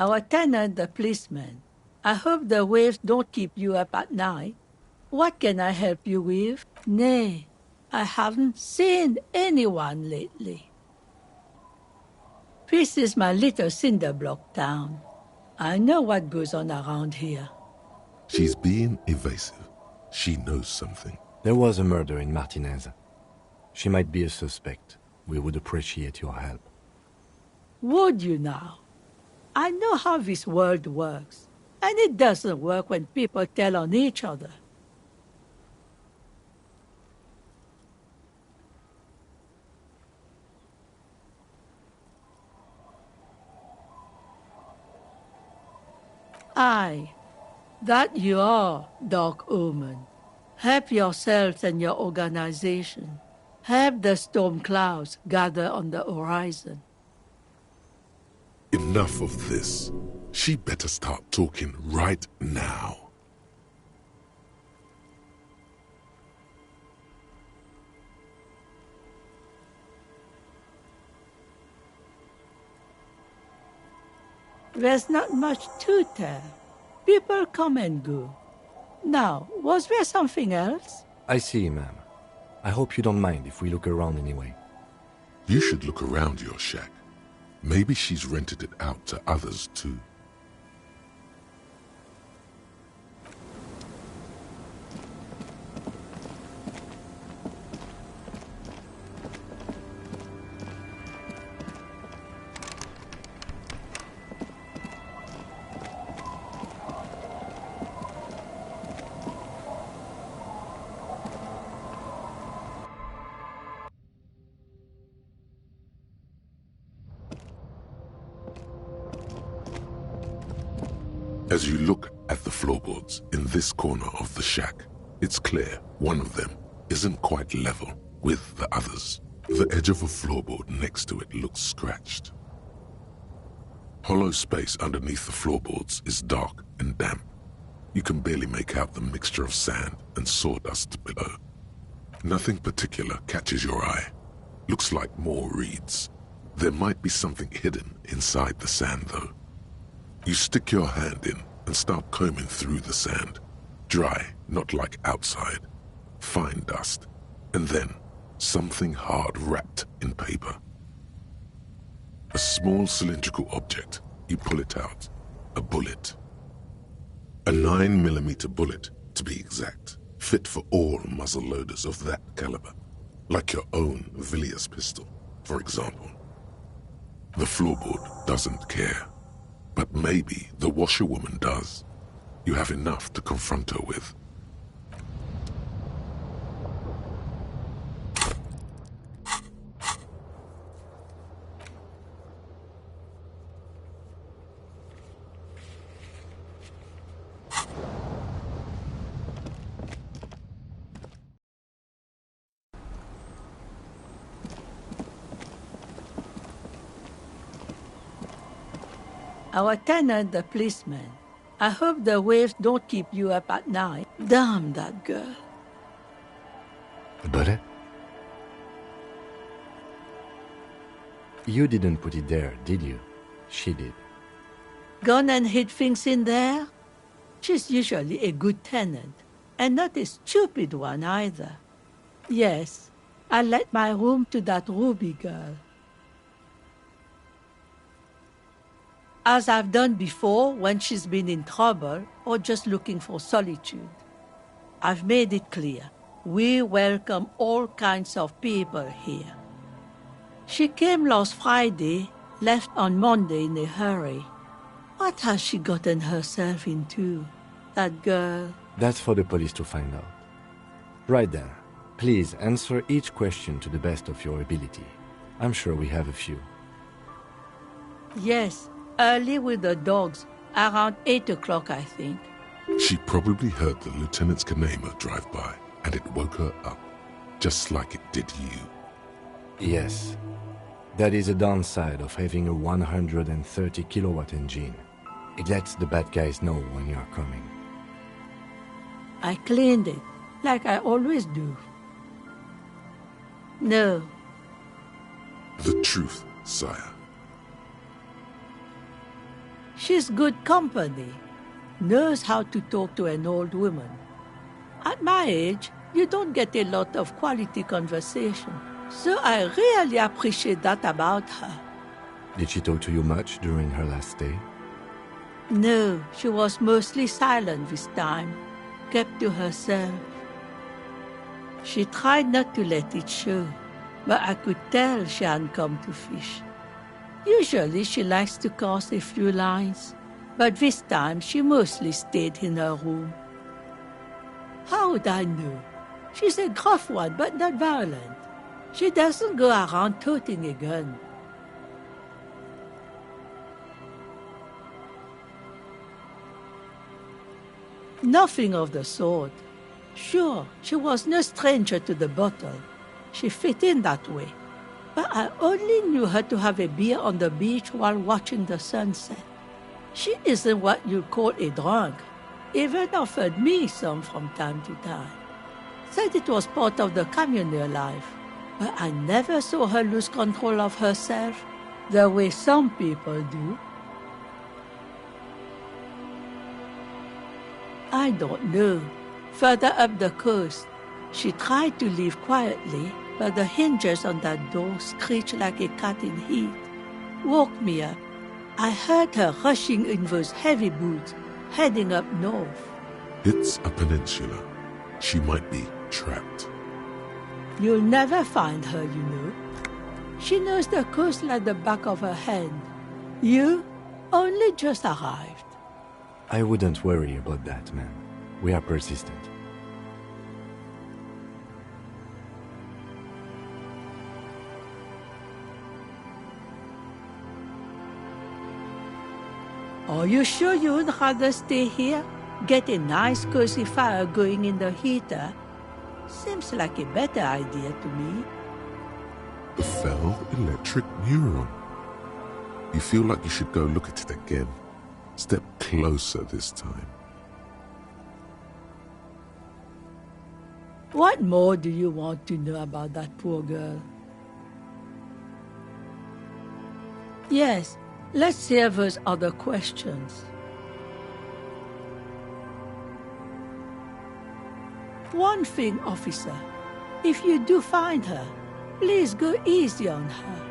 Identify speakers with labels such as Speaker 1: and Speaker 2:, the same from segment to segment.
Speaker 1: Our tenant, the policeman. I hope the waves don't keep you up at night. What can I help you with? Nay, I haven't seen anyone lately. This is my little cinder block town. I know what goes on around here.
Speaker 2: She's being evasive. She knows something.
Speaker 3: There was a murder in Martinez. She might be a suspect. We would appreciate your help.
Speaker 1: Would you now? I know how this world works, and it doesn't work when people tell on each other. Aye, that you are, Dark Omen. Help yourselves and your organization. Help the storm clouds gather on the horizon.
Speaker 2: Enough of this. She better start talking right now.
Speaker 1: There's not much to tell. People come and go. Now, was there something else?
Speaker 3: I see, ma'am. I hope you don't mind if we look around anyway.
Speaker 2: You should look around your shack. Maybe she's rented it out to others too. As you look at the floorboards in this corner of the shack, it's clear one of them isn't quite level with the others. The edge of a floorboard next to it looks scratched. Hollow space underneath the floorboards is dark and damp. You can barely make out the mixture of sand and sawdust below. Nothing particular catches your eye. Looks like more reeds. There might be something hidden inside the sand though. You stick your hand in and start combing through the sand. Dry, not like outside. Fine dust. And then something hard wrapped in paper. A small cylindrical object. You pull it out. A bullet. A 9mm bullet, to be exact. Fit for all muzzle loaders of that caliber. Like your own Villiers pistol, for example. The floorboard doesn't care. But maybe the washerwoman does. You have enough to confront her with.
Speaker 1: Our tenant, the policeman. I hope the waves don't keep you up at night. Damn that girl.
Speaker 3: The bullet? You didn't put it there, did you? She did.
Speaker 1: Gone and hid things in there? She's usually a good tenant, and not a stupid one either. Yes, I let my room to that Ruby girl. As I've done before when she's been in trouble or just looking for solitude. I've made it clear, we welcome all kinds of people here. She came last Friday, left on Monday in a hurry. What has she gotten herself into, that girl?
Speaker 3: That's for the police to find out. Right then, please answer each question to the best of your ability. I'm sure we have a few.
Speaker 1: Yes. Early with the dogs, around 8 o'clock, I think.
Speaker 2: She probably heard the Lieutenant's Kanema drive by, and it woke her up, just like it did you.
Speaker 3: Yes. That is a downside of having a 130 kilowatt engine. It lets the bad guys know when you are coming.
Speaker 1: I cleaned it, like I always do. No.
Speaker 2: The truth, sire.
Speaker 1: She's good company, knows how to talk to an old woman. At my age, you don't get a lot of quality conversation, so I really appreciate that about her.
Speaker 3: Did she talk to you much during her last stay?
Speaker 1: No, she was mostly silent this time, kept to herself. She tried not to let it show, but I could tell she hadn't come to fish. Usually she likes to cast a few lines, but this time she mostly stayed in her room. How would I know? She's a gruff one, but not violent. She doesn't go around toting a gun. Nothing of the sort. Sure, she was no stranger to the bottle. She fit in that way. But I only knew her to have a beer on the beach while watching the sunset. She isn't what you'd call a drunk. Even offered me some from time to time. Said it was part of the communal life. But I never saw her lose control of herself the way some people do. I don't know. Further up the coast, she tried to leave quietly, but the hinges on that door screeched like a cat in heat. Woke me up. I heard her rushing in those heavy boots, heading up north.
Speaker 2: It's a peninsula. She might be trapped.
Speaker 1: You'll never find her, you know. She knows the coast like the back of her hand. You only just arrived.
Speaker 3: I wouldn't worry about that, man. We are persistent.
Speaker 1: Are you sure you would rather stay here? Get a nice cozy fire going in the heater? Seems like a better idea to me.
Speaker 2: The fell electric neuron. You feel like you should go look at it again. Step closer this time.
Speaker 1: What more do you want to know about that poor girl? Yes, let's hear those other questions. One thing, officer. If you do find her, please go easy on her.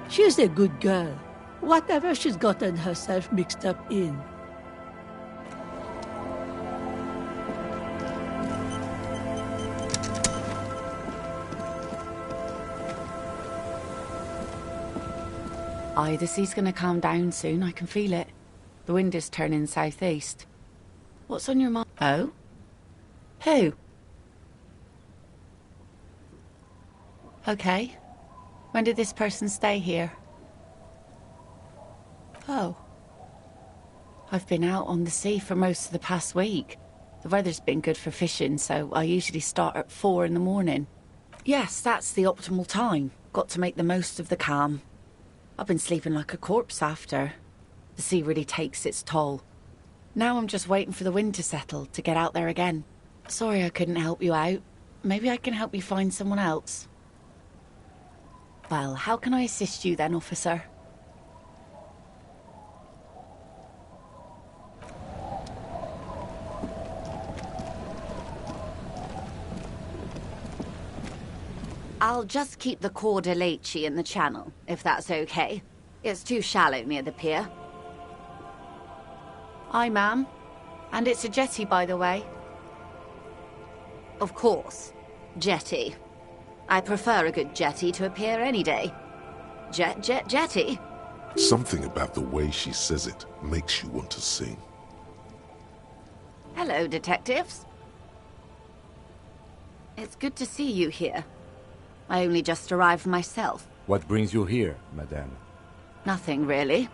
Speaker 1: She's a good girl, whatever she's gotten herself mixed up in.
Speaker 4: Aye, the sea's gonna calm down soon, I can feel it. The wind is turning southeast. What's on your mind? Oh? Who? Okay. When did this person stay here? Oh. I've been out on the sea for most of the past week. The weather's been good for fishing, so I usually start at 4 in the morning. Yes, that's the optimal time. Got to make the most of the calm. I've been sleeping like a corpse after. The sea really takes its toll. Now I'm just waiting for the wind to settle to get out there again. Sorry I couldn't help you out. Maybe I can help you find someone else. Well, how can I assist you then, officer? I'll just keep the Corda Lacey in the channel, if that's okay. It's too shallow near the pier. Aye, ma'am. And it's a jetty, by the way. Of course. Jetty. I prefer a good jetty to a pier any day. Jetty?
Speaker 2: Something about the way she says it makes you want to sing.
Speaker 4: Hello, detectives. It's good to see you here. I only just arrived myself.
Speaker 3: What brings you here, madame?
Speaker 4: Nothing, really.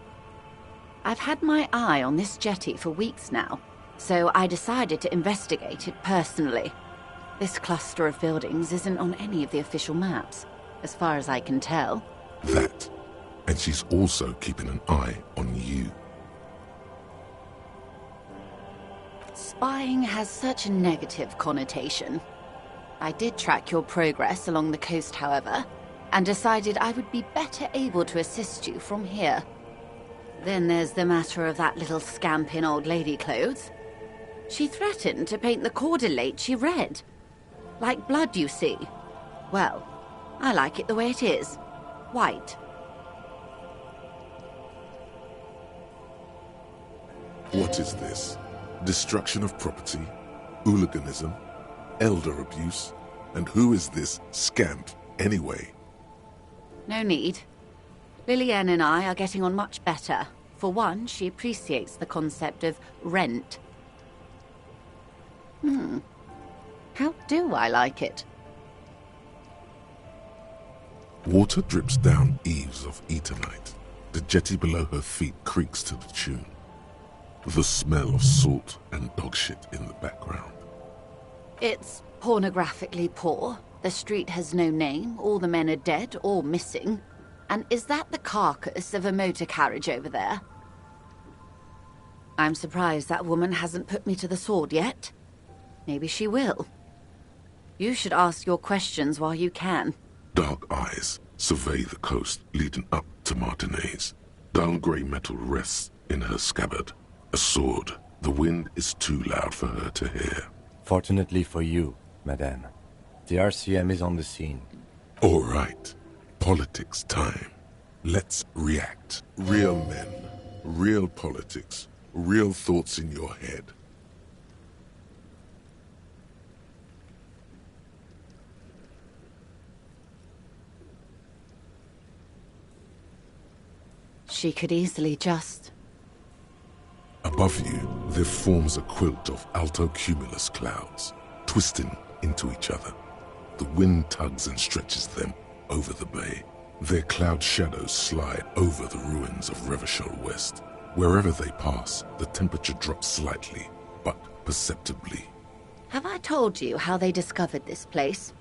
Speaker 4: I've had my eye on this jetty for weeks now, so I decided to investigate it personally. This cluster of buildings isn't on any of the official maps, as far as I can tell.
Speaker 2: That. And she's also keeping an eye on you.
Speaker 4: Spying has such a negative connotation. I did track your progress along the coast, however, and decided I would be better able to assist you from here. Then there's the matter of that little scamp in old lady clothes. She threatened to paint the cordelate she read. Like blood, you see. Well, I like it the way it is. White.
Speaker 2: What is this? Destruction of property? Hooliganism? Elder abuse? And who is this scamp, anyway?
Speaker 4: No need. Lillian and I are getting on much better. For one, she appreciates the concept of rent. How do I like it?
Speaker 2: Water drips down eaves of Eternite. The jetty below her feet creaks to the tune. The smell of salt and dog shit in the background.
Speaker 4: It's pornographically poor. The street has no name. All the men are dead or missing. And is that the carcass of a motor carriage over there? I'm surprised that woman hasn't put me to the sword yet. Maybe she will. You should ask your questions while you can.
Speaker 2: Dark eyes survey the coast leading up to Martinez. Dull grey metal rests in her scabbard. A sword. The wind is too loud for her to hear.
Speaker 3: Fortunately for you, madame, the RCM is on the scene.
Speaker 2: All right. Politics time. Let's react. Real men. Real politics. Real thoughts in your head.
Speaker 4: She could easily just...
Speaker 2: Above you, there forms a quilt of alto-cumulus clouds, twisting into each other. The wind tugs and stretches them over the bay. Their cloud shadows slide over the ruins of Revachol West. Wherever they pass, the temperature drops slightly, but perceptibly.
Speaker 4: Have I told you how they discovered this place?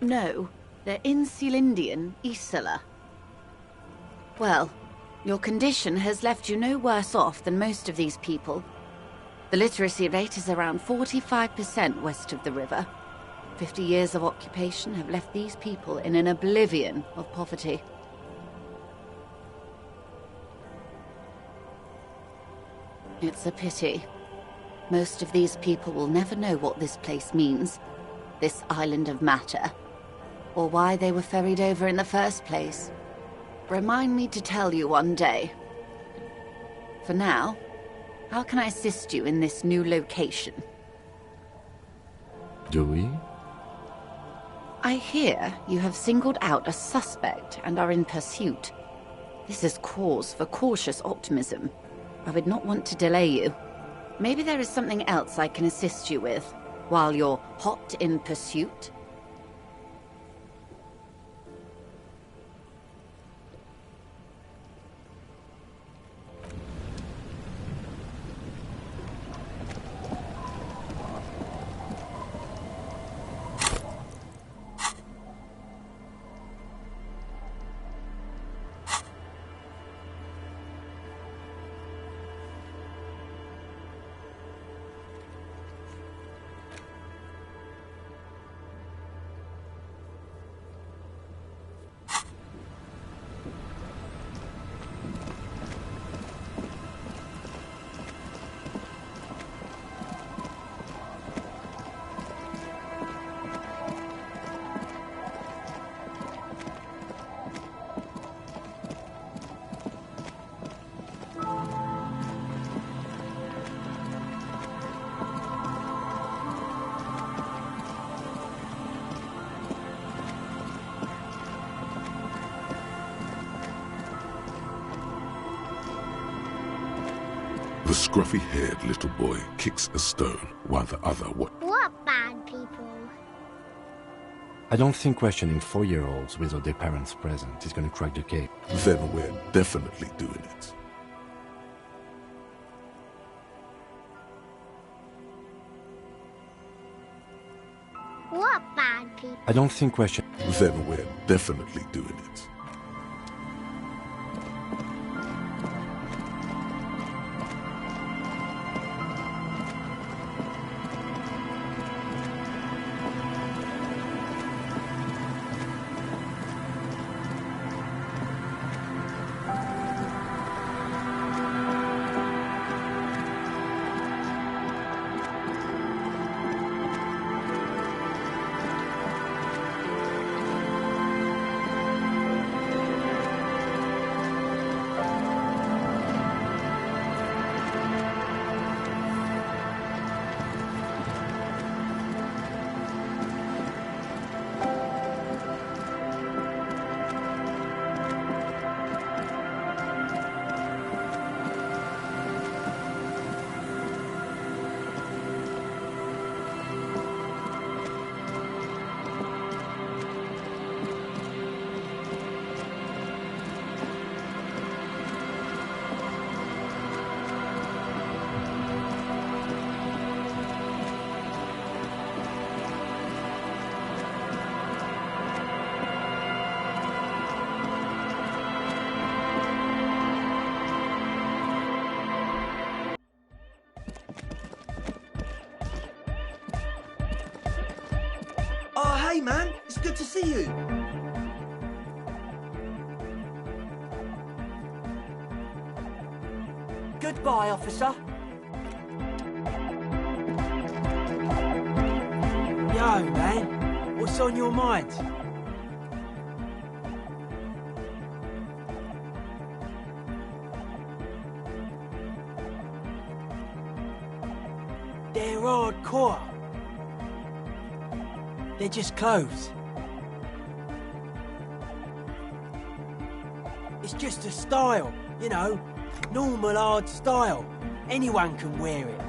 Speaker 4: No, they're in Celindian, Isola. Well, your condition has left you no worse off than most of these people. The literacy rate is around 45% west of the river. 50 years of occupation have left these people in an oblivion of poverty. It's a pity. Most of these people will never know what this place means, this island of matter, or why they were ferried over in the first place. Remind me to tell you one day. For now, how can I assist you in this new location?
Speaker 3: Do we?
Speaker 4: I hear you have singled out a suspect and are in pursuit. This is cause for cautious optimism. I would not want to delay you. Maybe there is something else I can assist you with, while you're hot in pursuit?
Speaker 2: The scruffy-haired little boy kicks a stone while the other
Speaker 5: What bad people?
Speaker 3: I don't think questioning 4-year-olds without their parents present is going to crack the case.
Speaker 2: Then we're definitely doing it.
Speaker 5: What bad people?
Speaker 3: I don't think question...
Speaker 2: Then we're definitely doing it.
Speaker 6: man. It's good to see you.
Speaker 7: Goodbye, officer. Yo, man. What's on your mind? They're hardcore. They're just clothes. It's just a style, you know, normal hard style. Anyone can wear it.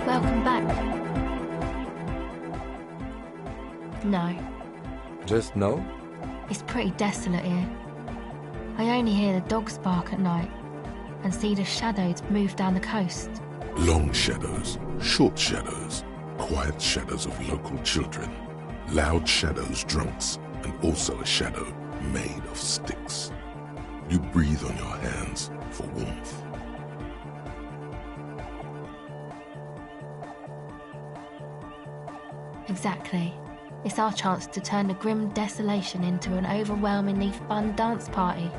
Speaker 8: Welcome back. No,
Speaker 3: Just no?
Speaker 8: it's pretty desolate here. I only hear the dogs bark at night and see the shadows move down the coast.
Speaker 2: Long shadows, short shadows, quiet shadows of local children, loud shadows drunks, and also a shadow made of sticks. You breathe on your hands for warmth.
Speaker 8: Exactly. It's our chance to turn the grim desolation into an overwhelmingly fun dance party.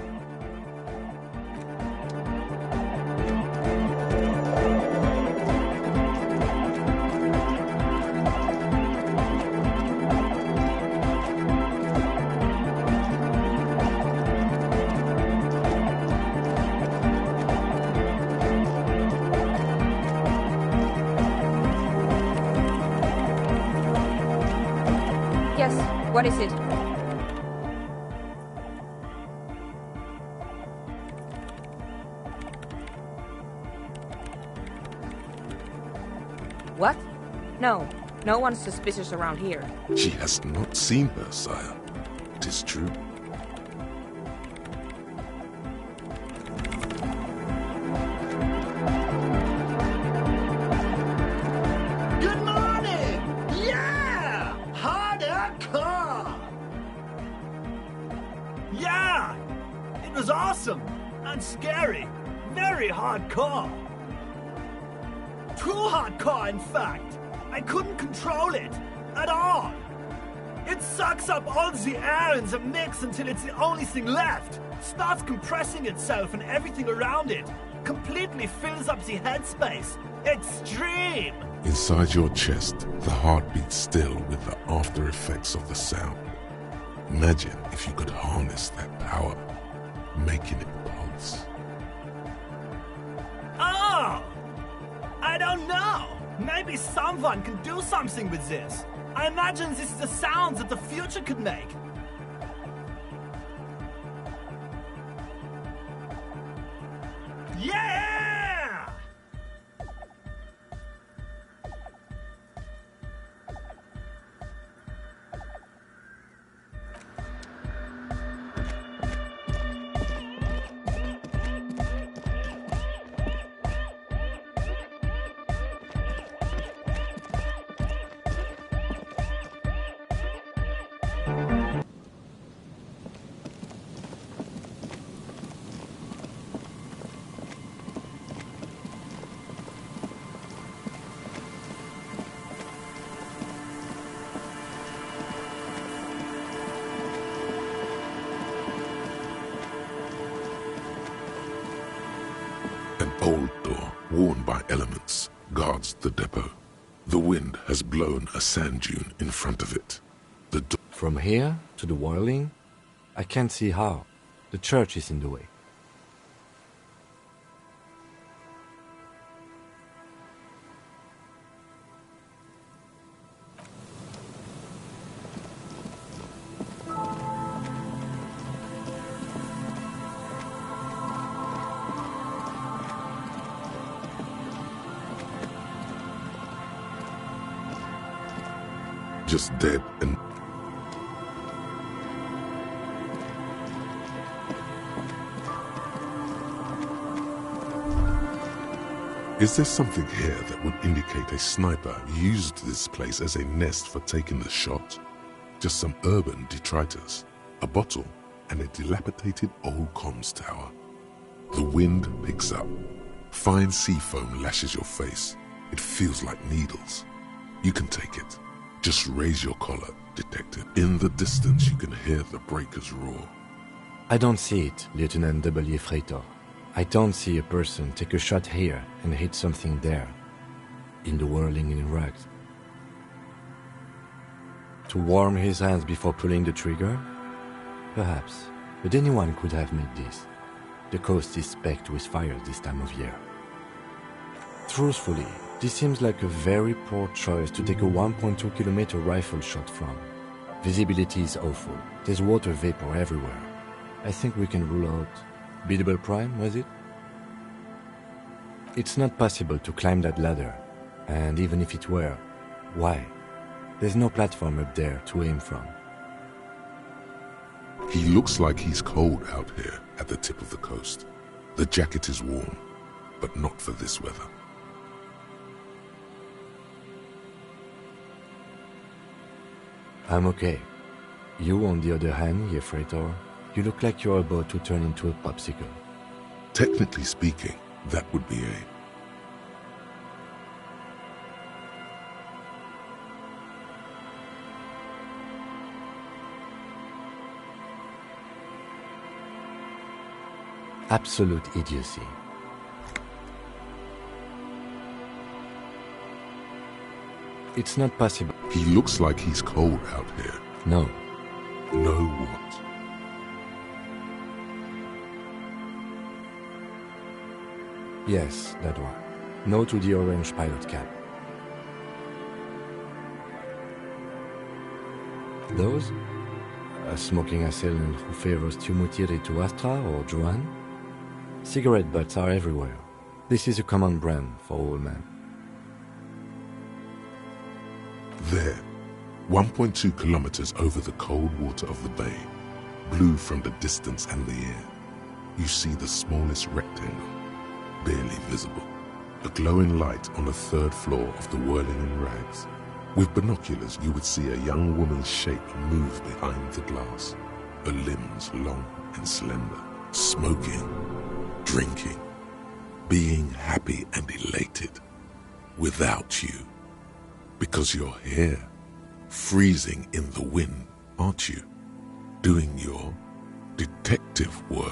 Speaker 9: Yes, what is it? What? No, no one's suspicious around here.
Speaker 2: She has not seen her, sire. 'Tis true.
Speaker 6: Good morning! Yeah! Hardcore! Yeah! It was awesome! And scary! Very hardcore! Too hardcore, in fact! I couldn't control it! At all! It sucks up all the air in the mix until it's the only thing left! Starts compressing itself and everything around it! Completely fills up the headspace! Extreme!
Speaker 2: Inside your chest, the heart beats still with the after effects of the sound. Imagine if you could harness that power, making it pulse.
Speaker 6: Oh! I don't know! Maybe someone can do something with this. I imagine this is the sounds that the future could make. Yeah!
Speaker 2: An old door, worn by elements, guards the depot. The wind has blown a sand dune in front of it. The door
Speaker 3: From here to the whirling, I can't see how. The church is in the way.
Speaker 2: just dead and... Is there something here that would indicate a sniper used this place as a nest for taking the shot? Just some urban detritus, a bottle, and a dilapidated old comms tower. The wind picks up. Fine sea foam lashes your face. It feels like needles. You can take it. Just raise your collar, detective. In the distance, you can hear the breakers roar.
Speaker 3: I don't see it, Lieutenant W. Freitor. I don't see a person take a shot here and hit something there, in the whirling in rags. To warm his hands before pulling the trigger? Perhaps, but anyone could have made this. The coast is specked with fire this time of year. Truthfully, this seems like a very poor choice to take a 1.2 kilometer rifle shot from. Visibility is awful. There's water vapor everywhere. I think we can rule out Biddable Prime, was it? It's not possible to climb that ladder, and even if it were, why? There's no platform up there to aim from.
Speaker 2: He looks like he's cold out here at the tip of the coast. The jacket is warm, but not for this weather.
Speaker 3: I'm okay. You, on the other hand, Freitor, you look like you're about to turn into a popsicle.
Speaker 2: Technically speaking, that would be a...
Speaker 3: absolute idiocy. It's not possible.
Speaker 2: He looks like he's cold out here.
Speaker 3: No.
Speaker 2: No what?
Speaker 3: Yes, that one. No to the orange pilot cap. Those? A smoking assailant who favors Tumutiri to Astra or Joan? Cigarette butts are everywhere. This is a common brand for all men.
Speaker 2: There, 1.2 kilometers over the cold water of the bay, blue from the distance and the air, you see the smallest rectangle, barely visible. A glowing light on the third floor of the whirling in rags. With binoculars, you would see a young woman's shape move behind the glass, her limbs long and slender, smoking, drinking, being happy and elated, without you. Because you're here, freezing in the wind, aren't you? Doing your detective work.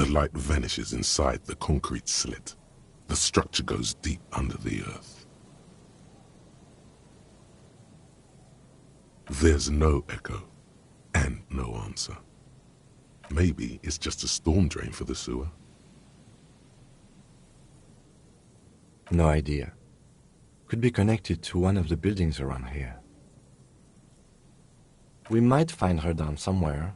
Speaker 2: The light vanishes inside the concrete slit. The structure goes deep under the earth. There's no echo, and no answer. Maybe it's just a storm drain for the sewer.
Speaker 3: No idea. Could be connected to one of the buildings around here. We might find her down somewhere.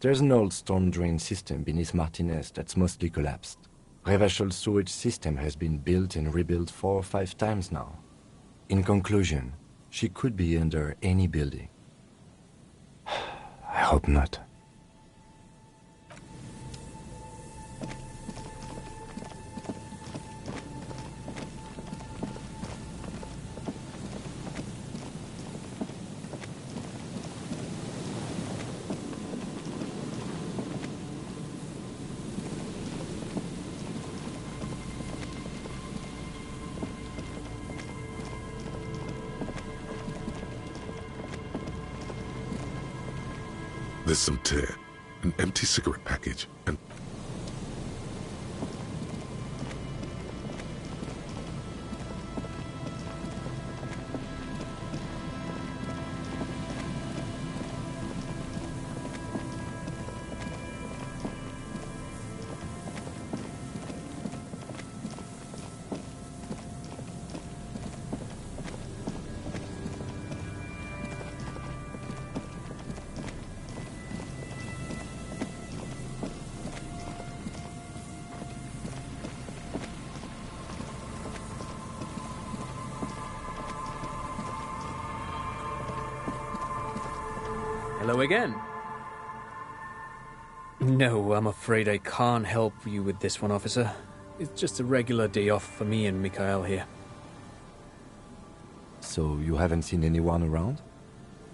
Speaker 3: There's an old storm drain system beneath Martinez that's mostly collapsed. Revachel's sewage system has been built and rebuilt 4 or 5 times now. In conclusion, she could be under any building. I hope not.
Speaker 2: There's some tear, an empty cigarette package, and...
Speaker 10: Hello again. No, I'm afraid I can't help you with this one, officer. It's just a regular day off for me and Mikhail here.
Speaker 3: So you haven't seen anyone around?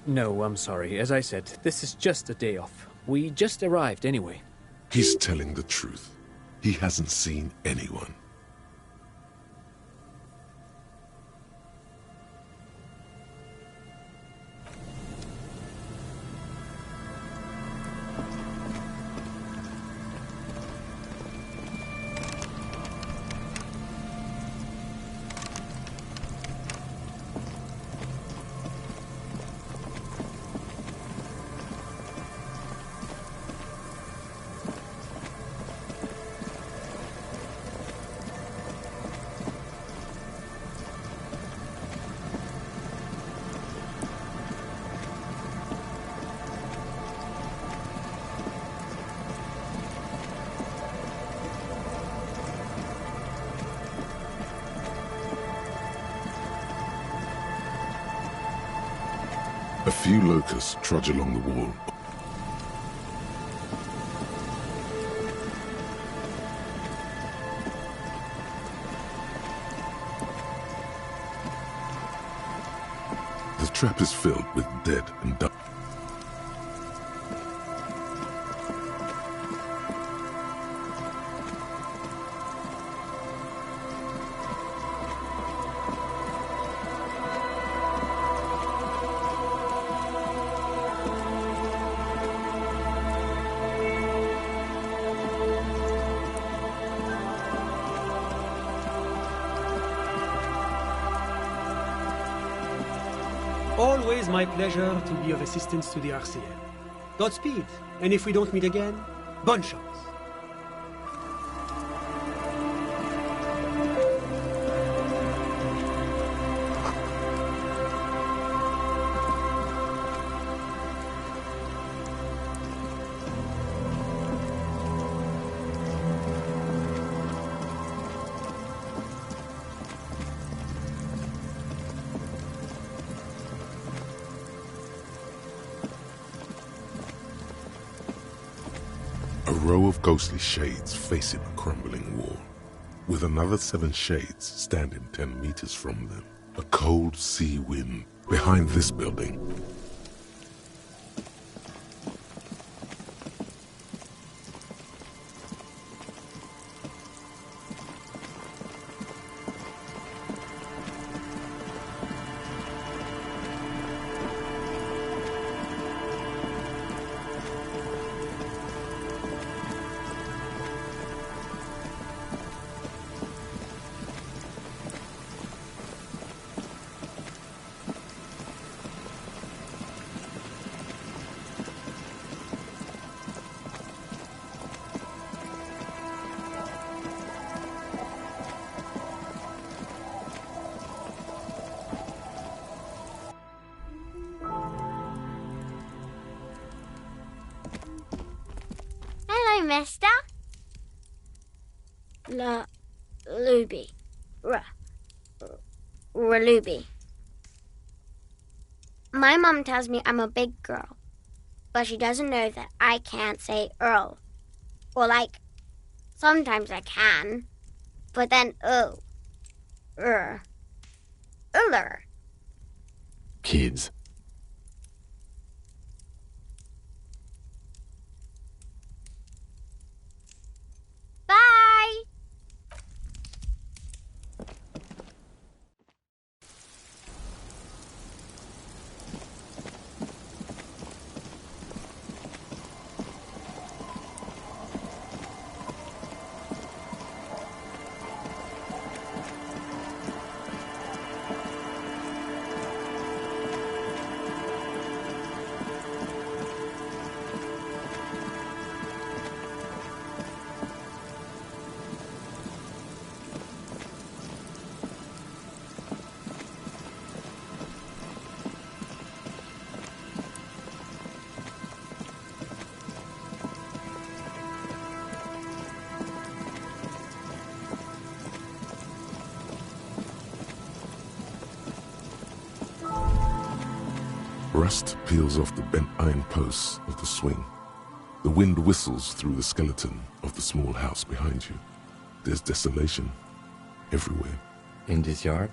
Speaker 10: No, I'm sorry. As I said, this is just a day off. We just arrived anyway.
Speaker 2: He's telling the truth. He hasn't seen anyone. A few locusts trudge along the wall. The trap is filled with dead and dying.
Speaker 11: Always my pleasure to be of assistance to the RCL. Godspeed, and if we don't meet again, bonne chance.
Speaker 2: A row of ghostly shades facing a crumbling wall, with another 7 shades standing 10 meters from them. A cold sea wind behind this building.
Speaker 5: mister. Luby. Raluby. My mom tells me I'm a big girl, but she doesn't know that I can't say Earl. Or sometimes I can, but then Uller.
Speaker 3: Kids.
Speaker 5: Bye!
Speaker 2: Rust peels off the bent iron posts of the swing. The wind whistles through the skeleton of the small house behind you. There's desolation everywhere.
Speaker 3: In this yard?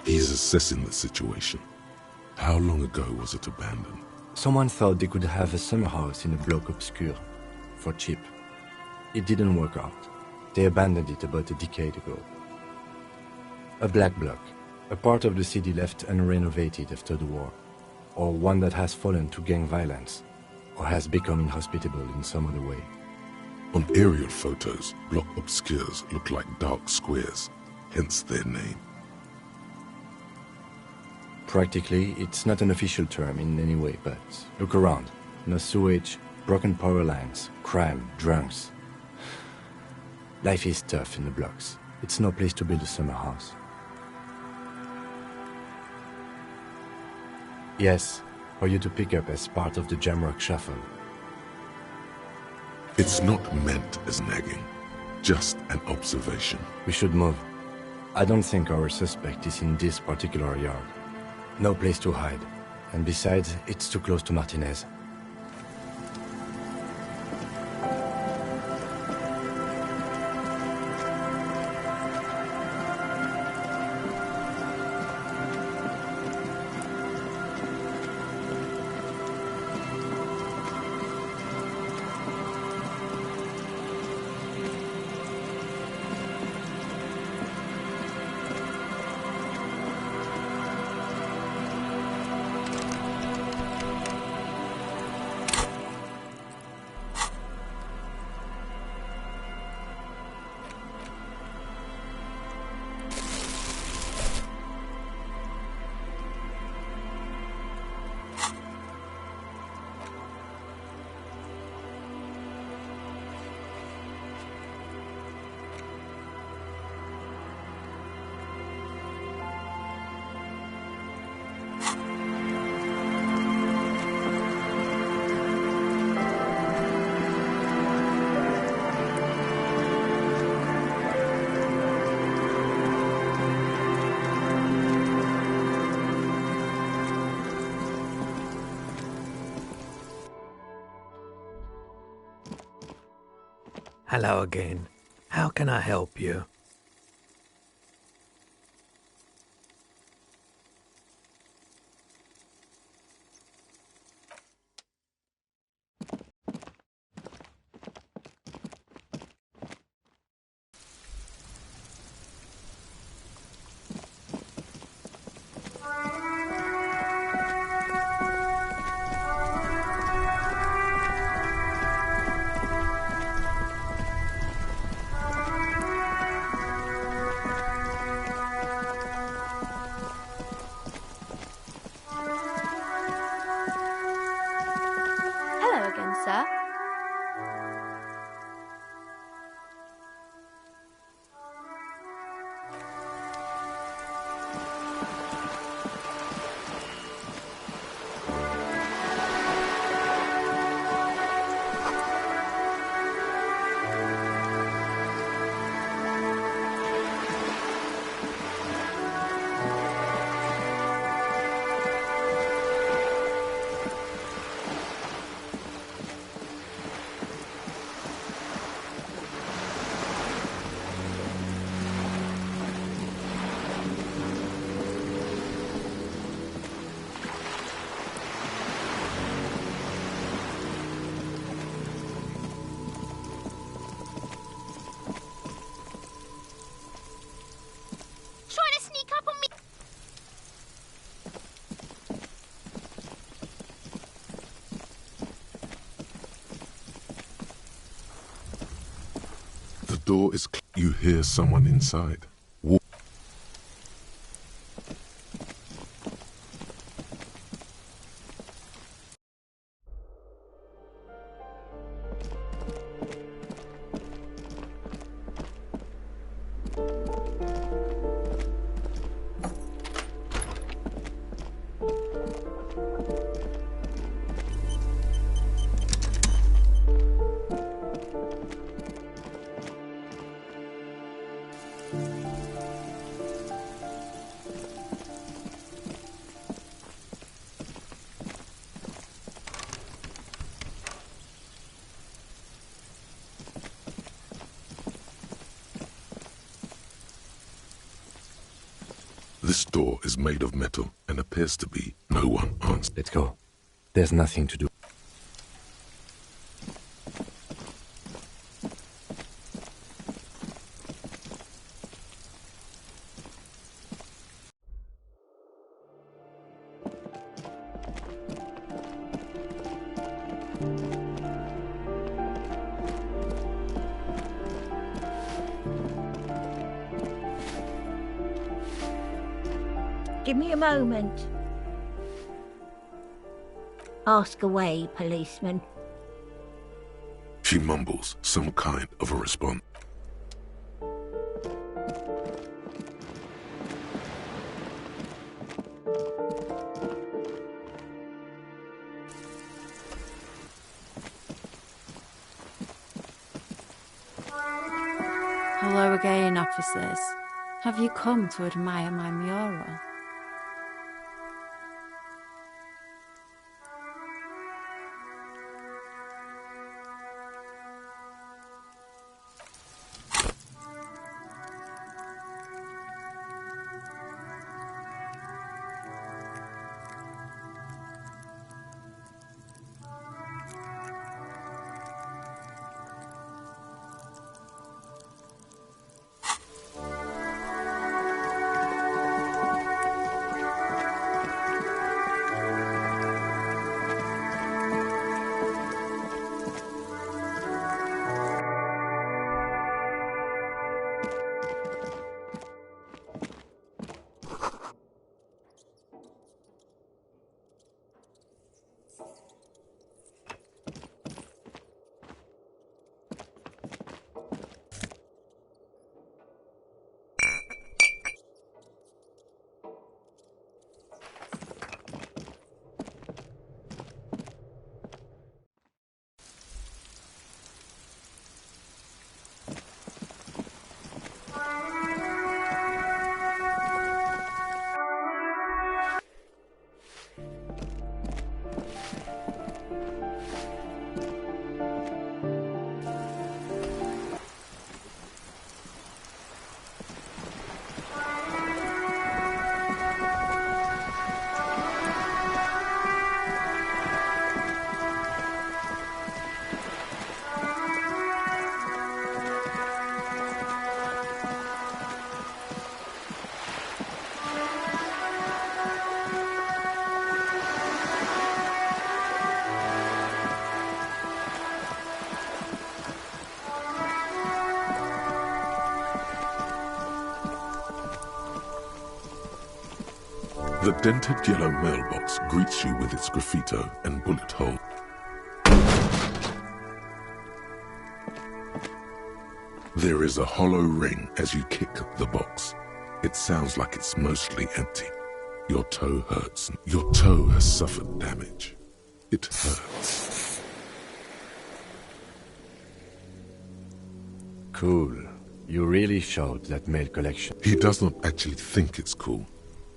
Speaker 2: He's assessing the situation. How long ago was it abandoned?
Speaker 3: Someone thought they could have a summer house in a bloc obscur, for cheap. It didn't work out. They abandoned it about a decade ago. A black bloc, a part of the city left unrenovated after the war, or one that has fallen to gang violence, or has become inhospitable in some other way.
Speaker 2: On aerial photos, block obscures look like dark squares, hence their name.
Speaker 3: Practically, it's not an official term in any way, but look around. No sewage, broken power lines, crime, drunks. Life is tough in the blocks. It's no place to build a summer house. Yes, for you to pick up as part of the Jamrock Shuffle.
Speaker 2: It's not meant as nagging, just an observation.
Speaker 3: We should move. I don't think our suspect is in this particular yard. No place to hide. And besides, it's too close to Martinez.
Speaker 12: Hello again. How can I help you?
Speaker 2: door is you hear someone inside. This door is made of metal and appears to be no one answered.
Speaker 3: Let's go. There's nothing to do.
Speaker 13: Give me a moment. Ask away, policeman.
Speaker 2: She mumbles some kind of a response.
Speaker 14: Hello again, officers. Have you come to admire my mural?
Speaker 2: The dented yellow mailbox greets you with its graffito and bullet hole. There is a hollow ring as you kick the box. It sounds like it's mostly empty. Your toe hurts. Your toe has suffered damage. It hurts.
Speaker 3: Cool. You really showed that mail collection.
Speaker 2: He does not actually think it's cool.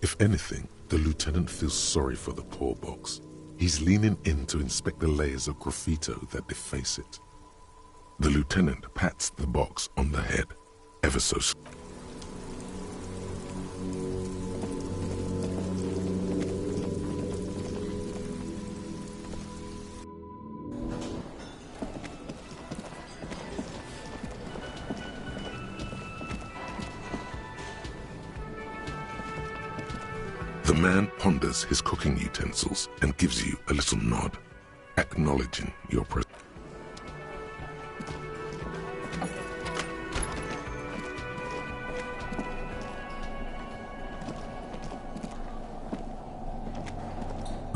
Speaker 2: If anything, the lieutenant feels sorry for the poor box. He's leaning in to inspect the layers of graffito that deface it. The lieutenant pats the box on the head, ever so slowly. The man ponders his cooking utensils and gives you a little nod, acknowledging your presence.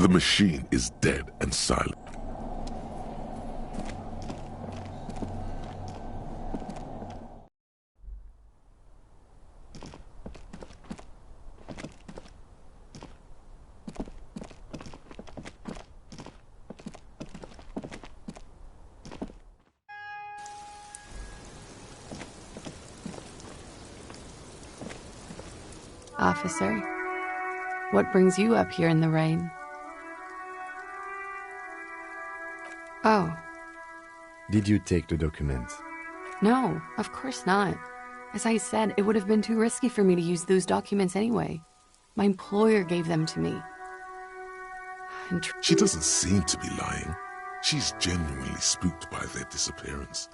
Speaker 2: The machine is dead and silent.
Speaker 15: Officer, what brings you up here in the rain? Oh.
Speaker 3: Did you take the documents?
Speaker 15: No, of course not. As I said, it would have been too risky for me to use those documents anyway. My employer gave them to me.
Speaker 2: She doesn't seem to be lying. She's genuinely spooked by their disappearance.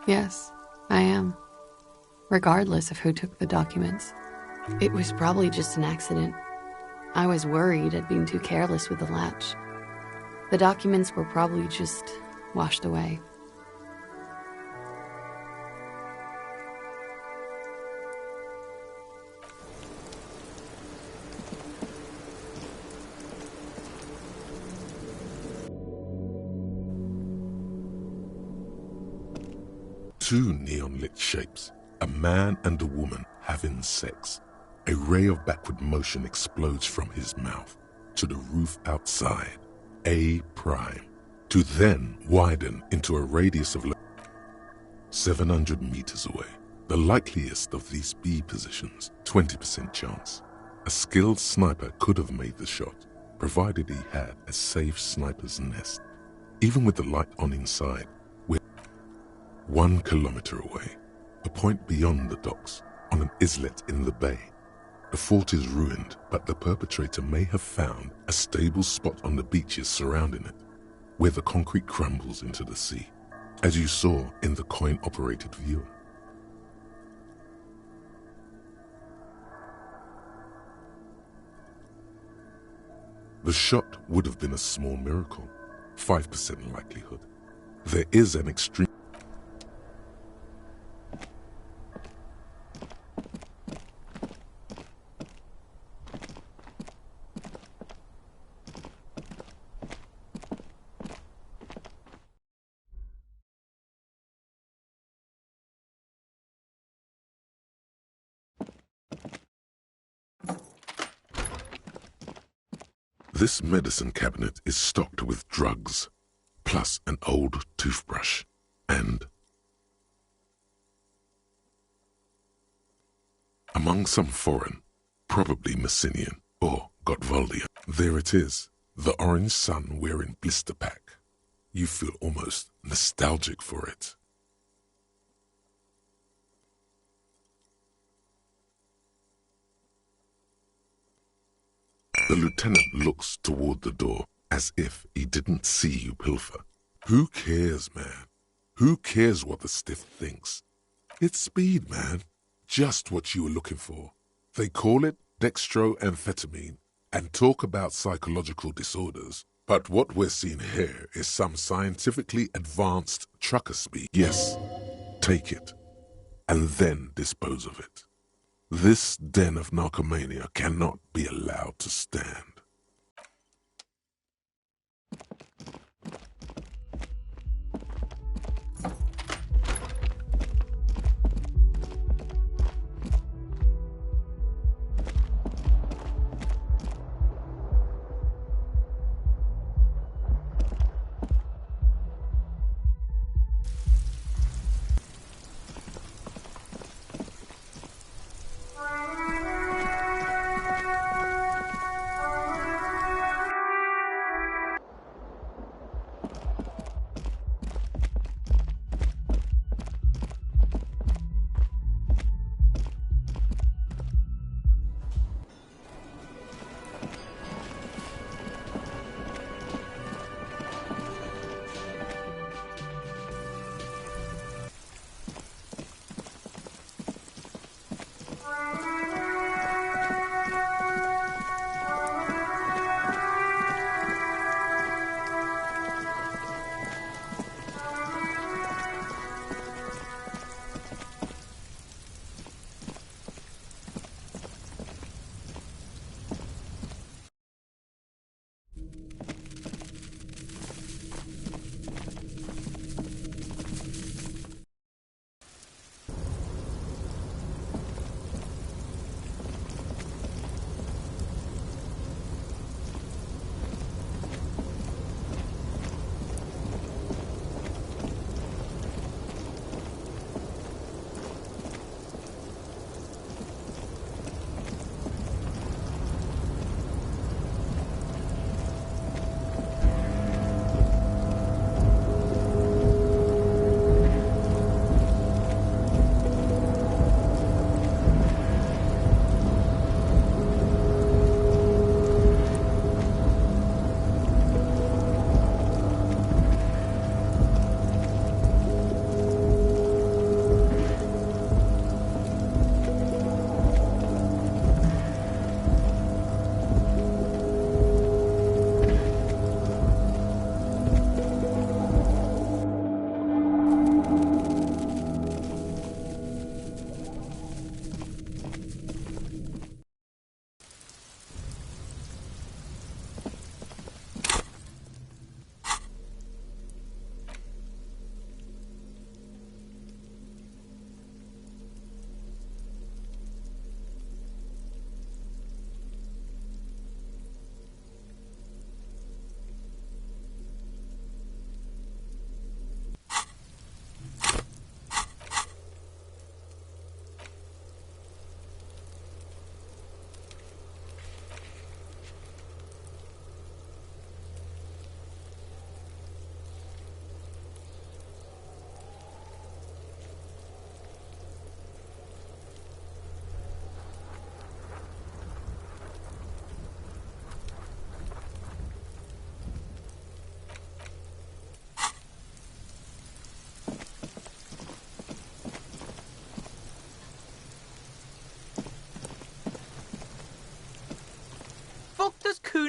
Speaker 15: Yes, I am. Regardless of who took the documents. It was probably just an accident. I was worried I'd been too careless with the latch. The documents were probably just washed away.
Speaker 2: Two neon-lit shapes, a man and a woman having sex. A ray of backward motion explodes from his mouth to the roof outside, A prime, to then widen into a radius of 700 meters away. The likeliest of these B positions, 20% chance. A skilled sniper could have made the shot, provided he had a safe sniper's nest. Even with the light on inside, we're 1 kilometer away, a point beyond the docks, on an islet in the bay. The fort is ruined, but the perpetrator may have found a stable spot on the beaches surrounding it, where the concrete crumbles into the sea, as you saw in the coin-operated viewer. The shot would have been a small miracle, 5% likelihood. There is an extreme This medicine cabinet is stocked with drugs, plus an old toothbrush, and among some foreign, probably Messinian or Gotwaldian, there it is, the orange sun wearing blister pack. You feel almost nostalgic for it. The lieutenant looks toward the door as if he didn't see you pilfer. Who cares, man? Who cares what the stiff thinks? It's speed, man. Just what you were looking for. They call it dextroamphetamine and talk about psychological disorders. But what we're seeing here is some scientifically advanced trucker speed. Yes, take it, and then dispose of it. This den of narcomania cannot be allowed to stand.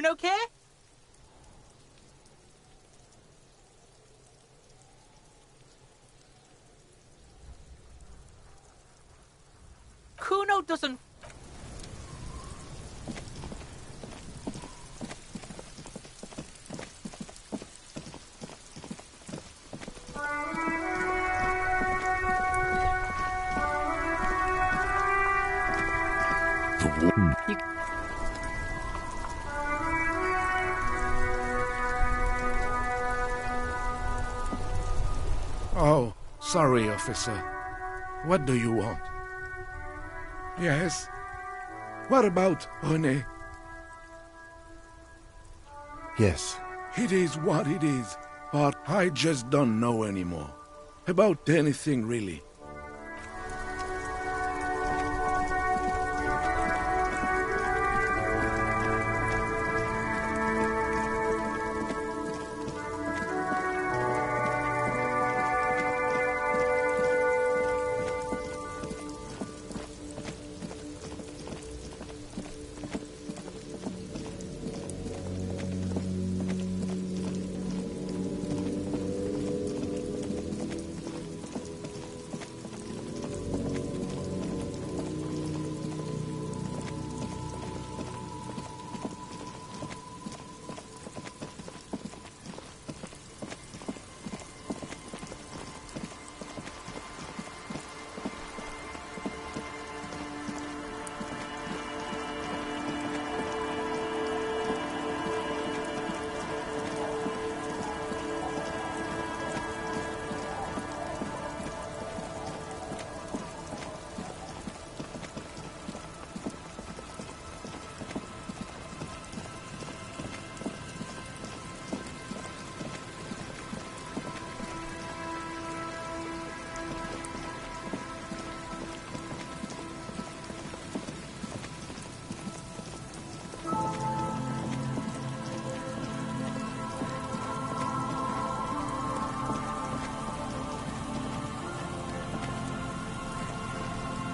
Speaker 16: Everything okay? Kuno doesn't...
Speaker 17: Oh, sorry, officer. What do you want? Yes? What about René?
Speaker 3: Yes.
Speaker 17: It is what it is, but I just don't know anymore. About anything, really.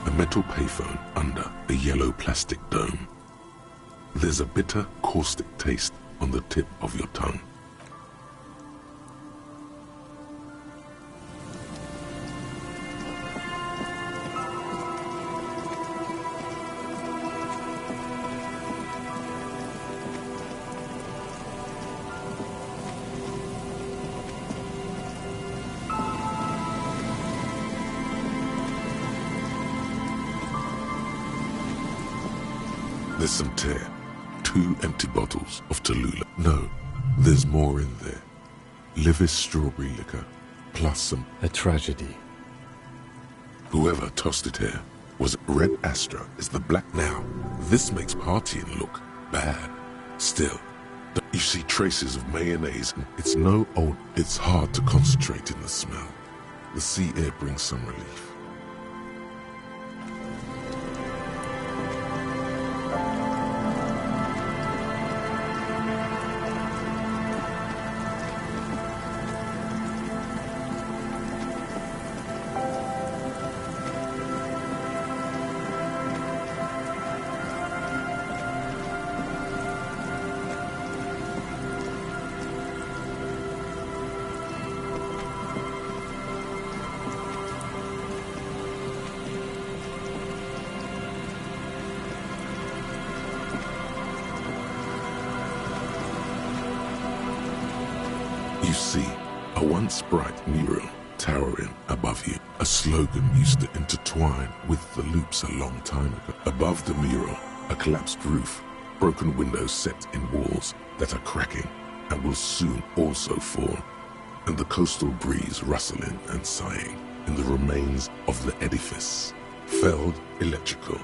Speaker 2: A metal payphone under a yellow plastic dome. There's a bitter, caustic taste on the tip of your tongue. There's some tear. 2 empty bottles of Tallulah. No, there's more in there. Livis strawberry liquor, plus some...
Speaker 3: A tragedy.
Speaker 2: Whoever tossed it here was Red Astra is the black now. This makes partying look bad. Still, you see traces of mayonnaise and it's no old... It's hard to concentrate in the smell. The sea air brings some relief. You see, a once bright mural towering above you. A slogan used to intertwine with the loops a long time ago. Above the mural, a collapsed roof, broken windows set in walls that are cracking and will soon also fall, and the coastal breeze rustling and sighing in the remains of the edifice. Felled Electrical.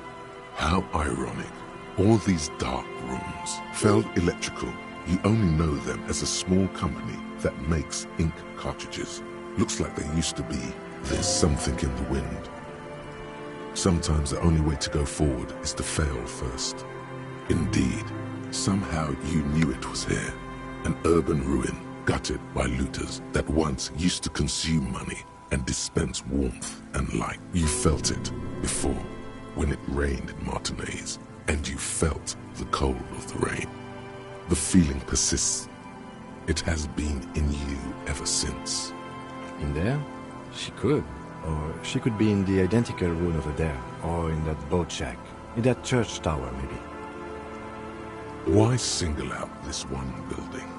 Speaker 2: How ironic. All these dark rooms. Felled Electrical. You only know them as a small company that makes ink cartridges. Looks like they used to be. There's something in the wind. Sometimes the only way to go forward is to fail first. Indeed, somehow you knew it was here. An urban ruin gutted by looters that once used to consume money and dispense warmth and light. You felt it before when it rained in Martinez, and you felt the cold of the rain. The feeling persists. It has been in you ever since.
Speaker 3: In there? She could. Or she could be in the identical room over there, or in that boat shack, in that church tower, maybe.
Speaker 2: Why single out this one building?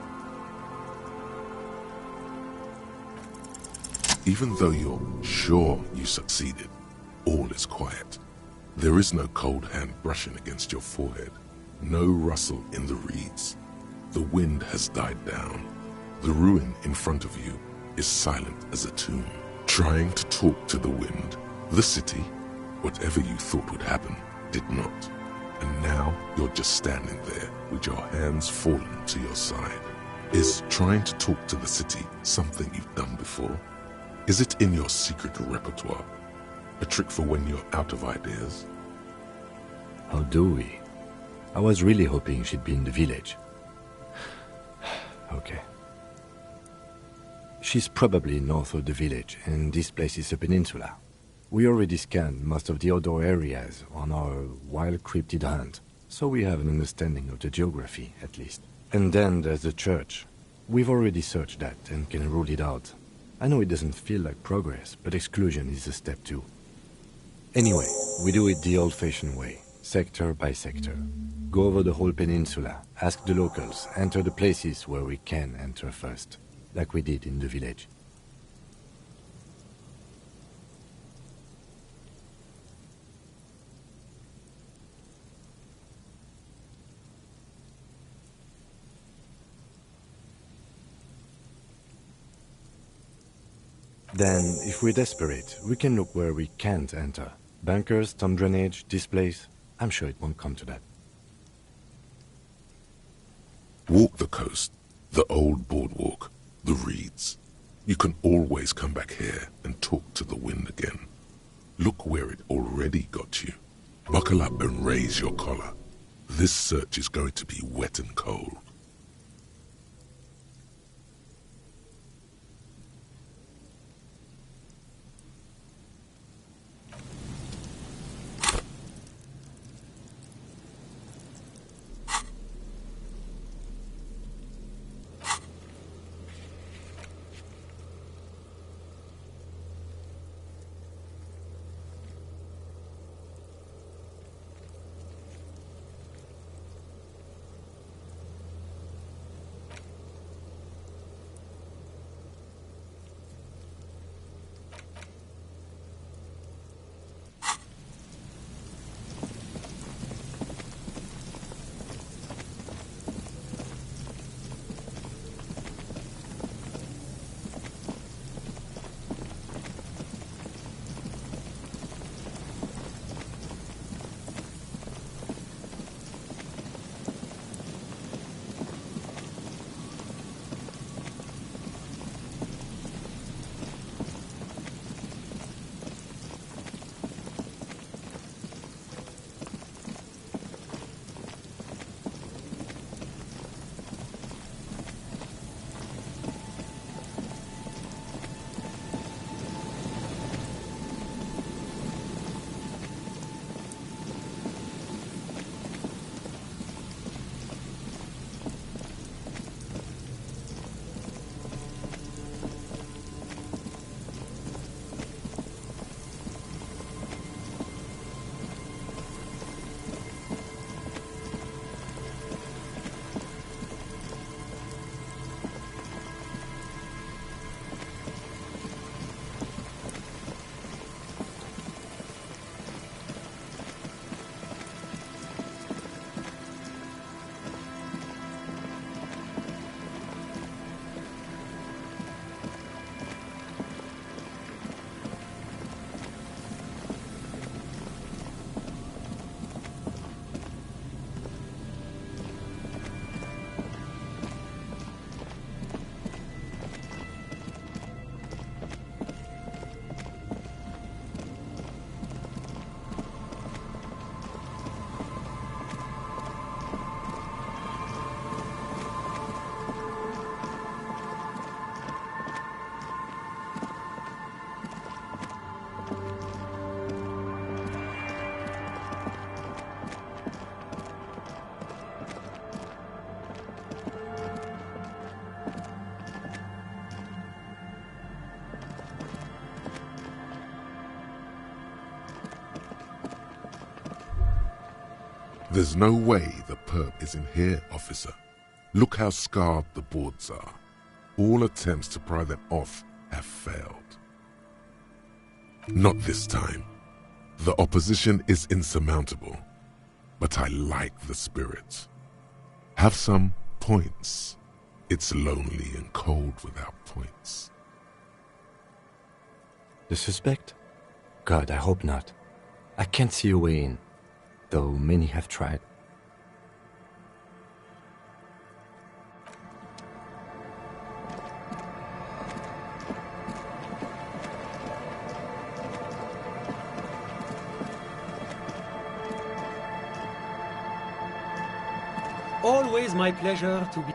Speaker 2: Even though you're sure you succeeded, all is quiet. There is no cold hand brushing against your forehead, no rustle in the reeds. The wind has died down. The ruin in front of you is silent as a tomb. Trying to talk to the wind, the city, whatever you thought would happen, did not. And now you're just standing there with your hands fallen to your side. Is trying to talk to the city something you've done before? Is it in your secret repertoire? A trick for when you're out of ideas?
Speaker 3: How do we? I was really hoping she'd be in the village. Okay. She's probably north of the village, and this place is a peninsula. We already scanned most of the outdoor areas on our wild cryptid hunt, so we have an understanding of the geography, at least. And then there's the church. We've already searched that and can rule it out. I know it doesn't feel like progress, but exclusion is a step too. Anyway, we do it the old-fashioned way, sector by sector. Go over the whole peninsula, ask the locals, enter the places where we can enter first, like we did in the village. Then, if we're desperate, we can look where we can't enter. Bunkers, storm drainage, this place. I'm sure it won't come to that.
Speaker 2: Walk the coast, the old boardwalk, the reeds. You can always come back here and talk to the wind again. Look where it already got you. Buckle up and raise your collar. This search is going to be wet and cold. There's no way the perp is in here, officer. Look how scarred the boards are. All attempts to pry them off have failed. Not this time. The opposition is insurmountable, but I like the spirit. Have some points. It's lonely and cold without points.
Speaker 3: The suspect? God, I hope not. I can't see a way in, though many have tried.
Speaker 11: Always my pleasure to be...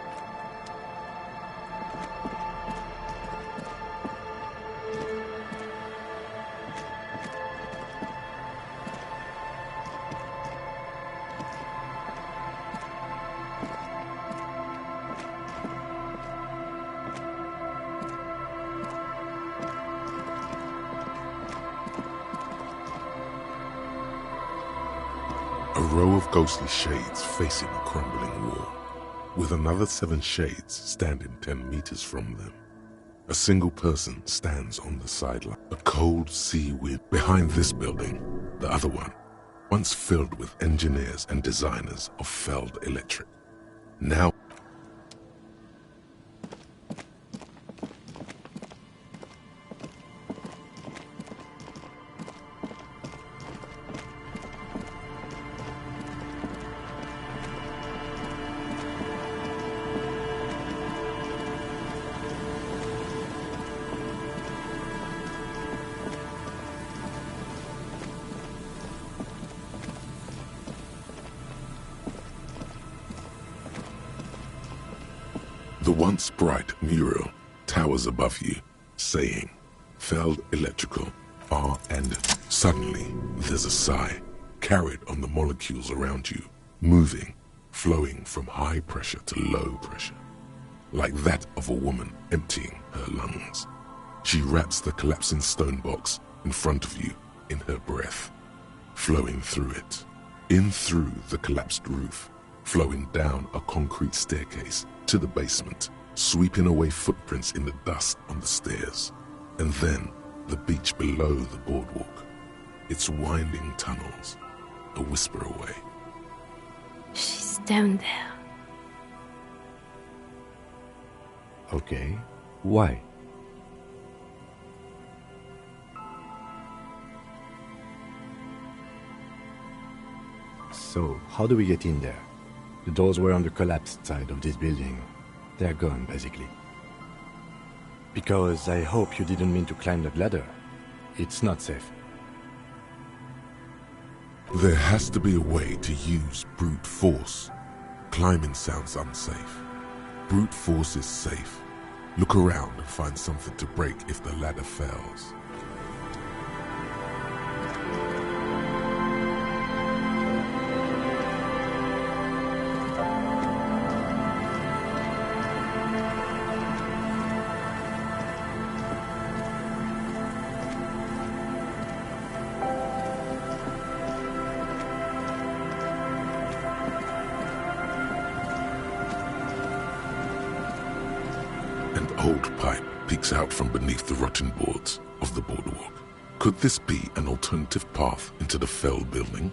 Speaker 2: A row of ghostly shades facing a crumbling wall, with another 7 shades standing 10 meters from them. A single person stands on the sideline. A cold sea wind behind this building, the other one, once filled with engineers and designers of Feld Electric. Now the once bright mural towers above you, saying, Feld Electrical, R&D. Suddenly, there's a sigh, carried on the molecules around you, moving, flowing from high pressure to low pressure, like that of a woman emptying her lungs. She wraps the collapsing stone box in front of you in her breath, flowing through it, in through the collapsed roof, flowing down a concrete staircase to the basement, sweeping away footprints in the dust on the stairs, and then the beach below the boardwalk, its winding tunnels, a whisper away.
Speaker 15: She's down there.
Speaker 3: Okay, why? So, how do we get in there? The doors were on the collapsed side of this building. They're gone, basically. Because I hope you didn't mean to climb the ladder. It's not safe.
Speaker 2: There has to be a way to use brute force. Climbing sounds unsafe. Brute force is safe. Look around and find something to break if the ladder fails. An old pipe peeks out from beneath the rotten boards of the boardwalk. Could this be an alternative path into the Feld building?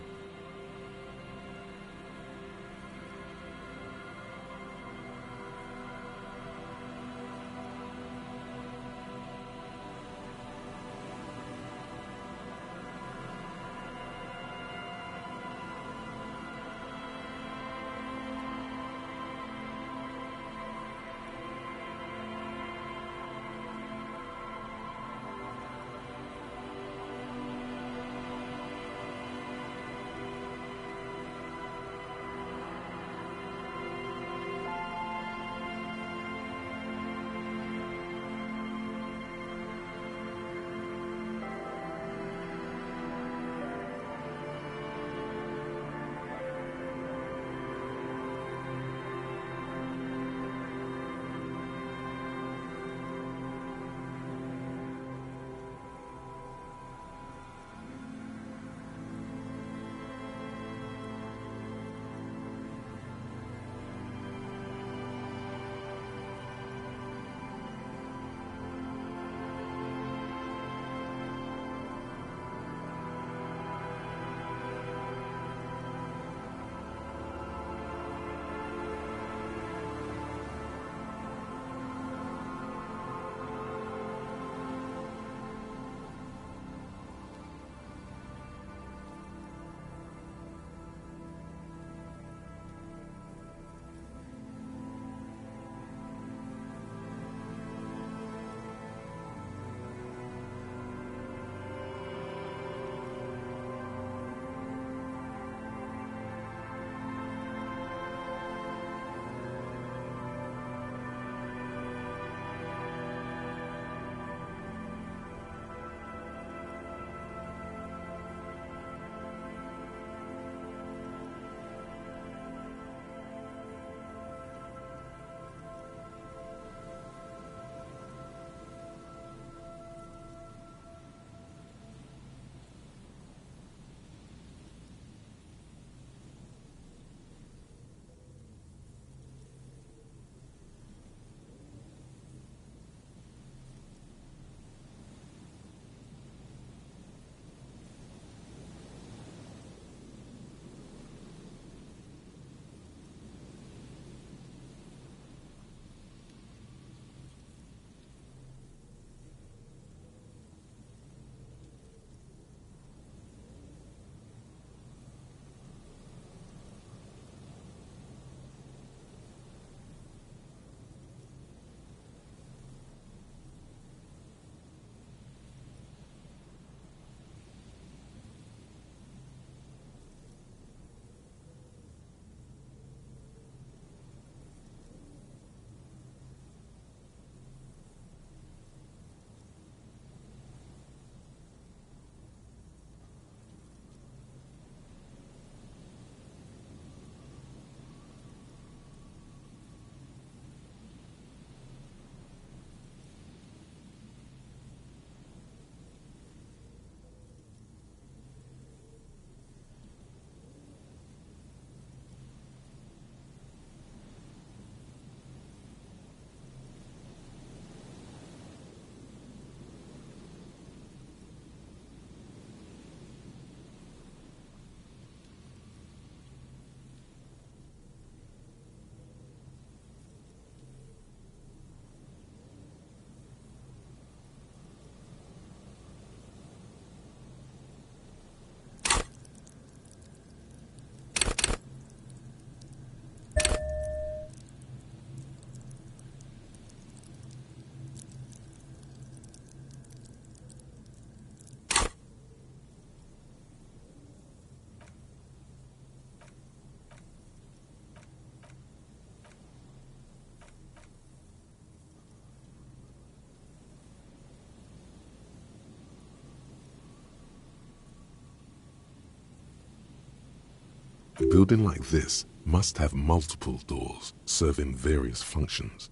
Speaker 2: A building like this must have multiple doors serving various functions,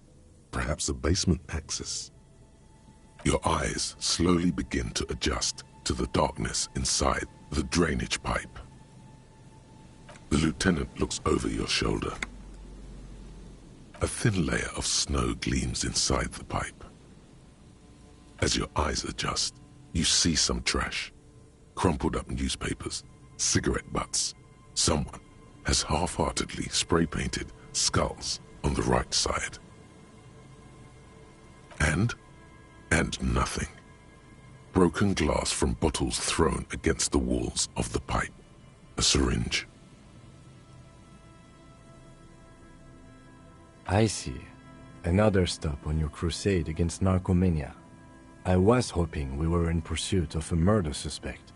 Speaker 2: perhaps a basement access. Your eyes slowly begin to adjust to the darkness inside the drainage pipe. The lieutenant looks over your shoulder. A thin layer of snow gleams inside the pipe. As your eyes adjust, you see some trash, crumpled up newspapers, cigarette butts. Someone has half-heartedly spray-painted skulls on the right side. And nothing. Broken glass from bottles thrown against the walls of the pipe. A syringe.
Speaker 3: I see. Another stop on your crusade against narcomania. I was hoping we were in pursuit of a murder suspect.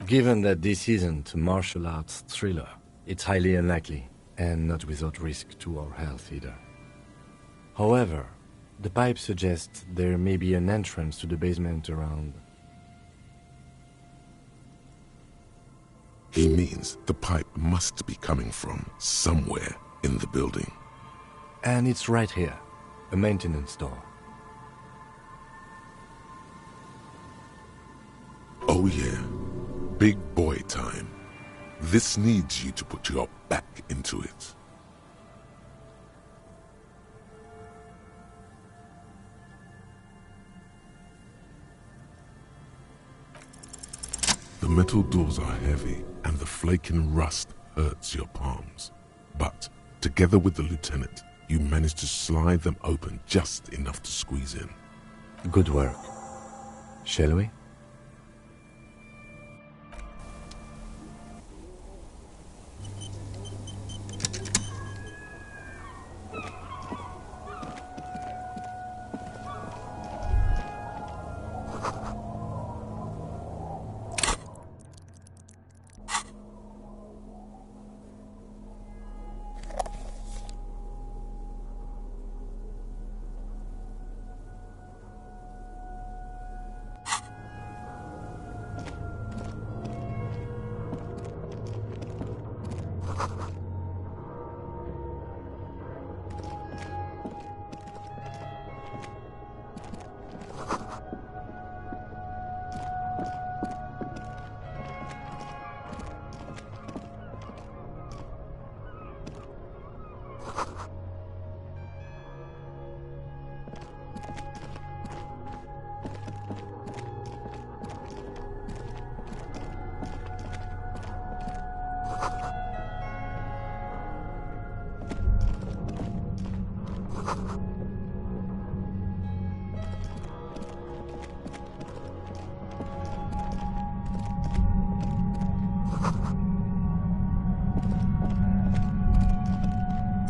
Speaker 3: Given that this isn't a martial arts thriller, it's highly unlikely, and not without risk to our health either. However, the pipe suggests there may be an entrance to the basement around.
Speaker 2: He means the pipe must be coming from somewhere in the building.
Speaker 3: And it's right here, a maintenance door.
Speaker 2: Oh yeah, big boy time. This needs you to put your back into it. The metal doors are heavy, and the flaking rust hurts your palms. But, together with the lieutenant, you manage to slide them open just enough to squeeze in.
Speaker 3: Good work. Shall we?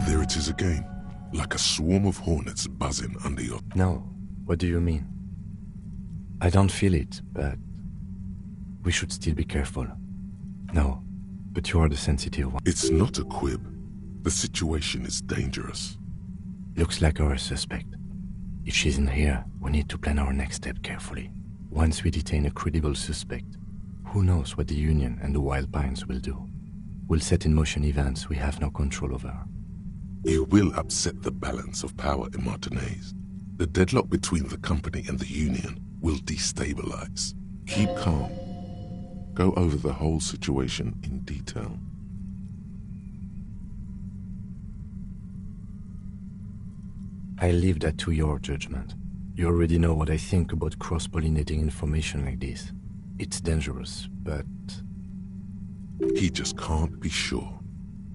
Speaker 2: There it is again, like a swarm of hornets buzzing under your...
Speaker 3: No, what do you mean? I don't feel it, but we should still be careful. No, but you are the sensitive one.
Speaker 2: It's not a quib. The situation is dangerous.
Speaker 3: Looks like our suspect. If she's in here, we need to plan our next step carefully. Once we detain a credible suspect, who knows what the Union and the Wild Pines will do? We'll set in motion events we have no control over.
Speaker 2: You will upset the balance of power in Martinaise. The deadlock between the company and the Union will destabilize. Keep calm. Go over the whole situation in detail.
Speaker 3: I leave that to your judgment. You already know what I think about cross-pollinating information like this. It's dangerous, but...
Speaker 2: He just can't be sure.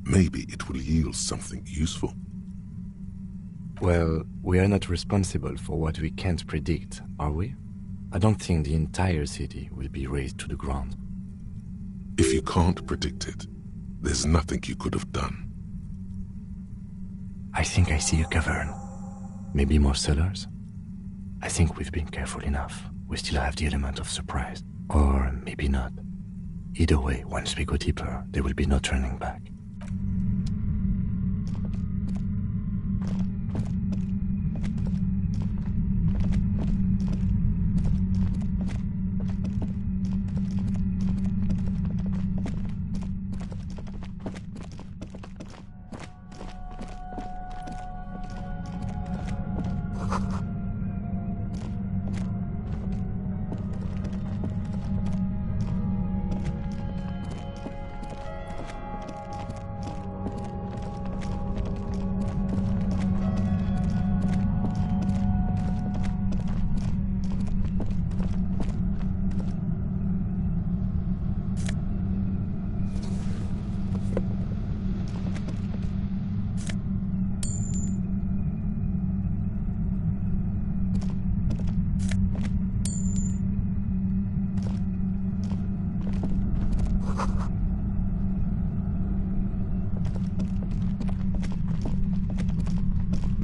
Speaker 2: Maybe it will yield something useful.
Speaker 3: Well, we are not responsible for what we can't predict, are we? I don't think the entire city will be razed to the ground.
Speaker 2: If you can't predict it, there's nothing you could have done.
Speaker 3: I think I see a cavern. Maybe more cellars? I think we've been careful enough. We still have the element of surprise. Or maybe not. Either way, once we go deeper, there will be no turning back.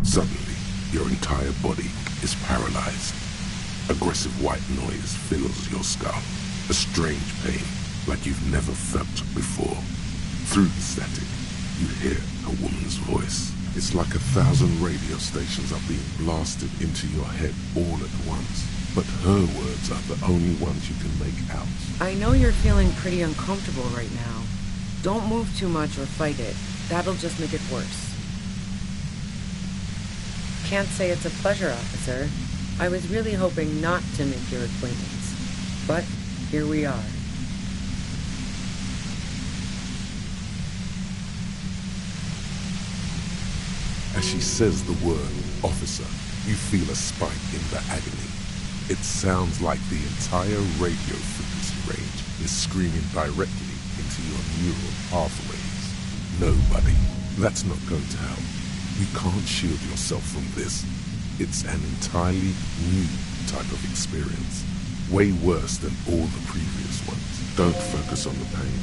Speaker 2: Suddenly, your entire body is paralyzed. Aggressive white noise fills your skull. A strange pain, like you've never felt before. Through the static, you hear a woman's voice. It's like 1,000 radio stations are being blasted into your head all at once. But her words are the only ones you can make out.
Speaker 16: I know you're feeling pretty uncomfortable right now. Don't move too much or fight it. That'll just make it worse. Can't say it's a pleasure, officer. I was really hoping not to make your acquaintance. But here we are.
Speaker 2: As she says the word, officer, you feel a spike in the agony. It sounds like the entire radio frequency range is screaming directly into your neural pathways. No, buddy, that's not going to help. You can't shield yourself from this. It's an entirely new type of experience. Way worse than all the previous ones. Don't focus on the pain.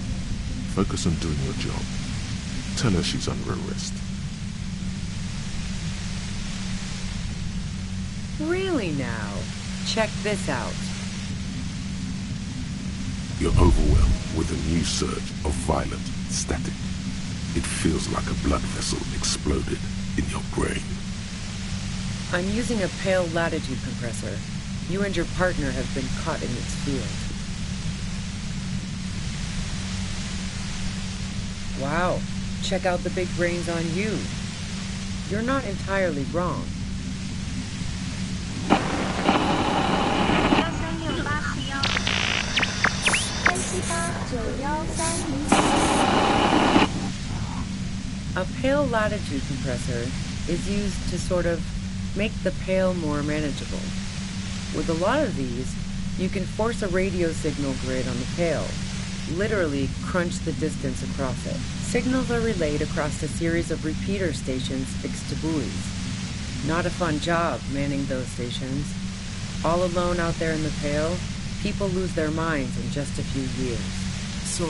Speaker 2: Focus on doing your job. Tell her she's under arrest.
Speaker 16: Really now? Check this out.
Speaker 2: You're overwhelmed with a new surge of violent static. It feels like a blood vessel exploded in your brain.
Speaker 16: I'm using a pale latitude compressor. You and your partner have been caught in its field. Wow, check out the big brains on you. You're not entirely wrong. A pale latitude compressor is used to sort of make the pale more manageable. With a lot of these, you can force a radio signal grid on the pale, literally crunch the distance across it. Signals are relayed across a series of repeater stations fixed to buoys. Not a fun job manning those stations. All alone out there in the pale, people lose their minds in just a few years.
Speaker 18: So,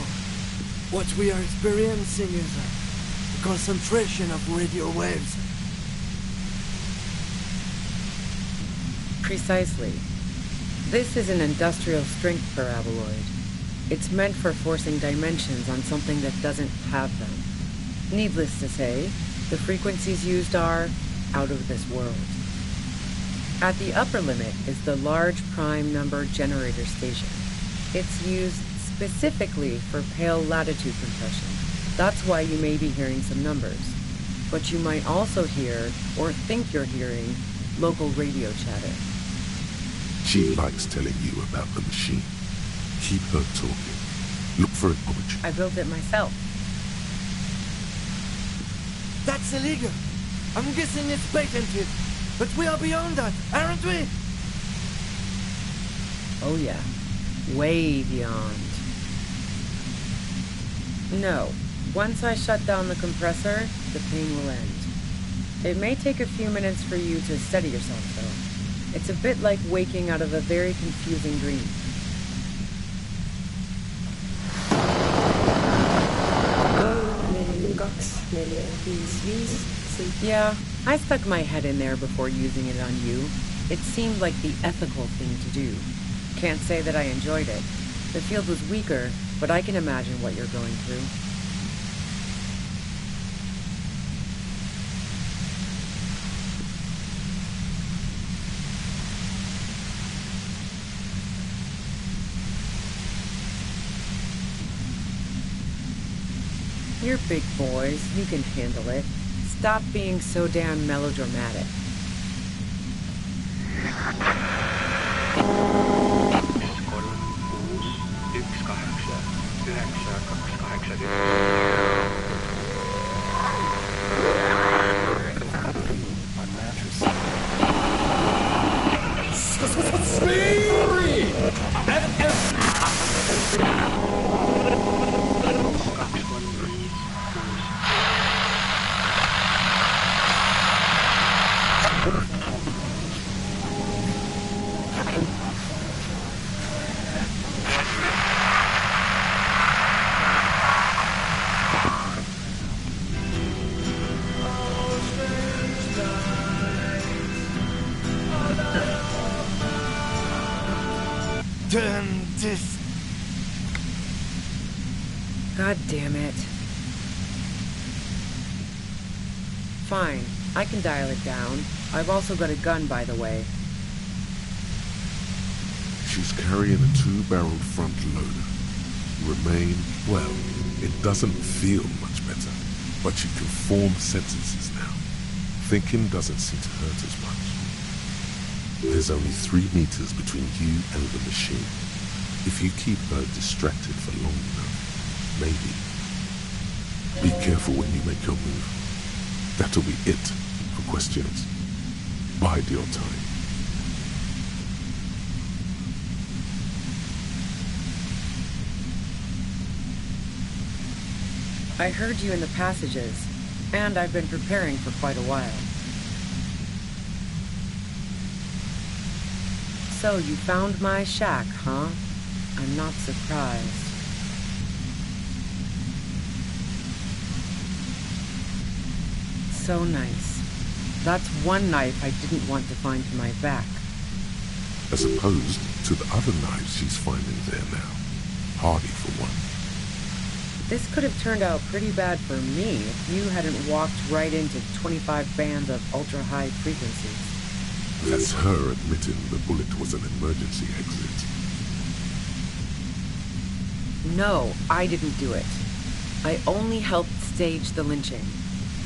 Speaker 18: what we are experiencing is a concentration of radio waves.
Speaker 16: Precisely. This is an industrial strength paraboloid. It's meant for forcing dimensions on something that doesn't have them. Needless to say, the frequencies used are out of this world. At the upper limit is the large prime number generator station. It's used specifically for pale latitude compression. That's why you may be hearing some numbers. But you might also hear, or think you're hearing, local radio chatter.
Speaker 2: She likes telling you about the machine. Keep her talking. Look for a knowledge.
Speaker 16: I built it myself.
Speaker 18: That's illegal. I'm guessing it's patented. But we are beyond that, aren't we?
Speaker 16: Oh yeah. Way beyond. No. Once I shut down the compressor, the pain will end. It may take a few minutes for you to steady yourself, though. It's a bit like waking out of a very confusing dream. Yeah, I stuck my head in there before using it on you. It seemed like the ethical thing to do. Can't say that I enjoyed it. The field was weaker, but I can imagine what you're going through. You're big boys. You can handle it. Stop being so damn melodramatic. God damn it. Fine, I can dial it down. I've also got a gun, by the way.
Speaker 2: She's carrying a 2-barreled front loader. Remain, well, it doesn't feel much better, but she can form sentences now. Thinking doesn't seem to hurt as much. There's only 3 meters between you and the machine. If you keep her distracted for long enough, maybe. Be careful when you make your move. That'll be it for questions. Bide your time.
Speaker 16: I heard you in the passages, and I've been preparing for quite a while. So you found my shack, huh? I'm not surprised. So nice. That's one knife I didn't want to find to my back.
Speaker 2: As opposed to the other knives she's finding there now. Hardy for one.
Speaker 16: This could have turned out pretty bad for me if you hadn't walked right into 25 bands of ultra-high frequencies.
Speaker 2: That's her admitting the bullet was an emergency exit.
Speaker 16: No, I didn't do it. I only helped stage the lynching,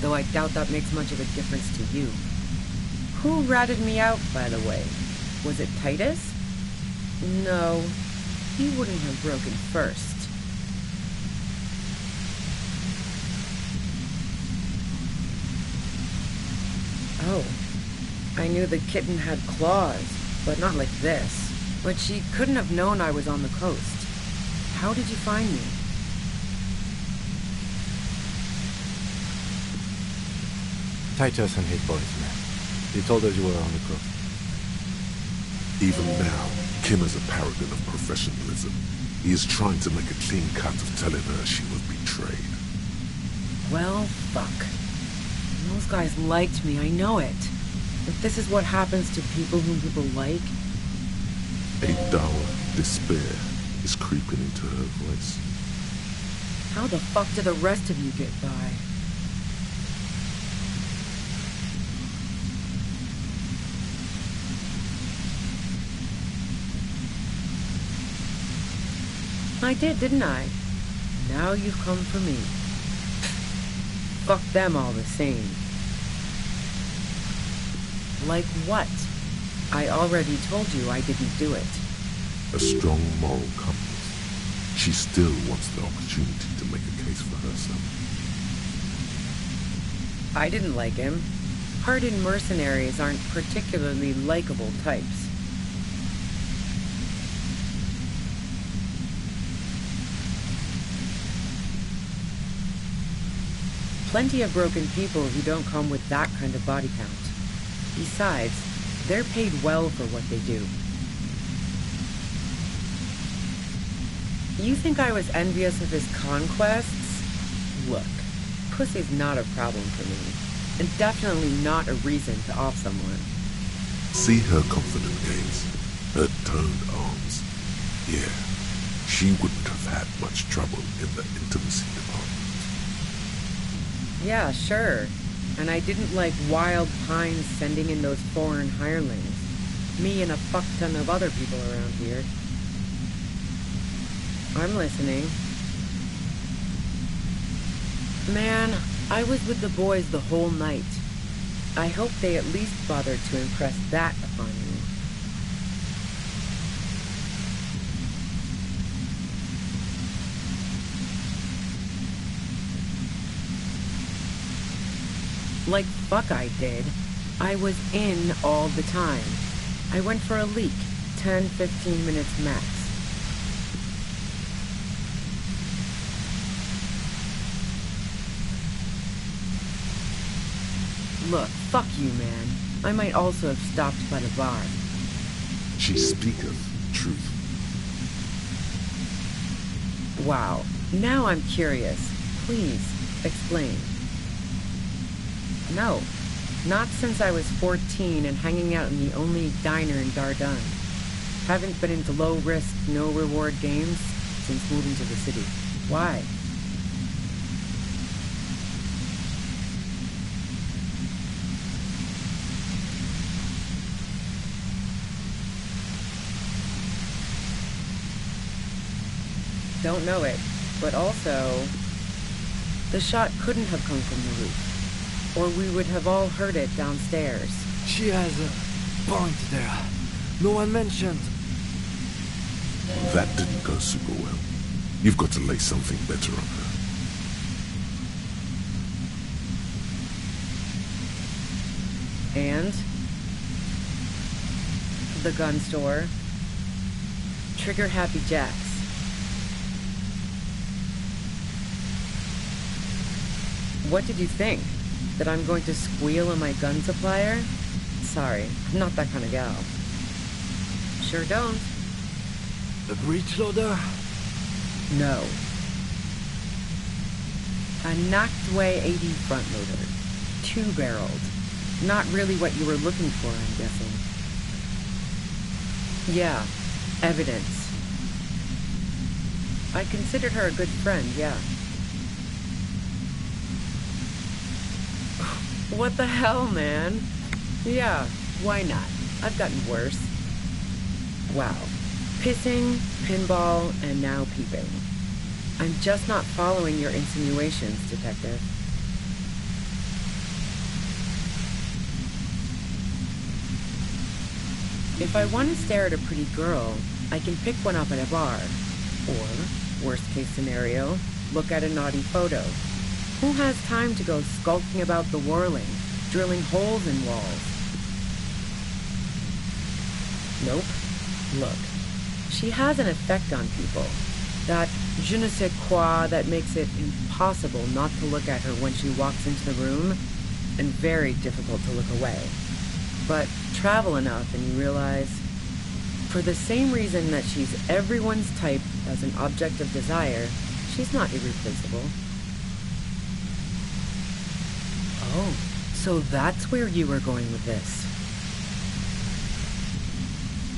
Speaker 16: though I doubt that makes much of a difference to you. Who ratted me out, by the way? Was it Titus? No, he wouldn't have broken first. Oh, I knew the kitten had claws, but not like this. But she couldn't have known I was on the coast. How did you find me?
Speaker 3: Titus and his boys, man. He told us you were on the coast.
Speaker 2: Even now, Kim is a paragon of professionalism. He is trying to make a clean cut of telling her she was betrayed.
Speaker 16: Well, fuck. Those guys liked me, I know it. If this is what happens to people whom people like...
Speaker 2: A dull despair is creeping into her voice.
Speaker 16: How the fuck do the rest of you get by? I did, didn't I? Now you've come for me. Fuck them all the same. Like what? I already told you I didn't do it.
Speaker 2: A strong moral compass. She still wants the opportunity to make a case for herself.
Speaker 16: I didn't like him. Hardened mercenaries aren't particularly likable types. Plenty of broken people who don't come with that kind of body count. Besides, they're paid well for what they do. You think I was envious of his conquests? Look, pussy's not a problem for me, and definitely not a reason to off someone.
Speaker 2: See her confident gaze, her toned arms. Yeah, she wouldn't have had much trouble in the intimacy department.
Speaker 16: Yeah, sure. And I didn't like Wild Pines sending in those foreign hirelings. Me and a fuck ton of other people around here. I'm listening. Man, I was with the boys the whole night. I hope they at least bothered to impress that upon you. Like fuck I did. I was in all the time. I went for a leak, 10-15 minutes max. Look, fuck you, man. I might also have stopped by the bar.
Speaker 2: She speaketh truth.
Speaker 16: Wow. Now I'm curious. Please, explain. No. Not since I was 14 and hanging out in the only diner in Dardun. Haven't been into low-risk, no-reward games since moving to the city. Why? don't know it, but also, the shot couldn't have come from the roof, or we would have all heard it downstairs.
Speaker 18: She has a point there. No one mentioned.
Speaker 2: That didn't go super well. You've got to lay something better on her.
Speaker 16: And the gun store, Trigger Happy Jacks. What did you think? That I'm going to squeal on my gun supplier? Sorry, I'm not that kind of gal. Sure don't.
Speaker 18: A breech loader?
Speaker 16: No. A Nachtway 80 front loader. 2-barreled. Not really what you were looking for, I'm guessing. Yeah, evidence. I considered her a good friend, yeah. What the hell, man? Yeah, why not? I've gotten worse. Wow. Pissing, pinball, and now peeping. I'm just not following your insinuations, Detective. If I want to stare at a pretty girl, I can pick one up at a bar. Or, worst case scenario, look at a naughty photo. Who has time to go skulking about the whirling, drilling holes in walls? Nope. Look, she has an effect on people. That je ne sais quoi that makes it impossible not to look at her when she walks into the room, and very difficult to look away. But travel enough and you realize, for the same reason that she's everyone's type as an object of desire, she's not irreplaceable. Oh, so that's where you were going with this.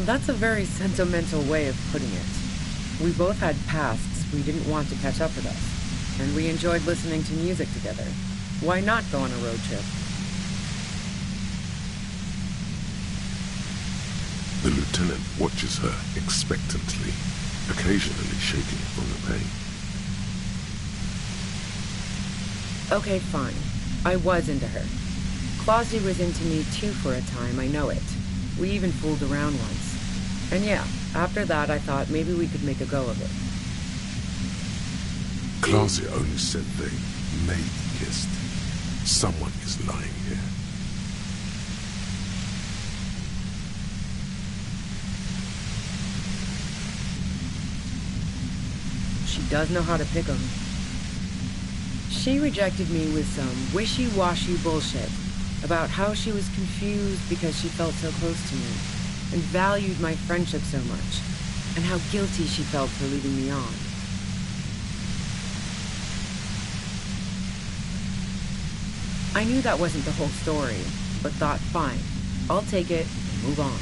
Speaker 16: That's a very sentimental way of putting it. We both had pasts we didn't want to catch up with us, and we enjoyed listening to music together. Why not go on a road trip?
Speaker 2: The lieutenant watches her expectantly, occasionally shaking from the pain.
Speaker 16: Okay, fine. I was into her. Clausy was into me too for a time, I know it. We even fooled around once. And yeah, after that I thought maybe we could make a go of it.
Speaker 2: Clausy only said they maybe kissed. Someone is lying here.
Speaker 16: She does know how to pick 'em. She rejected me with some wishy-washy bullshit about how she was confused because she felt so close to me and valued my friendship so much, and how guilty she felt for leaving me on. I knew that wasn't the whole story, but thought, fine, I'll take it and move on.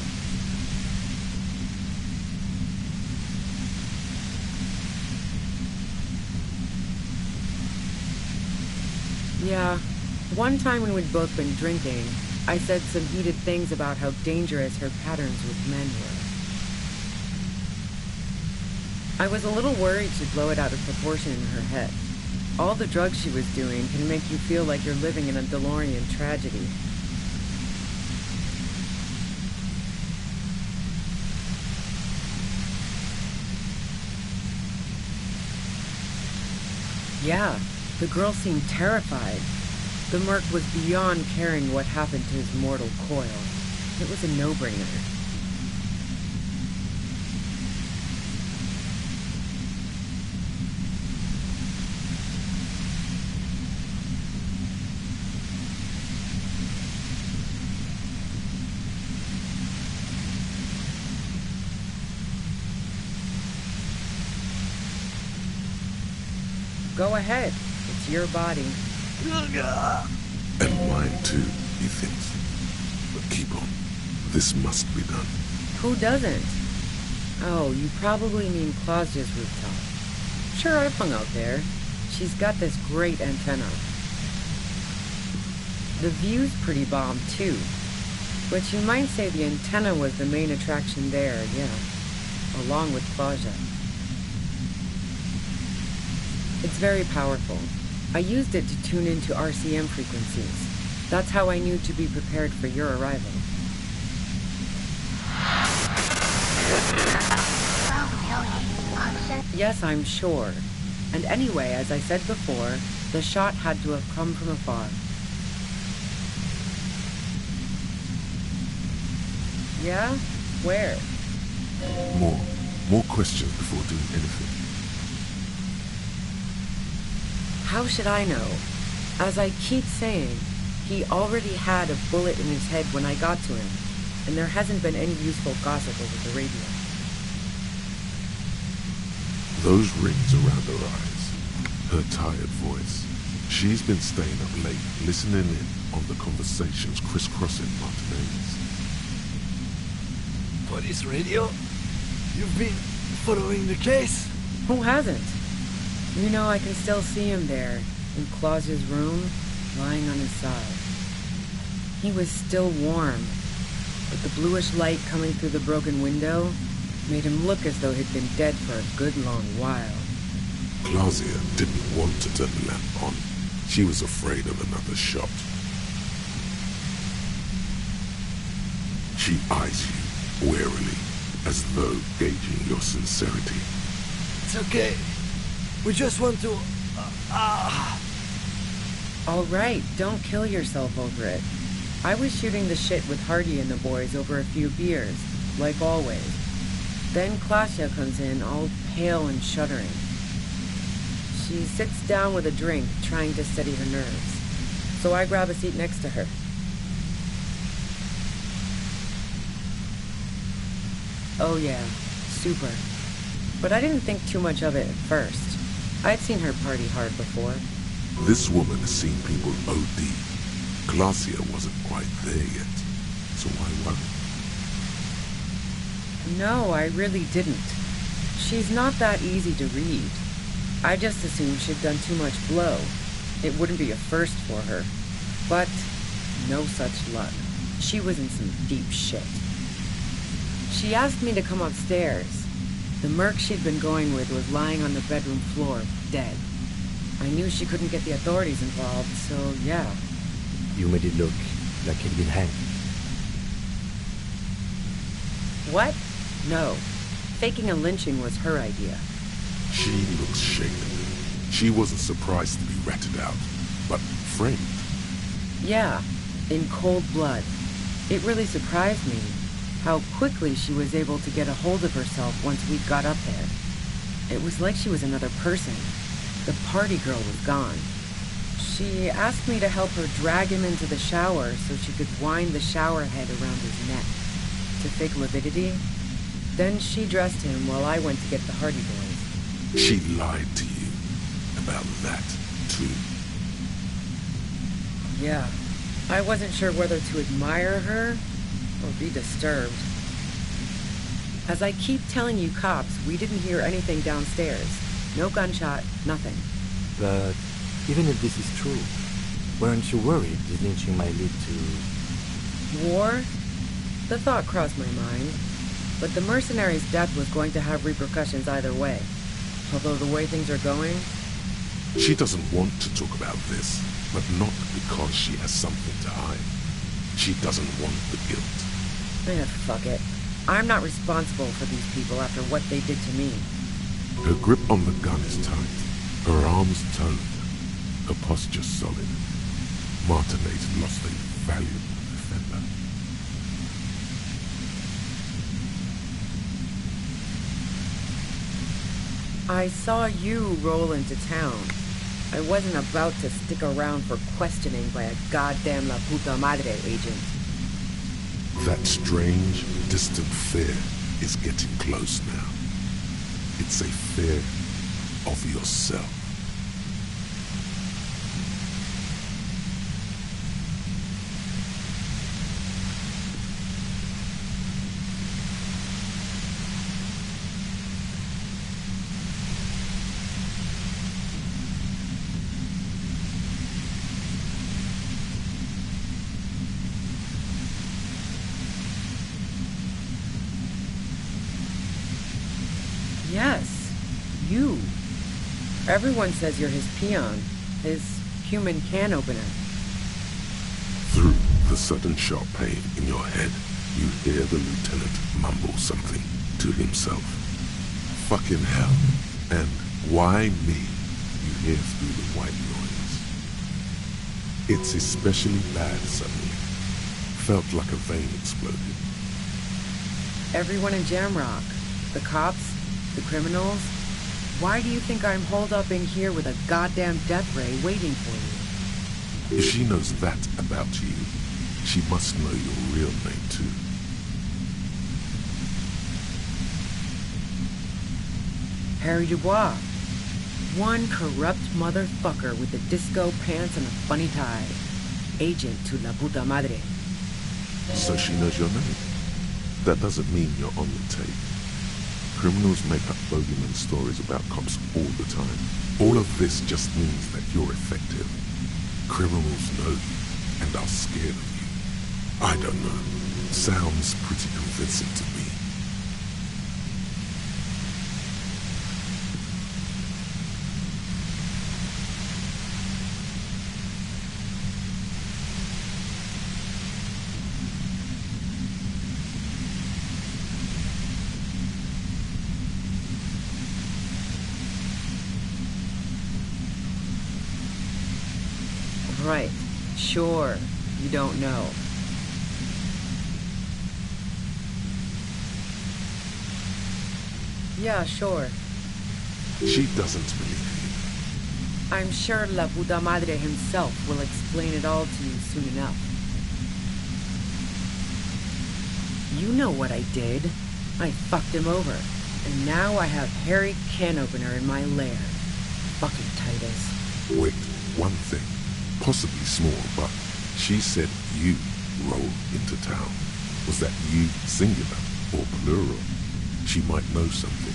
Speaker 16: Yeah, one time when we'd both been drinking, I said some heated things about how dangerous her patterns with men were. I was a little worried she'd blow it out of proportion in her head. All the drugs she was doing can make you feel like you're living in a DeLorean tragedy. Yeah, the girl seemed terrified. The merc was beyond caring what happened to his mortal coil. It was a no-brainer. Go ahead. It's your body.
Speaker 2: And mine too, he thinks. But keep on. This must be done.
Speaker 16: Who doesn't? Oh, you probably mean Clausia's rooftop. Sure, I've hung out there. She's got this great antenna. The view's pretty bomb, too. But you might say the antenna was the main attraction there, yeah. Along with Clausia. It's very powerful. I used it to tune into RCM frequencies. That's how I knew to be prepared for your arrival. Yes, I'm sure. And anyway, as I said before, the shot had to have come from afar. Yeah? Where?
Speaker 2: More questions before doing anything.
Speaker 16: How should I know? As I keep saying, he already had a bullet in his head when I got to him, and there hasn't been any useful gossip over the radio.
Speaker 2: Those rings around her eyes, her tired voice. She's been staying up late, listening in on the conversations crisscrossing Martinez.
Speaker 18: Police radio? You've been following the case?
Speaker 16: Who hasn't? You know, I can still see him there, in Claus's room, lying on his side. He was still warm, but the bluish light coming through the broken window made him look as though he'd been dead for a good long while.
Speaker 2: Claudia didn't want to turn the lamp on. She was afraid of another shot. She eyes you warily, as though gauging your sincerity.
Speaker 18: It's okay. We just want to...
Speaker 16: All right, don't kill yourself over it. I was shooting the shit with Hardy and the boys over a few beers, like always. Then Klasia comes in, all pale and shuddering. She sits down with a drink, trying to steady her nerves. So I grab a seat next to her. Oh yeah, super. But I didn't think too much of it at first. I'd seen her party hard before.
Speaker 2: This woman has seen people OD. Glacia wasn't quite there yet, so why worry?
Speaker 16: No, I really didn't. She's not that easy to read. I just assumed she'd done too much blow. It wouldn't be a first for her. But no such luck. She was in some deep shit. She asked me to come upstairs. The merc she'd been going with was lying on the bedroom floor, dead. I knew she couldn't get the authorities involved, so yeah.
Speaker 3: You made it look like he'd been hanged.
Speaker 16: What? No. Faking a lynching was her idea.
Speaker 2: She looks shaken. She wasn't surprised to be ratted out, but framed.
Speaker 16: Yeah, in cold blood. It really surprised me how quickly she was able to get a hold of herself once we got up there. It was like she was another person. The party girl was gone. She asked me to help her drag him into the shower so she could wind the shower head around his neck to fake lividity. Then she dressed him while I went to get the Hardy Boys.
Speaker 2: She lied to you about that, too.
Speaker 16: Yeah. I wasn't sure whether to admire her or be disturbed. As I keep telling you cops, we didn't hear anything downstairs. No gunshot, nothing.
Speaker 3: But even if this is true, weren't you worried this lynching might lead to...
Speaker 16: War? The thought crossed my mind. But the mercenary's death was going to have repercussions either way. Although the way things are going...
Speaker 2: She doesn't want to talk about this, but not because she has something to hide. She doesn't want the guilt.
Speaker 16: Fuck it. I'm not responsible for these people after what they did to me.
Speaker 2: Her grip on the gun is tight, her arms toned, her posture solid. Martinez lost a valuable defender.
Speaker 16: I saw you roll into town. I wasn't about to stick around for questioning by a goddamn La Puta Madre agent.
Speaker 2: That strange, distant fear is getting close now. It's a fear of yourself.
Speaker 16: Yes, you. Everyone says you're his peon, his human can opener.
Speaker 2: Through the sudden sharp pain in your head, you hear the lieutenant mumble something to himself. Fucking hell. And why me? You hear through the white noise. It's especially bad suddenly. Felt like a vein exploded.
Speaker 16: Everyone in Jamrock, the cops, the criminals, why do you think I'm holed up in here with a goddamn death ray waiting for you?
Speaker 2: If she knows that about you, she must know your real name too.
Speaker 16: Harry Dubois. One corrupt motherfucker with the disco pants and a funny tie. Agent to la puta madre.
Speaker 2: So she knows your name. That doesn't mean you're on the tape. Criminals make up bogeyman stories about cops all the time. All of this just means that you're effective. Criminals know you and are scared of you. I don't know. Sounds pretty convincing to me.
Speaker 16: Right. Sure. You don't know. Yeah, sure.
Speaker 2: She doesn't believe you.
Speaker 16: I'm sure La Puta Madre himself will explain it all to you soon enough. You know what I did. I fucked him over. And now I have Harry Can Opener in my lair. Fucking Titus.
Speaker 2: Wait, one thing. Possibly small, but she said you rolled into town. Was that you singular or plural? She might know something.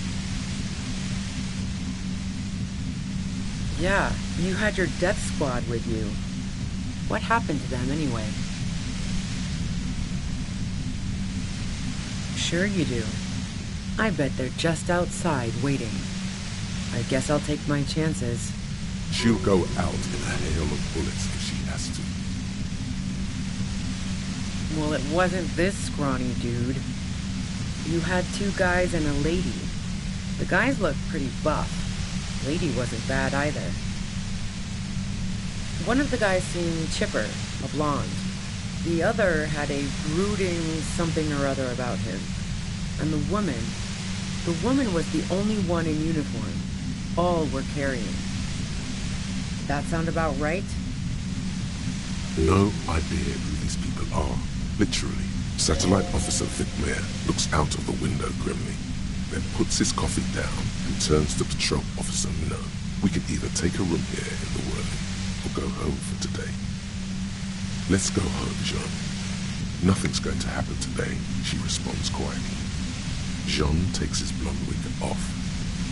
Speaker 16: Yeah, you had your death squad with you. What happened to them anyway? Sure you do. I bet they're just outside waiting. I guess I'll take my chances.
Speaker 2: She'll go out in a hail of bullets if she has to.
Speaker 16: Well, it wasn't this scrawny dude. You had 2 guys and a lady. The guys looked pretty buff. Lady wasn't bad either. One of the guys seemed chipper, a blonde. The other had a brooding something or other about him. And the woman was the only one in uniform. All were carrying. That sound about right?
Speaker 2: No idea who these people are. Literally. Satellite Officer Vicmere looks out of the window grimly, then puts his coffee down and turns to Patrol Officer Minnow. We can either take a room here in the whirling or go home for today. Let's go home, Jean. Nothing's going to happen today, she responds quietly. Jean takes his blonde wig off.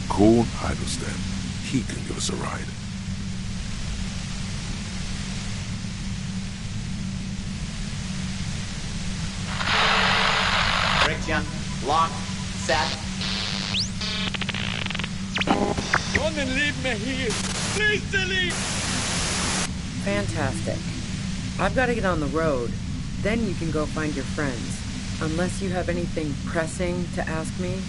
Speaker 2: Call Heidelstein. He can give us a ride.
Speaker 19: Friction, lock, set.
Speaker 18: Don't leave me here. Please delete.
Speaker 16: Fantastic. I've got to get on the road. Then you can go find your friends. Unless you have anything pressing to ask me.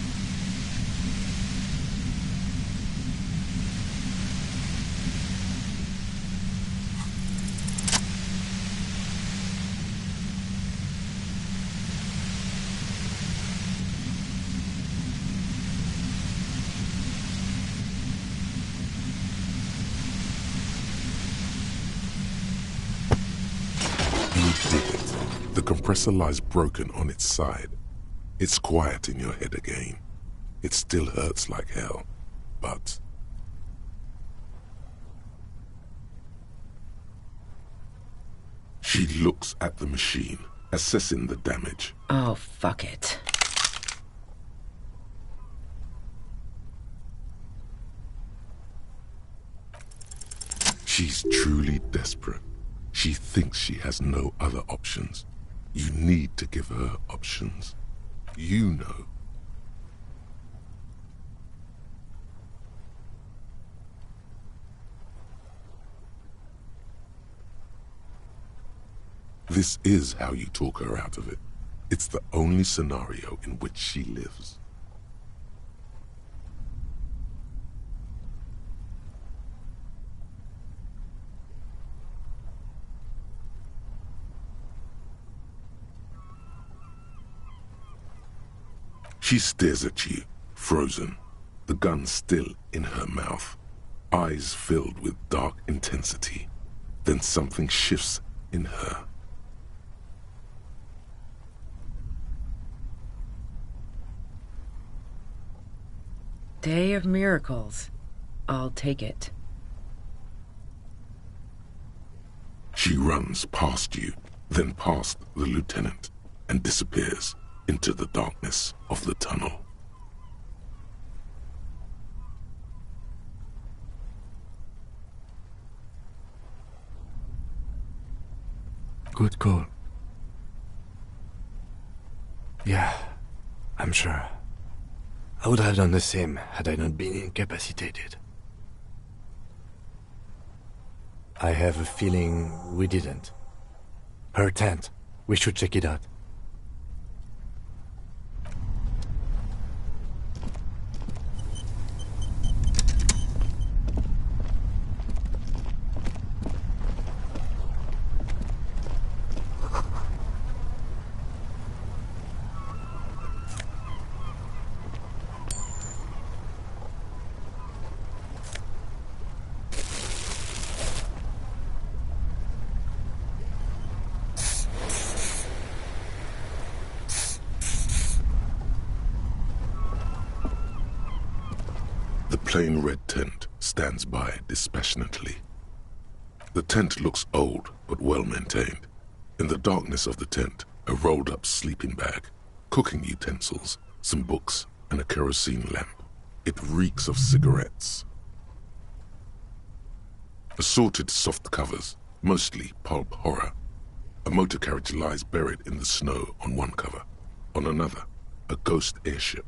Speaker 2: The compressor lies broken on its side. It's quiet in your head again. It still hurts like hell, but... She looks at the machine, assessing the damage.
Speaker 16: Oh, fuck it.
Speaker 2: She's truly desperate. She thinks she has no other options. You need to give her options. You know. This is how you talk her out of it. It's the only scenario in which she lives. She stares at you, frozen, the gun still in her mouth, eyes filled with dark intensity. Then something shifts in her.
Speaker 16: Day of miracles. I'll take it.
Speaker 2: She runs past you, then past the lieutenant, and disappears into the darkness of the tunnel.
Speaker 3: Good call. Yeah, I'm sure. I would have done the same had I not been incapacitated. I have a feeling we didn't. Her tent. We should check it out.
Speaker 2: The plain red tent stands by dispassionately. The tent looks old but well maintained. In the darkness of the tent, a rolled-up sleeping bag, cooking utensils, some books, and a kerosene lamp. It reeks of cigarettes. Assorted soft covers, mostly pulp horror. A motor carriage lies buried in the snow on one cover. On another, a ghost airship.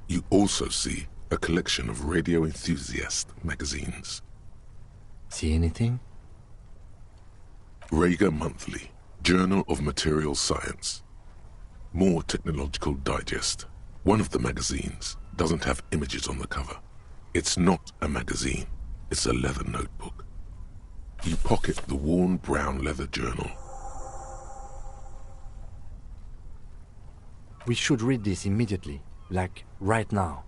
Speaker 2: You also see a collection of radio enthusiast magazines.
Speaker 3: See anything?
Speaker 2: Rager Monthly, Journal of Material Science. More Technological Digest. One of the magazines doesn't have images on the cover. It's not a magazine, it's a leather notebook. You pocket the worn brown leather journal.
Speaker 3: We should read this immediately, like right now.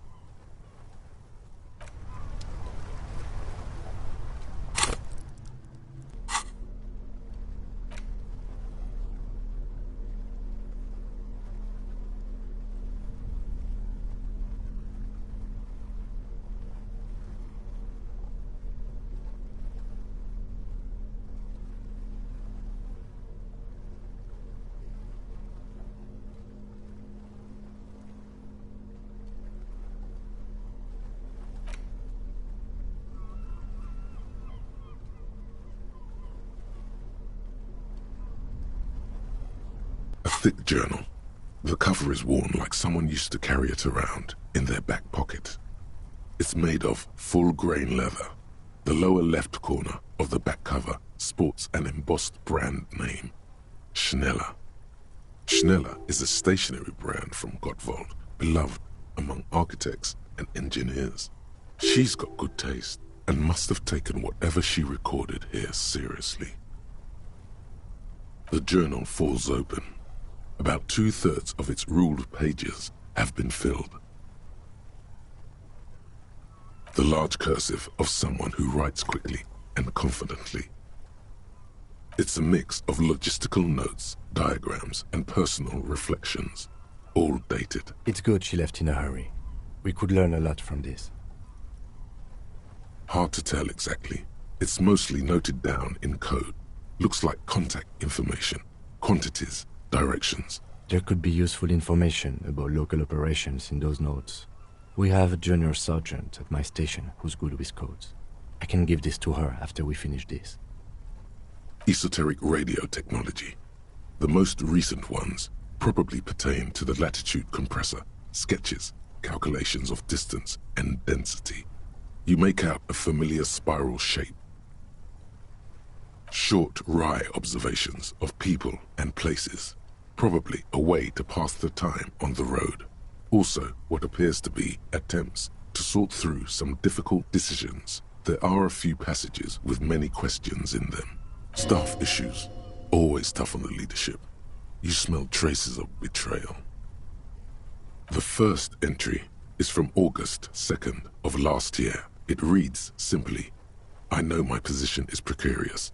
Speaker 2: A thick journal. The cover is worn like someone used to carry it around in their back pocket. It's made of full-grain leather. The lower left corner of the back cover sports an embossed brand name, Schneller. Schneller is a stationery brand from Gottwald, beloved among architects and engineers. She's got good taste and must have taken whatever she recorded here seriously. The journal falls open. About 2/3 of its ruled pages have been filled. The large cursive of someone who writes quickly and confidently. It's a mix of logistical notes, diagrams, and personal reflections, all dated.
Speaker 3: It's good she left in a hurry. We could learn a lot from this.
Speaker 2: Hard to tell exactly. It's mostly noted down in code. Looks like contact information, quantities, directions.
Speaker 3: There could be useful information about local operations in those notes. We have a junior sergeant at my station who's good with codes. I can give this to her after we finish this.
Speaker 2: Esoteric radio technology. The most recent ones probably pertain to the latitude compressor, sketches, calculations of distance and density. You make out a familiar spiral shape. Short, wry observations of people and places. Probably a way to pass the time on the road. Also, what appears to be attempts to sort through some difficult decisions. There are a few passages with many questions in them. Staff issues. Always tough on the leadership. You smell traces of betrayal. The first entry is from August 2nd of last year. It reads simply, I know my position is precarious.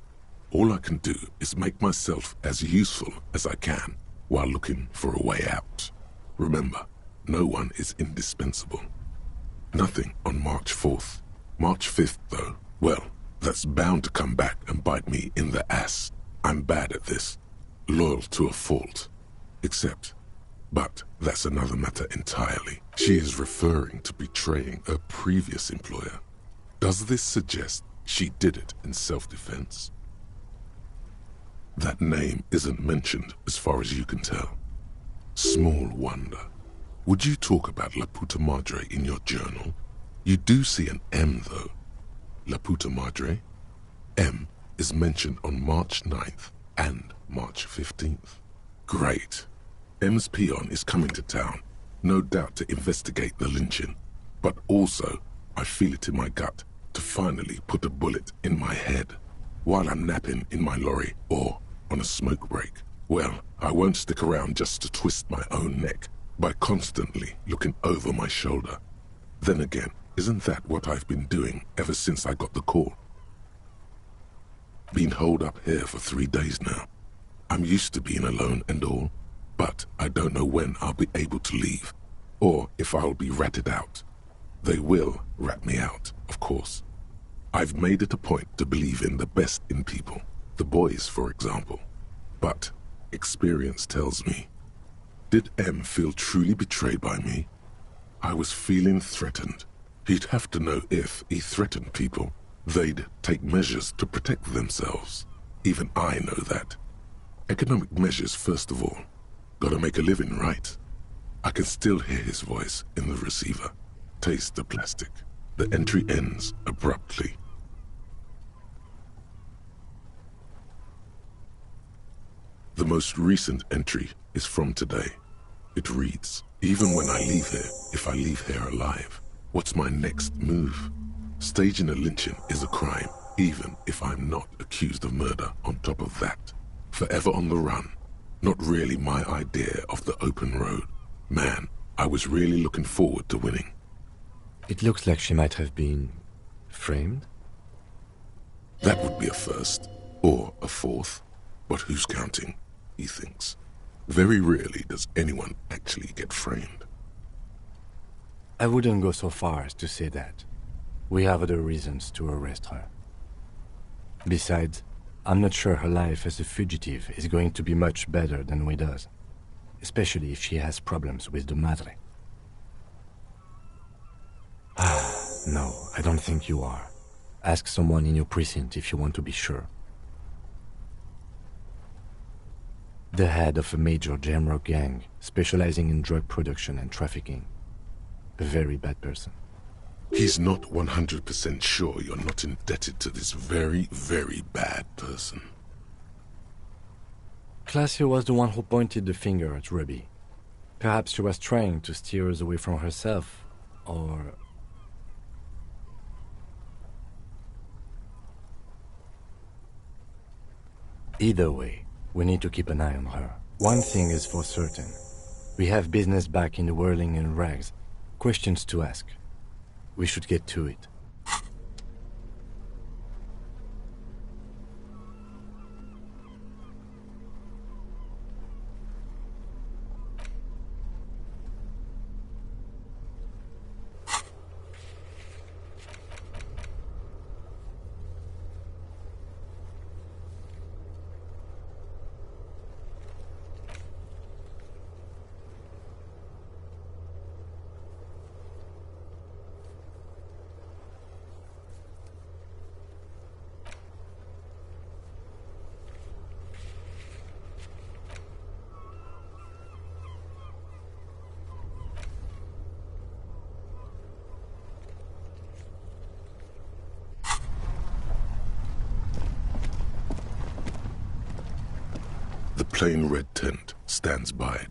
Speaker 2: All I can do is make myself as useful as I can while looking for a way out. Remember, no one is indispensable. Nothing on March 4th. March 5th, though, well, that's bound to come back and bite me in the ass. I'm bad at this. Loyal to a fault. But that's another matter entirely. She is referring to betraying her previous employer. Does this suggest she did it in self-defense? That name isn't mentioned as far as you can tell. Small wonder. Would you talk about La Puta Madre in your journal? You do see an M, though. La Puta Madre. M is mentioned on March 9th and March 15th. Great. M's peon is coming to town, no doubt to investigate the lynching. But also, I feel it in my gut to finally put a bullet in my head while I'm napping in my lorry or on a smoke break. Well, I won't stick around just to twist my own neck by constantly looking over my shoulder. Then again, isn't that what I've been doing ever since I got the call? Been holed up here for 3 days now. I'm used to being alone and all, but I don't know when I'll be able to leave, or if I'll be ratted out. They will rat me out, of course. I've made it a point to believe in the best in people, the boys, for example. But experience tells me, did M feel truly betrayed by me? I was feeling threatened. He'd have to know if he threatened people, they'd take measures to protect themselves. Even I know that. Economic measures first of all. Gotta make a living, right? I can still hear his voice in the receiver. Taste the plastic. The entry ends abruptly. The most recent entry is from today. It reads, even when I leave here, if I leave here alive, what's my next move? Staging a lynching is a crime, even if I'm not accused of murder on top of that. Forever on the run. Not really my idea of the open road. Man, I was really looking forward to winning.
Speaker 3: It looks like she might have been framed?
Speaker 2: That would be a first, or a fourth. But who's counting, he thinks. Very rarely does anyone actually get framed.
Speaker 3: I wouldn't go so far as to say that. We have other reasons to arrest her. Besides, I'm not sure her life as a fugitive is going to be much better than we does. Especially if she has problems with the Madre. No, I don't think you are. Ask someone in your precinct if you want to be sure. The head of a major Jamrock gang, specializing in drug production and trafficking. A very bad person.
Speaker 2: He's not 100% sure you're not indebted to this very, very bad person.
Speaker 3: Classio was the one who pointed the finger at Ruby. Perhaps she was trying to steer us away from herself, or... Either way, we need to keep an eye on her. One thing is for certain. We have business back in the whirling and rags. Questions to ask. We should get to it.
Speaker 2: plain red tent stands by.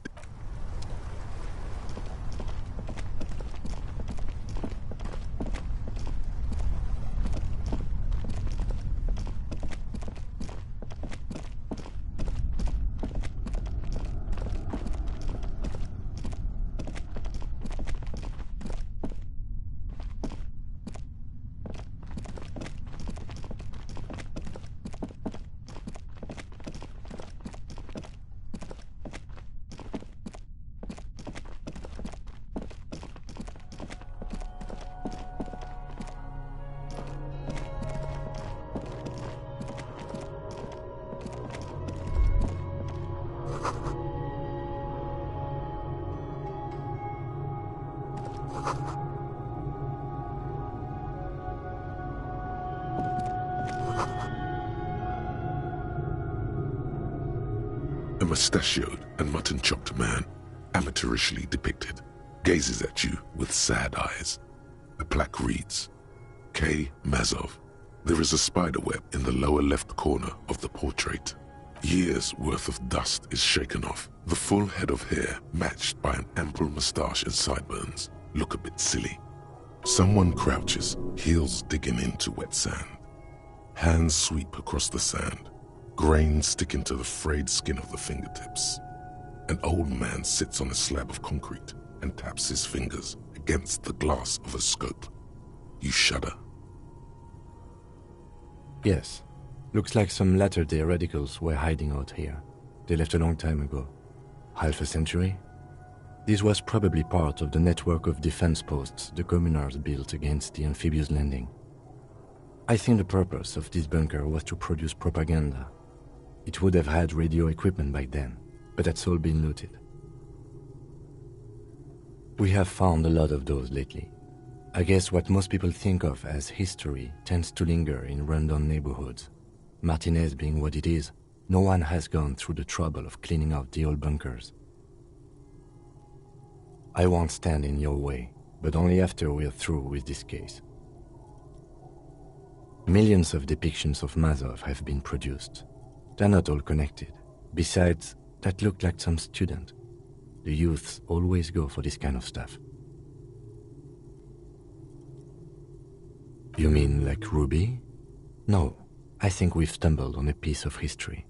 Speaker 2: A mustachioed and mutton-chopped man, amateurishly depicted, gazes at you with sad eyes. The plaque reads, K. Mazov. There is a spiderweb in the lower left corner of the portrait. Years' worth of dust is shaken off. The full head of hair, matched by an ample moustache and sideburns, look a bit silly. Someone crouches, heels digging into wet sand. Hands sweep across the sand. Grains stick into the frayed skin of the fingertips. An old man sits on a slab of concrete and taps his fingers against the glass of a scope. You shudder.
Speaker 3: Yes. Looks like some latter-day radicals were hiding out here. They left a long time ago. Half a century? This was probably part of the network of defense posts the communards built against the amphibious landing. I think the purpose of this bunker was to produce propaganda. It would have had radio equipment back then, but that's all been looted. We have found a lot of those lately. I guess what most people think of as history tends to linger in rundown neighborhoods. Martinez being what it is, no one has gone through the trouble of cleaning out the old bunkers. I won't stand in your way, but only after we're through with this case. Millions of depictions of Mazov have been produced. They're not all connected. Besides, that looked like some student. The youths always go for this kind of stuff. You mean like Ruby? No, I think we've stumbled on a piece of history.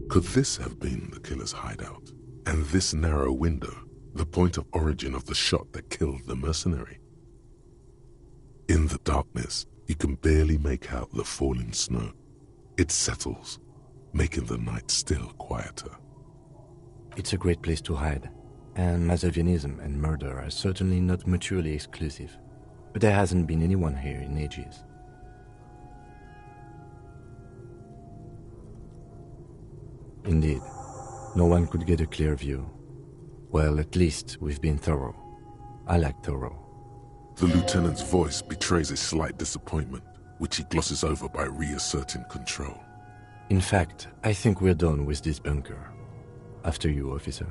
Speaker 2: Could this have been the killer's hideout? And this narrow window, the point of origin of the shot that killed the mercenary? In the darkness, you can barely make out the falling snow. It settles, making the night still quieter.
Speaker 3: It's a great place to hide, and Mazovianism and murder are certainly not mutually exclusive. But there hasn't been anyone here in ages. Indeed, no one could get a clear view. Well, at least we've been thorough. I like thorough.
Speaker 2: The lieutenant's voice betrays a slight disappointment, which he glosses over by reasserting control.
Speaker 3: In fact, I think we're done with this bunker. After you, officer.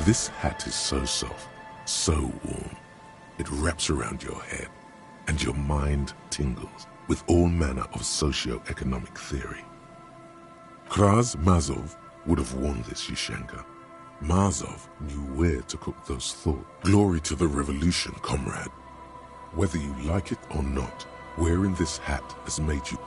Speaker 2: This hat is so soft, so warm. It wraps around your head, and your mind tingles with all manner of socio-economic theory. Kraz Mazov would have worn this, Yushenka. Mazov knew where to cook those thoughts. Glory to the revolution, comrade. Whether you like it or not, wearing this hat has made you...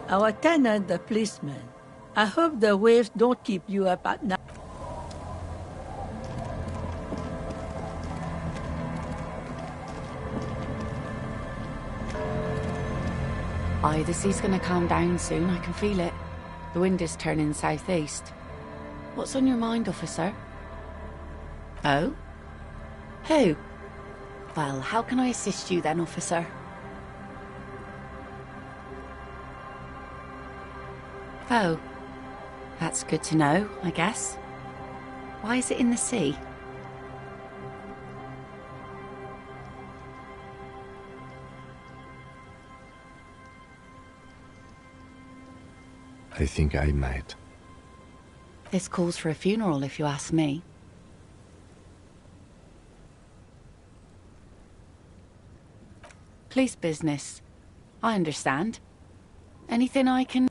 Speaker 1: Our tenant, the policeman. I hope the waves don't keep you up at night.
Speaker 4: Aye, the sea's gonna calm down soon, I can feel it. The wind is turning southeast. What's on your mind, officer? Oh? Who? Well, how can I assist you then, officer? Oh. That's good to know, I guess. Why is it in the sea?
Speaker 3: I think I might.
Speaker 4: This calls for a funeral, if you ask me. Police business. I understand. Anything I can...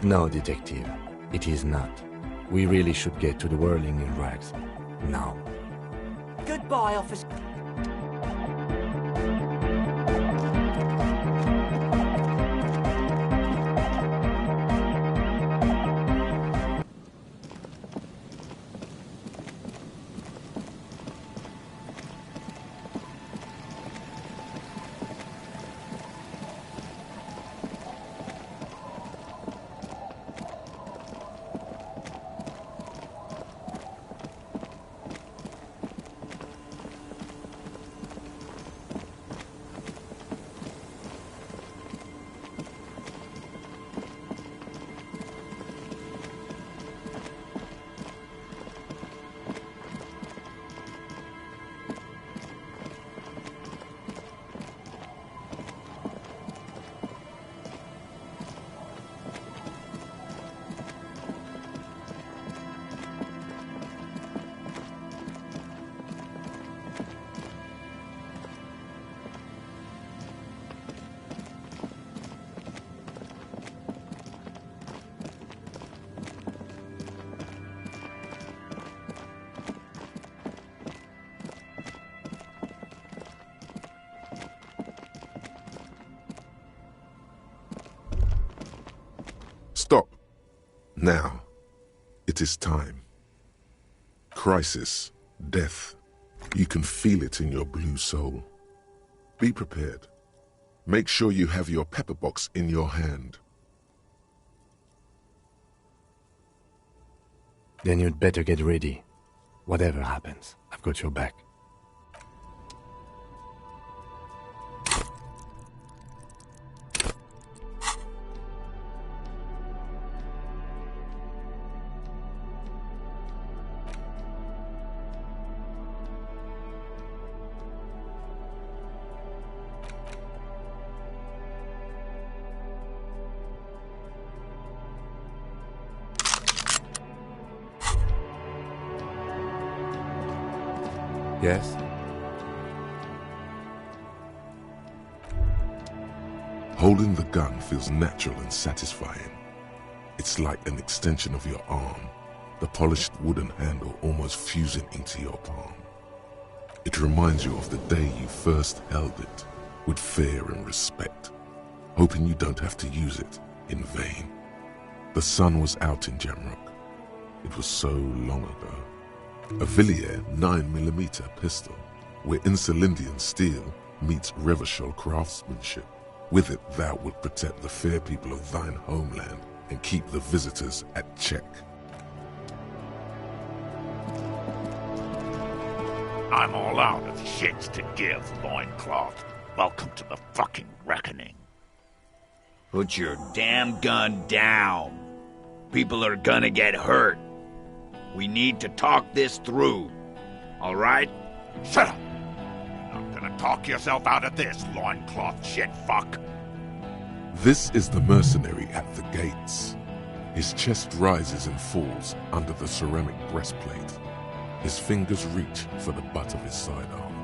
Speaker 3: No, detective. It is not. We really should get to the whirling in rags. Now.
Speaker 7: Goodbye, officer.
Speaker 2: Stop. Now. It is time. Crisis. Death. You can feel it in your blue soul. Be prepared. Make sure you have your pepper box in your hand.
Speaker 3: Then you'd better get ready. Whatever happens, I've got your back. Yes?
Speaker 2: Holding the gun feels natural and satisfying. It's like an extension of your arm, the polished wooden handle almost fusing into your palm. It reminds you of the day you first held it, with fear and respect, hoping you don't have to use it in vain. The sun was out in Jamrock. It was so long ago. A Villiers 9mm pistol, where Insulindian steel meets Revachol craftsmanship. With it thou wilt protect the fair people of thine homeland and keep the visitors at check.
Speaker 20: I'm all out of shits to give, loincloth. Welcome to the fucking reckoning. Put your damn gun down. People are gonna get hurt. We need to talk this through. All right? Shut up! You're not gonna talk yourself out of this, loincloth shit fuck.
Speaker 2: This is the mercenary at the gates. His chest rises and falls under the ceramic breastplate. His fingers reach for the butt of his sidearm.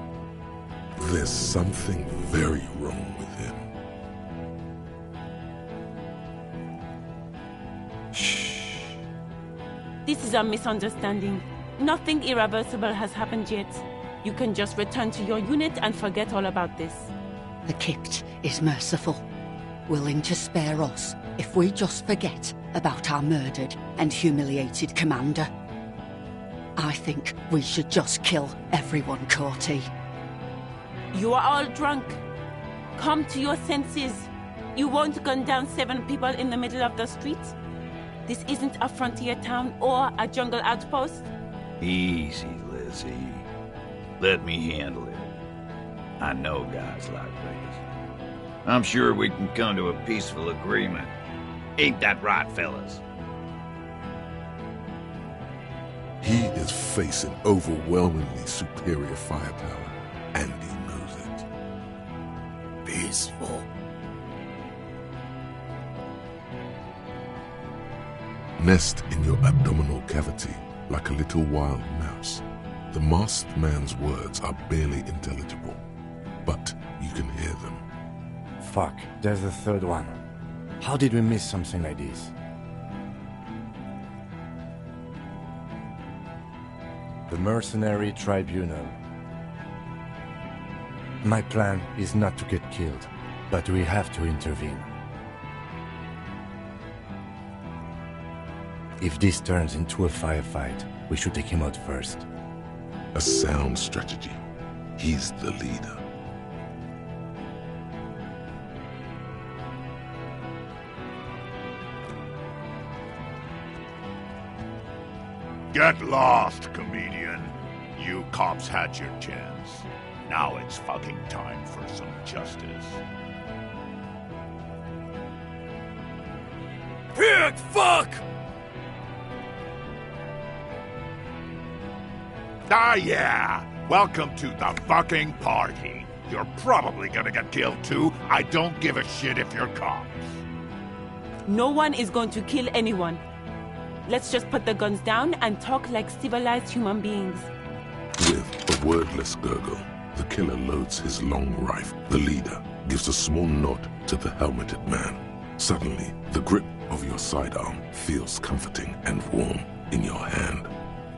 Speaker 2: There's something very wrong with him.
Speaker 21: This is a misunderstanding. Nothing irreversible has happened yet. You can just return to your unit and forget all about this.
Speaker 22: The Kipt is merciful, willing to spare us if we just forget about our murdered and humiliated commander. I think we should just kill everyone, Corty.
Speaker 21: You are all drunk. Come to your senses. You won't gun down 7 people in the middle of the street. This isn't a frontier town or a jungle outpost.
Speaker 20: Easy, Lizzie. Let me handle it. I know guys like this. I'm sure we can come to a peaceful agreement. Ain't that right, fellas?
Speaker 2: He is facing overwhelmingly superior firepower, and he knows it.
Speaker 17: Peaceful.
Speaker 2: Nest in your abdominal cavity like a little wild mouse. The masked man's words are barely intelligible, but you can hear them.
Speaker 3: Fuck, there's the third one. How did we miss something like this? The Mercenary Tribunal. My plan is not to get killed, but we have to intervene. If this turns into a firefight, we should take him out first.
Speaker 2: A sound strategy. He's the leader.
Speaker 20: Get lost, comedian. You cops had your chance. Now it's fucking time for some justice.
Speaker 18: Pig fuck!
Speaker 20: Ah, yeah! Welcome to the fucking party. You're probably gonna get killed too. I don't give a shit if you're cops.
Speaker 21: No one is going to kill anyone. Let's just put the guns down and talk like civilized human beings.
Speaker 2: With a wordless gurgle, the killer loads his long rifle. The leader gives a small nod to the helmeted man. Suddenly, the grip of your sidearm feels comforting and warm in your hand.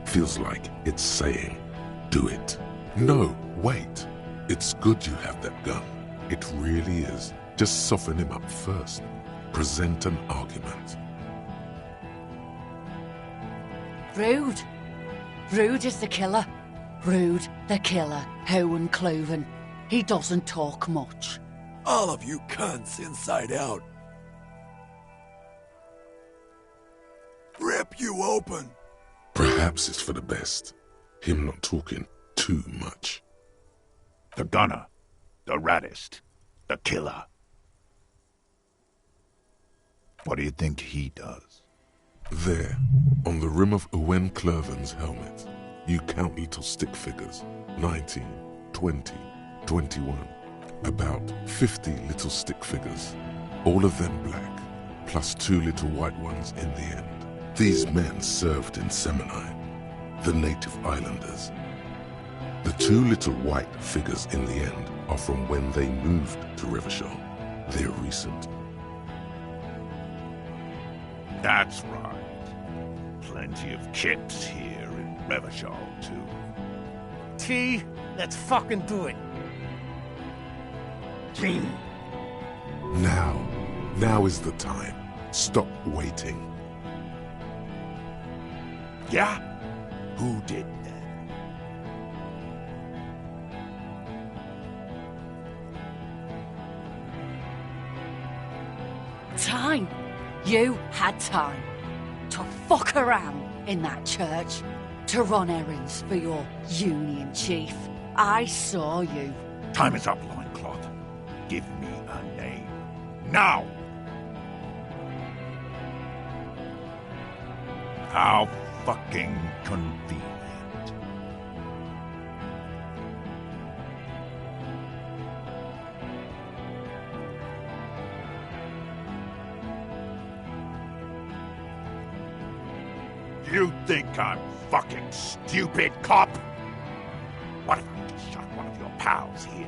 Speaker 2: Feels like it's saying, do it. No, wait. It's good you have that gun. It really is. Just soften him up first. Present an argument.
Speaker 22: Rude. Rude is the killer. Rude, the killer, Owen Cloven. He doesn't talk much.
Speaker 18: All of you cunts inside out. Rip you open.
Speaker 2: Perhaps it's for the best. Him not talking too much.
Speaker 20: The gunner. The raddest. The killer. What do you think he does?
Speaker 2: There, on the rim of Owen Cloven's helmet, you count little stick figures. 19, 20, 21. About 50 little stick figures. All of them black, plus 2 little white ones in the end. These men served in Seminine, the native islanders. The 2 little white figures in the end are from when they moved to Revachol. They're recent.
Speaker 20: That's right. Plenty of kips here in Revachol, too.
Speaker 7: T, let's fucking do it.
Speaker 20: Team.
Speaker 2: Now is the time. Stop waiting.
Speaker 20: Yeah? Who did that?
Speaker 22: Time. You had time to fuck around in that church, to run errands for your union chief. I saw you.
Speaker 20: Time is up, Loincloth. Give me a name. Now! How fucking convenient. You think I'm fucking stupid, cop? What if I just shot one of your pals here,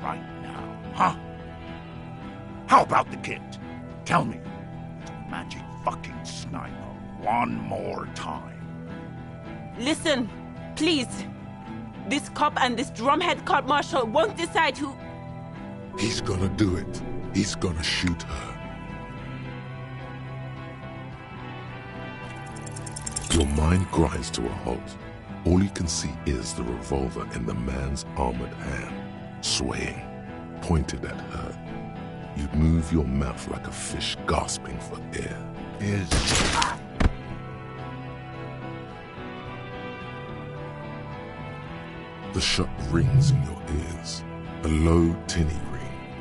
Speaker 20: right now, huh? How about the kid? Tell me, it's a magic fucking sniper one more time.
Speaker 21: Listen, please. This cop and this drumhead court marshal won't decide who...
Speaker 2: He's gonna do it. He's gonna shoot her. Your mind grinds to a halt. All you can see is the revolver in the man's armored hand, swaying, pointed at her. You move your mouth like a fish gasping for air. The shot rings in your ears, a low, tinny ring.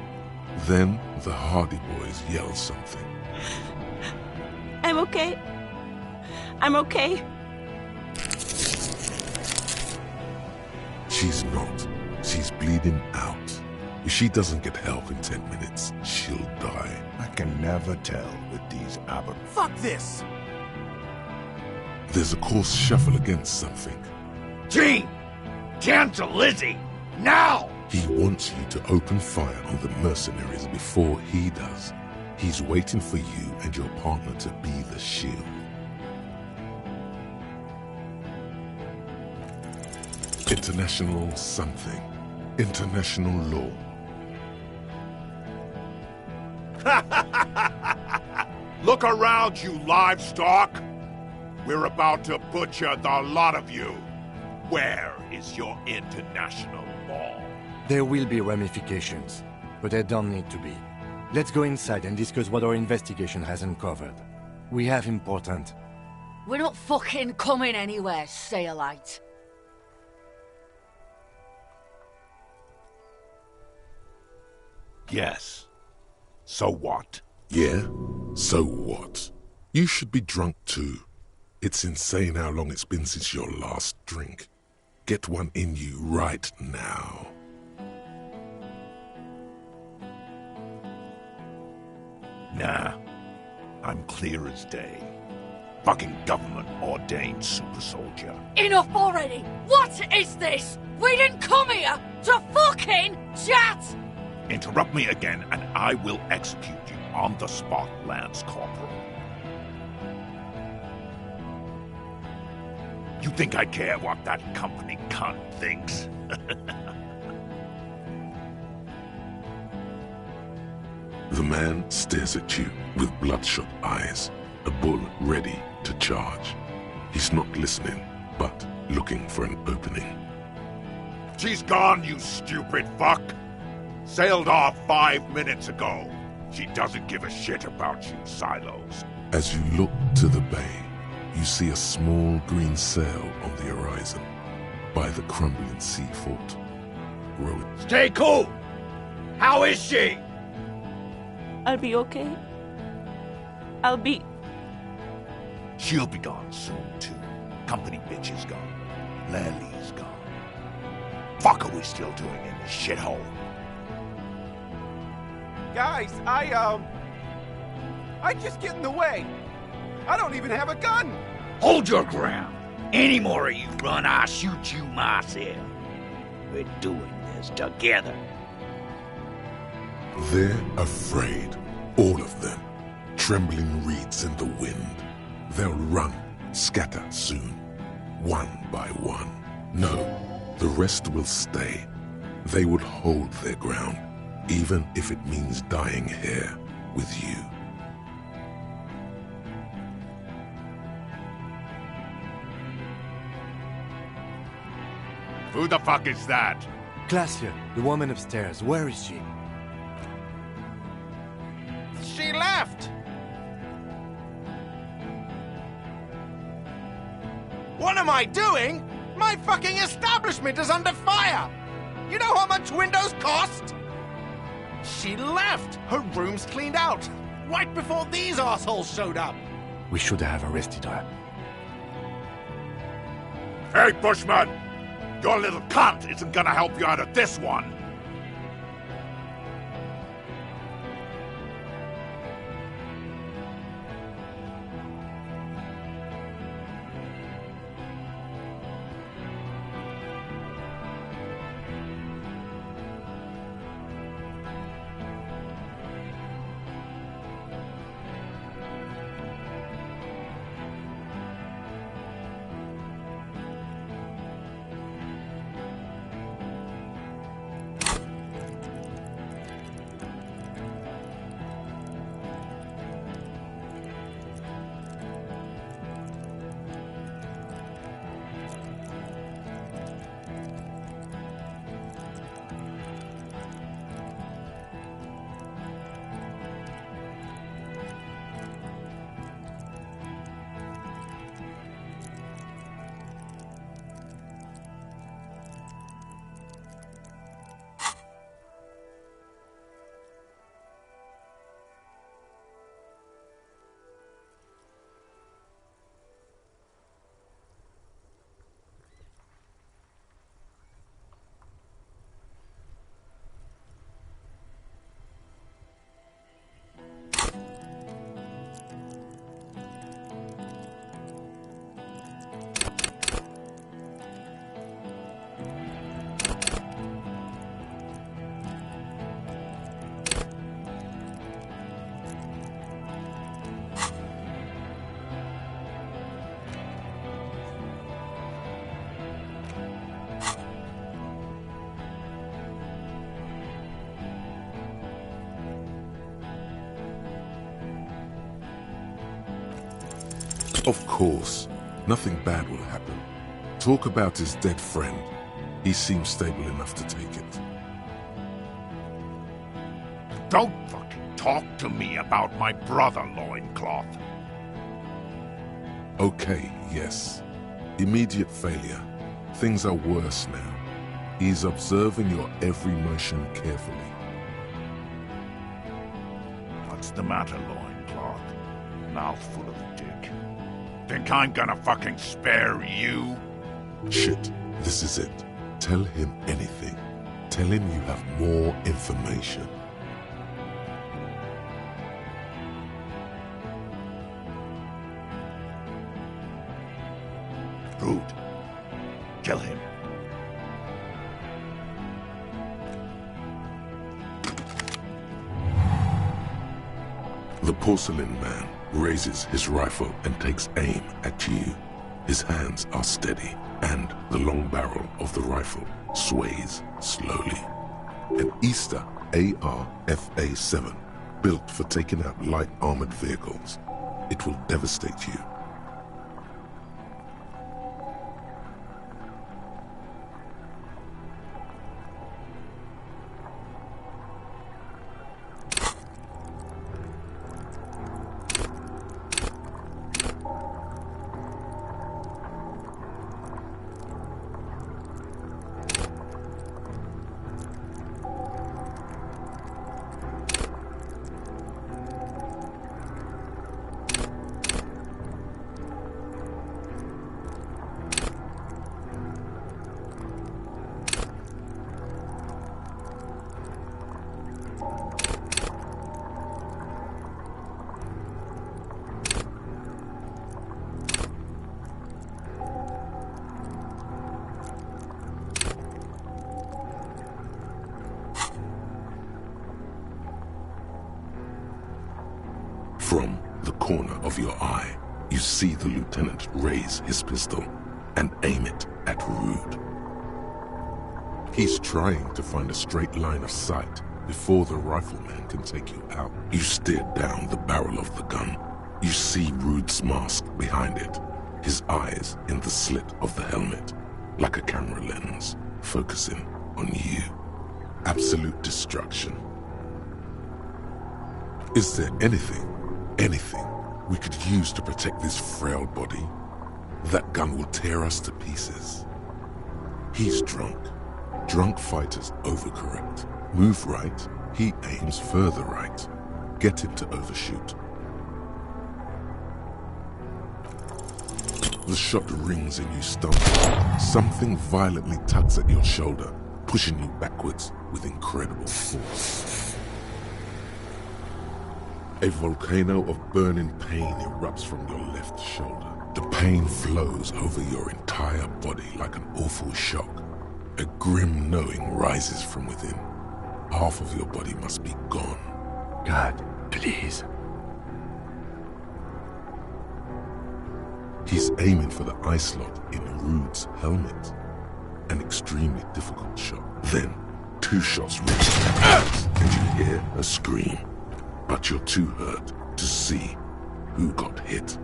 Speaker 2: Then the Hardy Boys yell something.
Speaker 21: I'm okay. I'm okay.
Speaker 2: She's not. She's bleeding out. If she doesn't get help in 10 minutes, she'll die.
Speaker 20: I can never tell with these aber...
Speaker 7: Fuck this!
Speaker 2: There's a coarse shuffle against something.
Speaker 20: Gene! Cancel Lizzie! Now!
Speaker 2: He wants you to open fire on the mercenaries before he does. He's waiting for you and your partner to be the shield. International something. International law.
Speaker 20: Look around, you livestock! We're about to butcher the lot of you. Where is your international law?
Speaker 3: There will be ramifications, but there don't need to be. Let's go inside and discuss what our investigation has uncovered. We have important...
Speaker 22: We're not fucking coming anywhere, Sailite.
Speaker 20: Yes. So what?
Speaker 2: Yeah? So what? You should be drunk too. It's insane how long it's been since your last drink. Get one in you right now.
Speaker 20: Nah. I'm clear as day. Fucking government-ordained super soldier.
Speaker 22: Enough already! What is this? We didn't come here to fucking chat!
Speaker 20: Interrupt me again and I will execute you on the spot, Lance Corporal. You think I care what that company cunt thinks?
Speaker 2: The man stares at you with bloodshot eyes, a bull ready to charge. He's not listening, but looking for an opening.
Speaker 20: She's gone, you stupid fuck! Sailed off 5 minutes ago. She doesn't give a shit about you, Silos.
Speaker 2: As you look to the bay, you see a small green sail on the horizon by the crumbling sea fort. Rowan.
Speaker 20: Stay cool! How is she?
Speaker 21: I'll be okay.
Speaker 20: She'll be gone soon, too. Company bitch is gone. Lely's gone. Fuck are we still doing in this shithole?
Speaker 8: Guys, I just get in the way. I don't even have a gun.
Speaker 20: Hold your ground. Any more of you run, I'll shoot you myself. We're doing this together.
Speaker 2: They're afraid, all of them, trembling reeds in the wind. They'll run, scatter soon, one by one. No, the rest will stay. They will hold their ground, even if it means dying here with you.
Speaker 20: Who the fuck is that?
Speaker 3: Glacia, the woman upstairs, where is she?
Speaker 8: She left! What am I doing? My fucking establishment is under fire! You know how much windows cost? She left! Her room's cleaned out! Right before these assholes showed up!
Speaker 3: We should have arrested her.
Speaker 20: Hey, Bushman! Your little cunt isn't gonna help you out of this one!
Speaker 2: Of course, nothing bad will happen. Talk about his dead friend. He seems stable enough to take it.
Speaker 20: Don't fucking talk to me about my brother, Loincloth.
Speaker 2: Okay, yes. Immediate failure. Things are worse now. He's observing your every motion carefully.
Speaker 20: What's the matter, Loincloth? Mouthful of dick. Think I'm gonna fucking spare you?
Speaker 2: Shit, this is it. Tell him anything. Tell him you have more information.
Speaker 20: Rude. Kill him.
Speaker 2: The porcelain man raises his rifle and takes aim at you. His hands are steady, and the long barrel of the rifle sways slowly. An Easter AR-FA-7, built for taking out light armored vehicles. It will devastate you. From the corner of your eye, you see the lieutenant raise his pistol and aim it at Rude. He's trying to find a straight line of sight before the rifleman can take you out. You steer down the barrel of the gun. You see Rude's mask behind it, his eyes in the slit of the helmet, like a camera lens, focusing on you. Absolute destruction. Is there anything we could use to protect this frail body? That gun will tear us to pieces. He's drunk. Drunk fighters overcorrect. Move right, he aims further right. Get him to overshoot. The shot rings and you stumble. Something violently tugs at your shoulder, pushing you backwards with incredible force. A volcano of burning pain erupts from your left shoulder. The pain flows over your entire body like an awful shock. A grim knowing rises from within. Half of your body must be gone.
Speaker 3: God, please.
Speaker 2: He's aiming for the eye slot in Rude's helmet. An extremely difficult shot. Then, 2 shots reach and you hear a scream. But you're too hurt to see who got hit.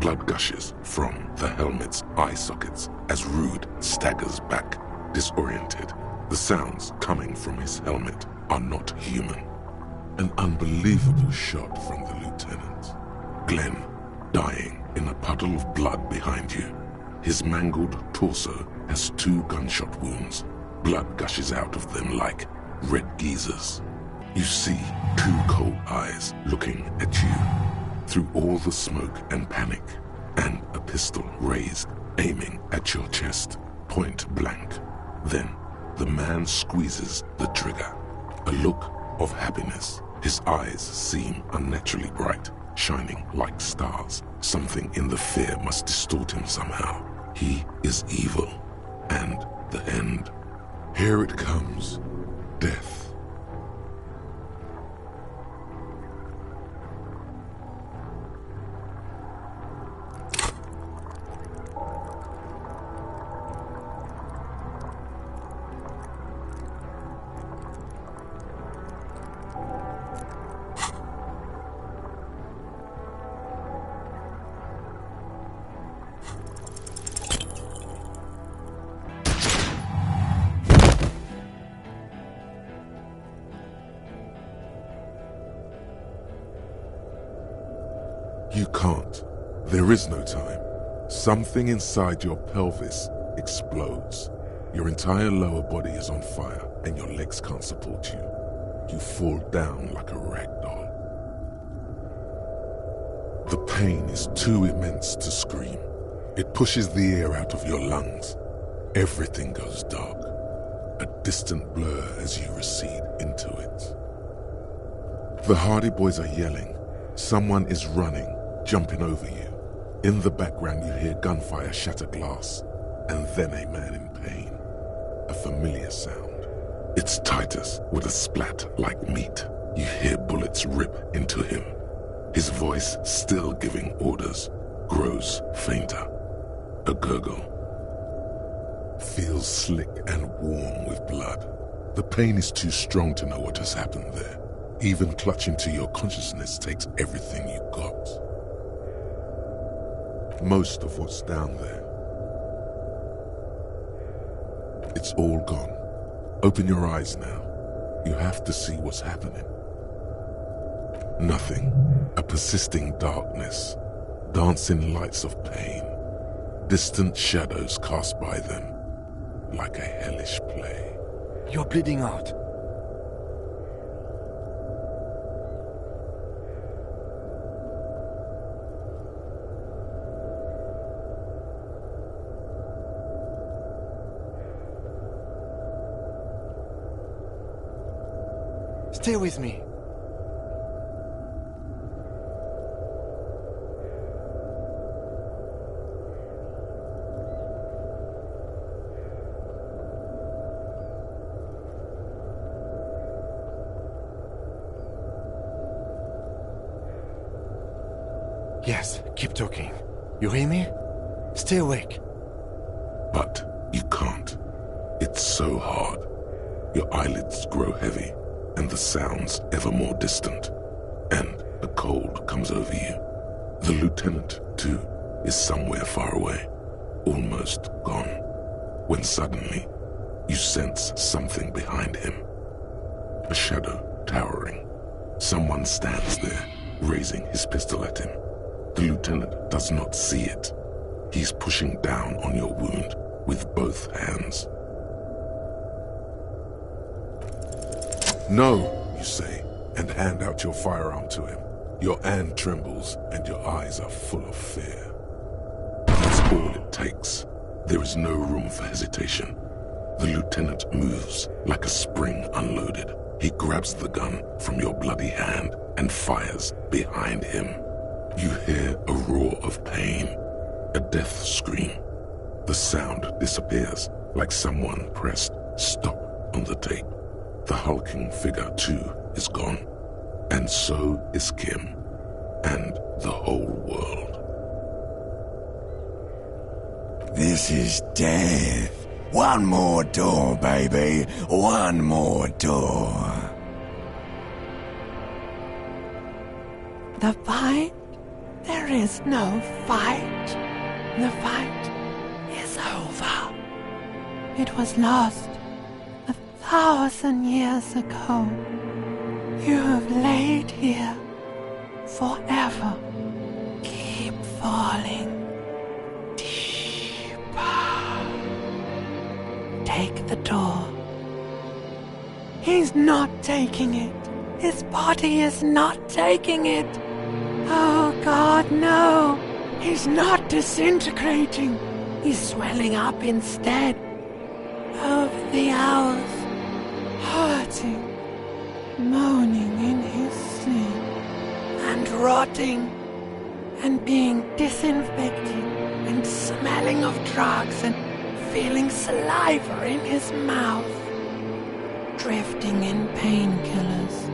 Speaker 2: Blood gushes from the helmet's eye sockets as Rude staggers back, disoriented. The sounds coming from his helmet are not human. An unbelievable shot from the lieutenant. Glenn, dying in a puddle of blood behind you. His mangled torso has 2 gunshot wounds. Blood gushes out of them like red geysers. You see 2 cold eyes looking at you through all the smoke and panic, and a pistol raised, aiming at your chest, point blank. Then the man squeezes the trigger. A look of happiness. His eyes seem unnaturally bright, shining like stars. Something in the fear must distort him somehow. He is evil, and the end. Here it comes. Death. You can't. There is no time. Something inside your pelvis explodes. Your entire lower body is on fire and your legs can't support you. You fall down like a rag doll. The pain is too immense to scream. It pushes the air out of your lungs. Everything goes dark, a distant blur as you recede into it. The Hardy Boys are yelling. Someone is running, jumping over you. In the background you hear gunfire shatter glass, and then a man in pain. A familiar sound. It's Titus with a splat like meat. You hear bullets rip into him. His voice, still giving orders, grows fainter. A gurgle. Feels slick and warm with blood. The pain is too strong to know what has happened there. Even clutching to your consciousness takes everything you got. Most of what's down there. It's all gone. Open your eyes now. You have to see what's happening. Nothing. A persisting darkness. Dancing lights of pain. Distant shadows cast by them. Like a hellish play.
Speaker 18: You're bleeding out. Stay with me. Yes, keep talking. You hear me? Stay awake.
Speaker 2: But you can't. It's so hard. Your eyelids grow heavy, and the sounds ever more distant. And a cold comes over you. The lieutenant, too, is somewhere far away, almost gone. When suddenly, you sense something behind him. A shadow towering. Someone stands there, raising his pistol at him. The lieutenant does not see it. He's pushing down on your wound with both hands. No, you say, and hand out your firearm to him. Your hand trembles and your eyes are full of fear. That's all it takes. There is no room for hesitation. The lieutenant moves like a spring unloaded. He grabs the gun from your bloody hand and fires behind him. You hear a roar of pain, a death scream. The sound disappears like someone pressed stop on the tape. The hulking figure, too, is gone. And so is Kim. And the whole world.
Speaker 6: This is death. One more door, baby. One more door.
Speaker 12: The fight? There is no fight. The fight is over. It was lost 1,000 years ago. You have laid here forever. Keep falling deeper. Take the door. He's not taking it. His body is not taking it. Oh God, no! He's not disintegrating. He's swelling up instead. Over the hours, hurting, moaning in his sleep, and rotting, and being disinfected, and smelling of drugs, and feeling saliva in his mouth, drifting in painkillers,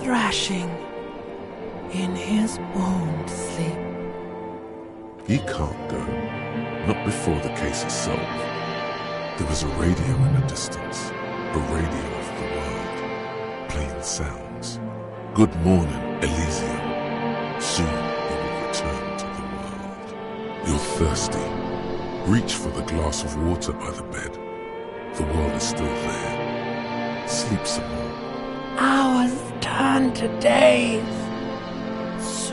Speaker 12: thrashing in his wound sleep.
Speaker 2: He can't go. Not before the case is solved. There was a radio in the distance. A radio of the world. Playing sounds. Good morning, Elysium. Soon you will return to the world. You're thirsty. Reach for the glass of water by the bed. The world is still there. Sleep some more.
Speaker 12: Hours turn to days.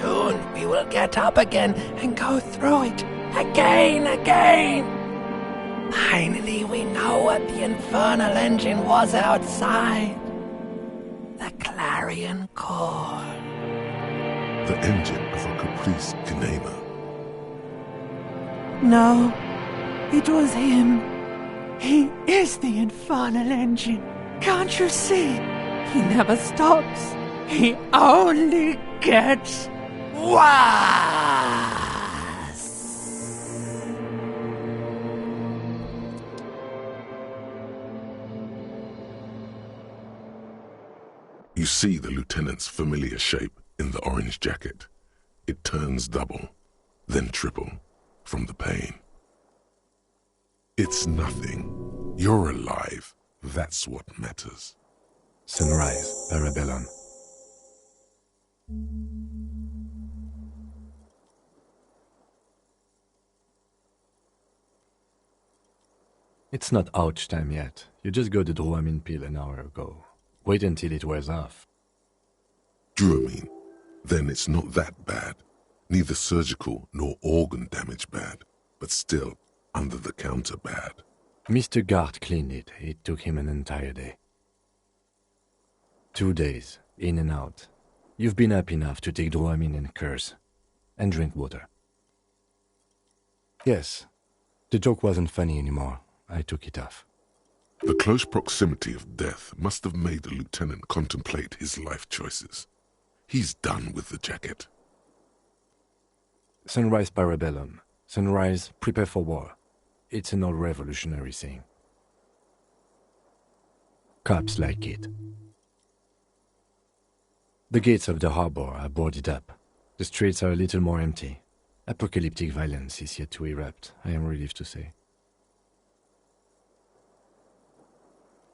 Speaker 12: Soon we will get up again and go through it again. Finally, we know what the infernal engine was outside. The clarion call.
Speaker 2: The engine of a Caprice Kinema.
Speaker 12: No, it was him. He is the infernal engine. Can't you see? He never stops. He only gets worse.
Speaker 2: You see the lieutenant's familiar shape in the orange jacket. It turns double, then triple, from the pain. It's nothing. You're alive. That's what matters.
Speaker 3: Sunrise, Parabellum. It's not ouch time yet. You just got the Dramamine pill an hour ago. Wait until it wears off.
Speaker 2: Dramamine? Then it's not that bad. Neither surgical nor organ damage bad, but still under-the-counter bad.
Speaker 3: Mr. Gart cleaned it. It took him an entire day. 2 days, in and out. You've been up enough to take Dramamine and curse. And drink water. Yes, the joke wasn't funny anymore. I took it off.
Speaker 2: The close proximity of death must have made the lieutenant contemplate his life choices. He's done with the jacket.
Speaker 3: Sunrise Parabellum. Sunrise, prepare for war. It's an old revolutionary saying. Cops like it. The gates of the harbor are boarded up. The streets are a little more empty. Apocalyptic violence is yet to erupt, I am relieved to say.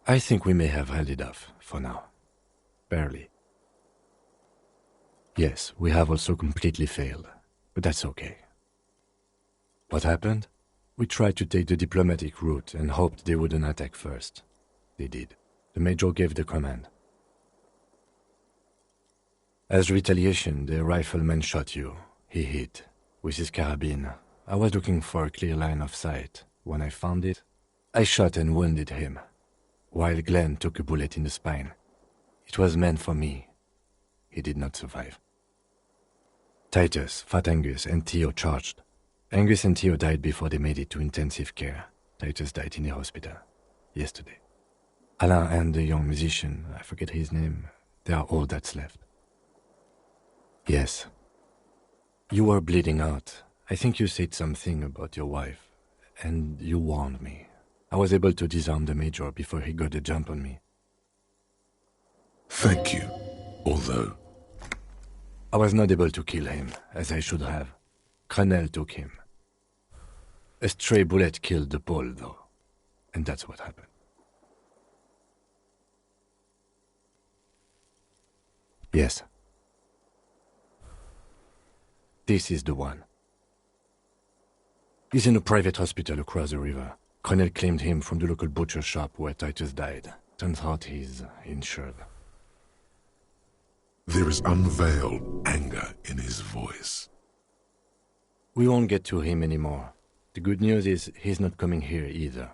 Speaker 3: I think we may have held it off, for now. Barely. Yes, we have also completely failed, but that's okay. What happened? We tried to take the diplomatic route and hoped they wouldn't attack first. They did. The Major gave the command. As retaliation, the rifleman shot you. He hit. With his carabine. I was looking for a clear line of sight. When I found it, I shot and wounded him, while Glenn took a bullet in the spine. It was meant for me. He did not survive. Titus, Fat Angus, and Theo charged. Angus and Theo died before they made it to intensive care. Titus died in the hospital yesterday. Alain and the young musician, I forget his name, they are all that's left. Yes. You were bleeding out. I think you said something about your wife, and you warned me. I was able to disarm the Major before he got the jump on me.
Speaker 2: Thank you, although...
Speaker 3: I was not able to kill him, as I should have. Crenel took him. A stray bullet killed the Pole, though, and that's what happened. Yes. This is the one. He's in a private hospital across the river. Crenel claimed him from the local butcher shop where Titus died. Turns out he's insured.
Speaker 2: There is unveiled anger in his voice.
Speaker 3: We won't get to him anymore. The good news is he's not coming here either.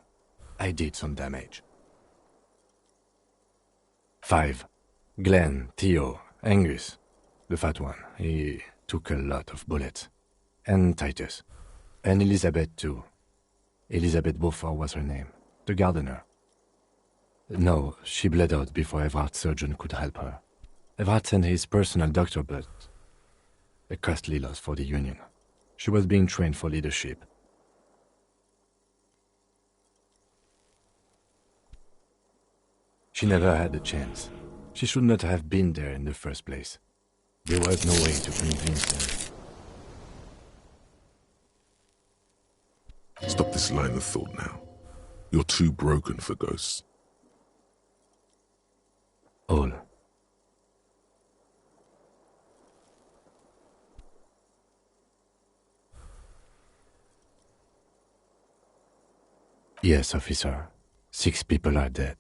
Speaker 3: I did some damage. 5. Glenn, Theo, Angus. The fat one. He took a lot of bullets. And Titus. And Elizabeth too. Elizabeth Beaufort was her name. The gardener. No, she bled out before Everard's surgeon could help her. Everard sent his personal doctor, but a costly loss for the Union. She was being trained for leadership. She never had a chance. She should not have been there in the first place. There was no way to convince her.
Speaker 2: Stop this line of thought now. You're too broken for ghosts.
Speaker 3: All. Yes, officer. 6 people are dead.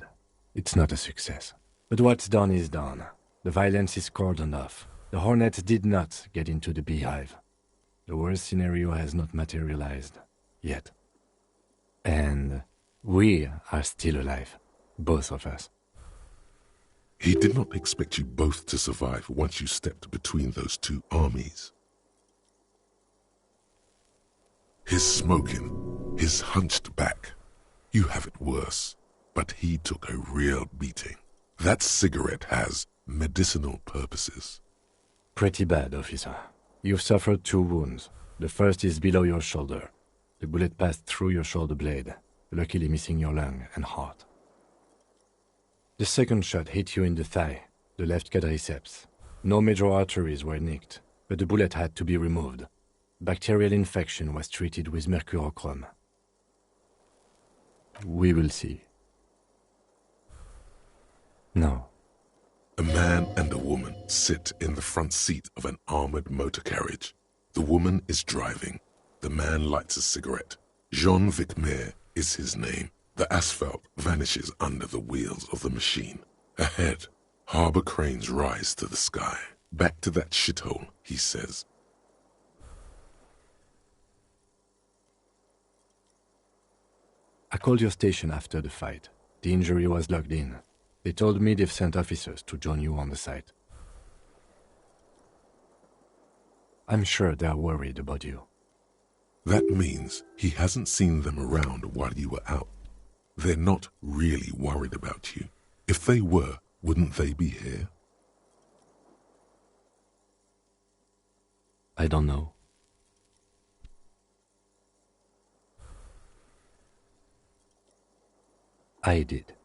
Speaker 3: It's not a success. But what's done is done. The violence is cordoned off. The Hornets did not get into the beehive. The worst scenario has not materialized yet. And we are still alive, both of us.
Speaker 2: He did not expect you both to survive once you stepped between those two armies. His smoking, his hunched back. You have it worse, but he took a real beating. That cigarette has medicinal purposes.
Speaker 3: Pretty bad, officer. You've suffered 2 wounds. The first is below your shoulder. The bullet passed through your shoulder blade, luckily missing your lung and heart. The second shot hit you in the thigh, the left quadriceps. No major arteries were nicked, but the bullet had to be removed. Bacterial infection was treated with mercurochrome. We will see. No.
Speaker 2: A man and a woman sit in the front seat of an armored motor carriage. The woman is driving. The man lights a cigarette. Jean Vicmer is his name. The asphalt vanishes under the wheels of the machine. Ahead, harbor cranes rise to the sky. Back to that shithole, he says.
Speaker 3: I called your station after the fight. The injury was logged in. They told me they've sent officers to join you on the site. I'm sure they're worried about you.
Speaker 2: That means he hasn't seen them around while you were out. They're not really worried about you. If they were, wouldn't they be here?
Speaker 3: I don't know. I did.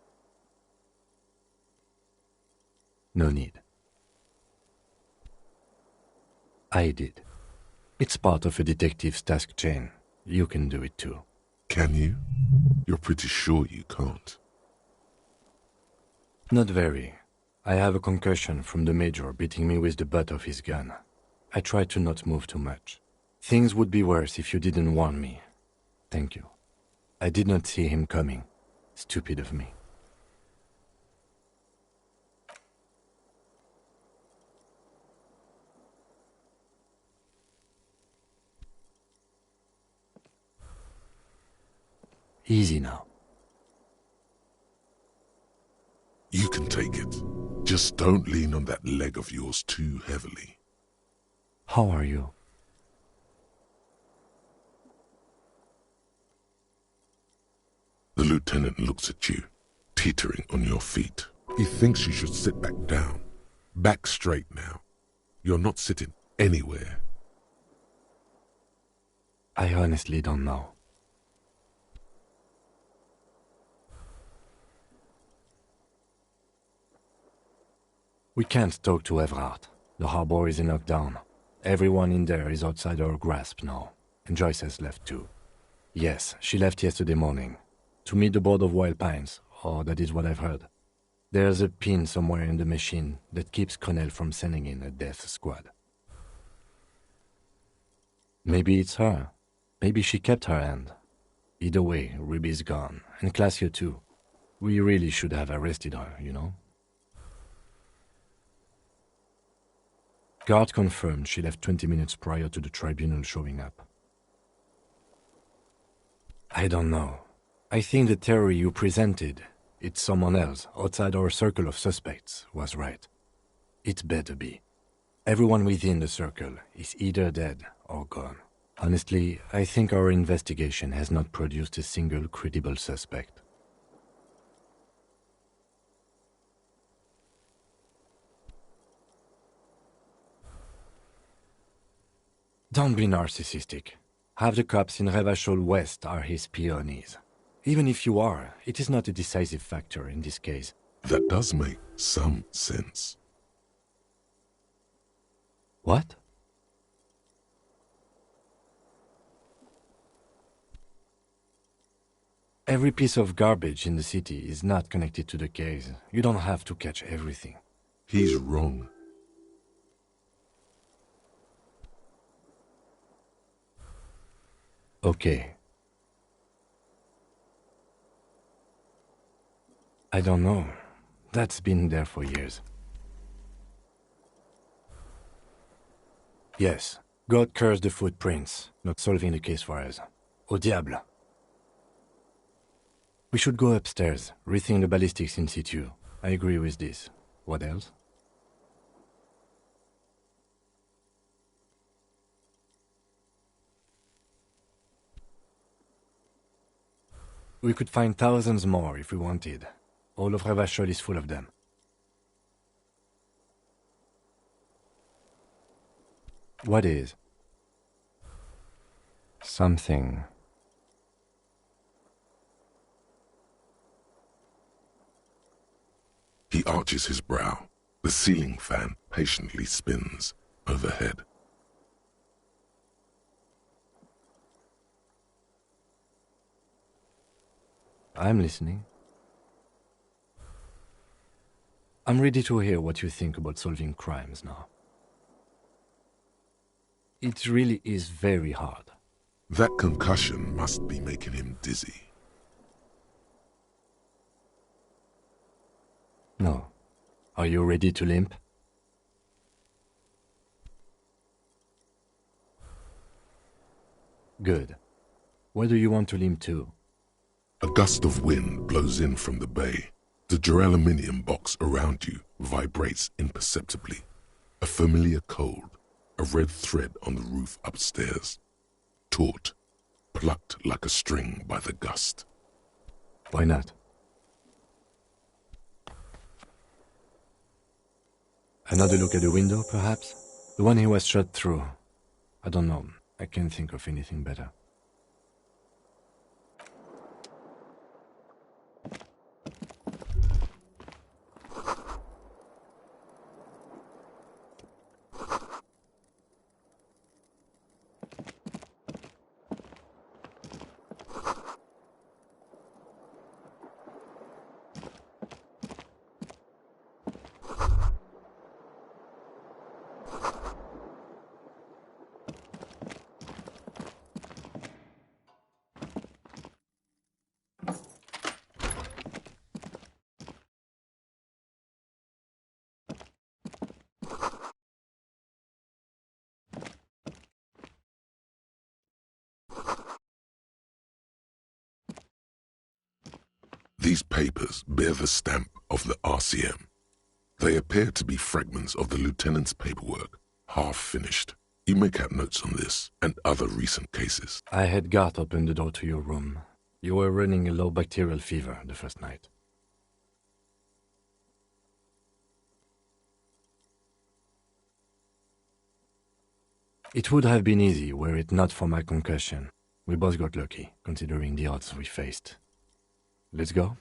Speaker 3: No need. I did. It's part of a detective's task chain. You can do it too.
Speaker 2: Can you? You're pretty sure you can't.
Speaker 3: Not very. I have a concussion from the major beating me with the butt of his gun. I try to not move too much. Things would be worse if you didn't warn me. Thank you. I did not see him coming. Stupid of me. Easy now.
Speaker 2: You can take it. Just don't lean on that leg of yours too heavily.
Speaker 3: How are you?
Speaker 2: The lieutenant looks at you, teetering on your feet. He thinks you should sit back down. Back straight now. You're not sitting anywhere.
Speaker 3: I honestly don't know. We can't talk to Everard. The harbor is in lockdown. Everyone in there is outside our grasp now. And Joyce has left too. Yes, she left yesterday morning. To meet the board of Wild Pines, or that is what I've heard. There's a pin somewhere in the machine that keeps Connell from sending in a death squad. Maybe it's her. Maybe she kept her hand. Either way, Ruby's gone, and Classio too. We really should have arrested her, you know? Guard confirmed she left 20 minutes prior to the tribunal showing up. I don't know. I think the theory you presented, it's someone else outside our circle of suspects, was right. It better be. Everyone within the circle is either dead or gone. Honestly, I think our investigation has not produced a single credible suspect. Don't be narcissistic. Half the cops in Revachol West are his peonies. Even if you are, it is not a decisive factor in this case.
Speaker 2: That does make some sense.
Speaker 3: What? Every piece of garbage in the city is not connected to the case. You don't have to catch everything.
Speaker 2: He's wrong.
Speaker 3: Okay. I don't know. That's been there for years. Yes. God cursed the footprints, not solving the case for us. Au diable. We should go upstairs, rethink the ballistics in situ. I agree with this. What else? We could find thousands more if we wanted. All of Revachol is full of them. What is? Something.
Speaker 2: He arches his brow. The ceiling fan patiently spins overhead.
Speaker 3: I'm listening. I'm ready to hear what you think about solving crimes now. It really is very hard.
Speaker 2: That concussion must be making him dizzy.
Speaker 3: No. Are you ready to limp? Good. Where do you want to limp to?
Speaker 2: A gust of wind blows in from the bay. The duraluminum box around you vibrates imperceptibly. A familiar cold, a red thread on the roof upstairs. Taut, plucked like a string by the gust.
Speaker 3: Why not? Another look at the window, perhaps? The one he was shot through. I don't know. I can't think of anything better.
Speaker 2: These papers bear the stamp of the RCM. They appear to be fragments of the lieutenant's paperwork, half finished. You may have notes on this and other recent cases.
Speaker 3: I had Gart open the door to your room. You were running a low bacterial fever the first night. It would have been easy were it not for my concussion. We both got lucky, considering the odds we faced. Let's go?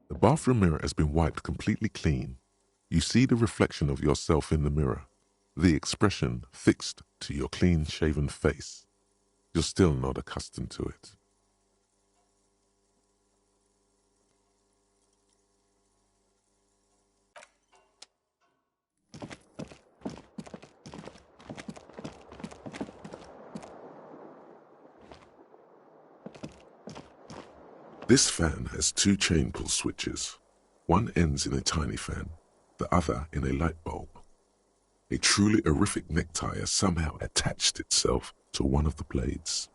Speaker 2: The bathroom mirror has been wiped completely clean. You see the reflection of yourself in the mirror, the expression fixed to your clean-shaven face. You're still not accustomed to it. This fan has two chain pull switches. One ends in a tiny fan, the other in a light bulb. A truly horrific necktie has somehow attached itself to one of the blades.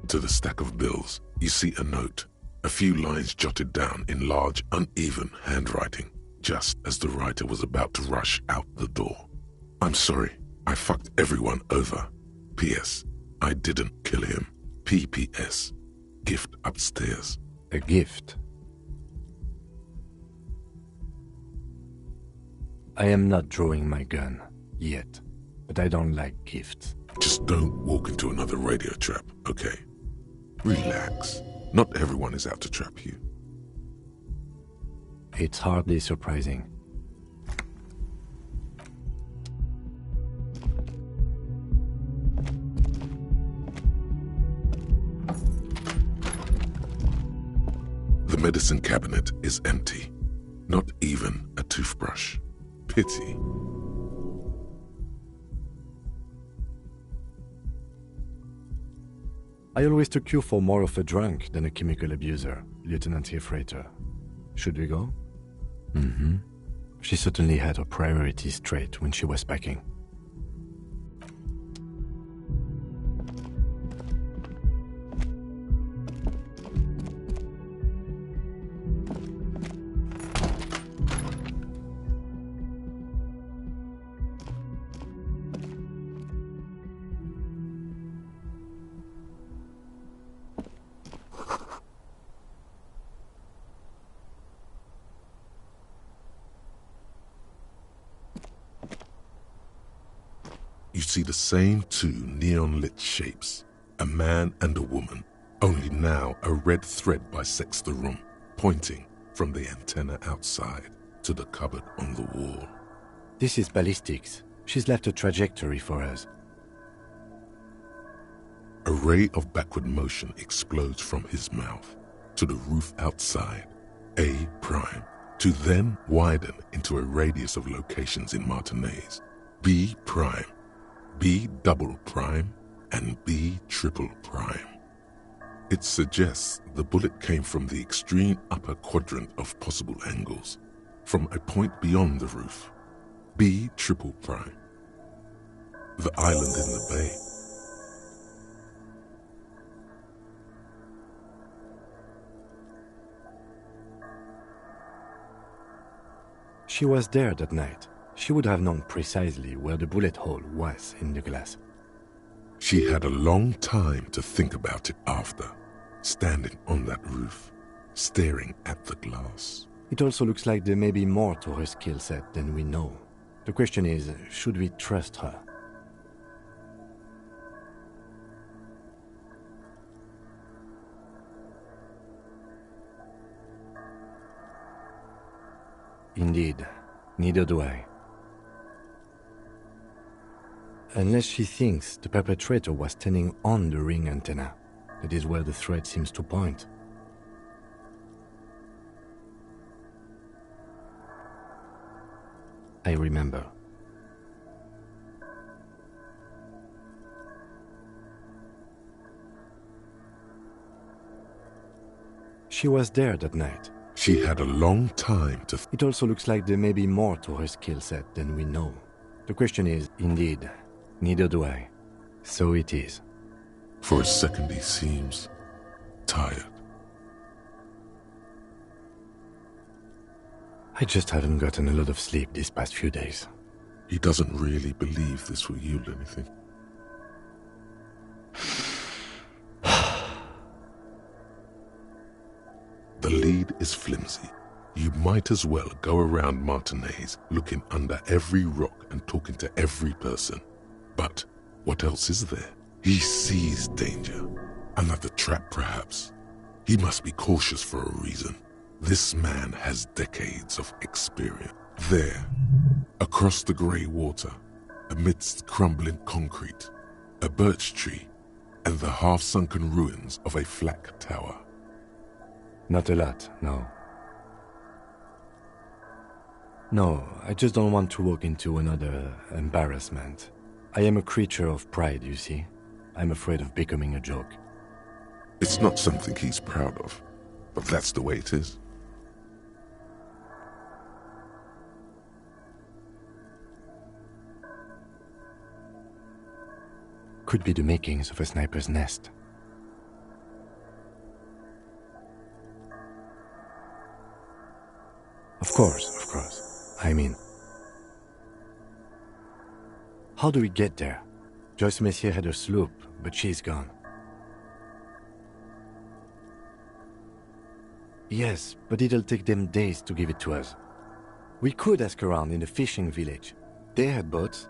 Speaker 2: to the stack of bills, you see a note, a few lines jotted down in large, uneven handwriting, just as the writer was about to rush out the door. I'm sorry, I fucked everyone over. P.S. I didn't kill him. P.P.S. Gift upstairs.
Speaker 3: A gift? I am not drawing my gun, yet, but I don't like gifts.
Speaker 2: Just don't walk into another radio trap, okay? Relax. Not everyone is out to trap you.
Speaker 3: It's hardly surprising.
Speaker 2: The medicine cabinet is empty. Not even a toothbrush. Pity.
Speaker 3: I always took you for more of a drunk than a chemical abuser, Lieutenant Hefreiter. Should we go? Mm-hmm. She certainly had her priorities straight when she was packing.
Speaker 2: You see the same two neon-lit shapes, a man and a woman, only now a red thread bisects the room, pointing from the antenna outside to the cupboard on the wall.
Speaker 3: This is ballistics. She's left a trajectory for us.
Speaker 2: A ray of backward motion explodes from his mouth to the roof outside, A prime, to then widen into a radius of locations in Martinez, B prime, B double prime, and B triple prime. It suggests the bullet came from the extreme upper quadrant of possible angles, from a point beyond the roof, B triple prime, the island in the bay.
Speaker 3: She was there that night. She would have known precisely where the bullet hole was in the glass.
Speaker 2: She had a long time to think about it after, standing on that roof, staring at the glass.
Speaker 3: It also looks like there may be more to her skill set than we know. The question is, should we trust her? Indeed, neither do I. Unless she thinks the perpetrator was standing on the ring antenna. That is where the thread seems to point. I remember. She was there that night.
Speaker 2: She had a long time to...
Speaker 3: It also looks like there may be more to her skill set than we know. The question is, indeed, neither do I. So it is.
Speaker 2: For a second he seems tired.
Speaker 3: I just haven't gotten a lot of sleep these past few days.
Speaker 2: He doesn't really believe this will yield anything. The lead is flimsy. You might as well go around Martinez looking under every rock and talking to every person. But what else is there? He sees danger. Another trap, perhaps. He must be cautious for a reason. This man has decades of experience. There, across the grey water, amidst crumbling concrete, a birch tree, and the half-sunken ruins of a flak tower.
Speaker 3: Not a lot, no. No, I just don't want to walk into another embarrassment. I am a creature of pride, you see. I'm afraid of becoming a joke.
Speaker 2: It's not something he's proud of, but that's the way it is.
Speaker 3: Could be the makings of a sniper's nest. Of course. I mean... How do we get there? Joyce Messier had her sloop, but she's gone. Yes, but it'll take them days to give it to us. We could ask around in the fishing village. They had boats.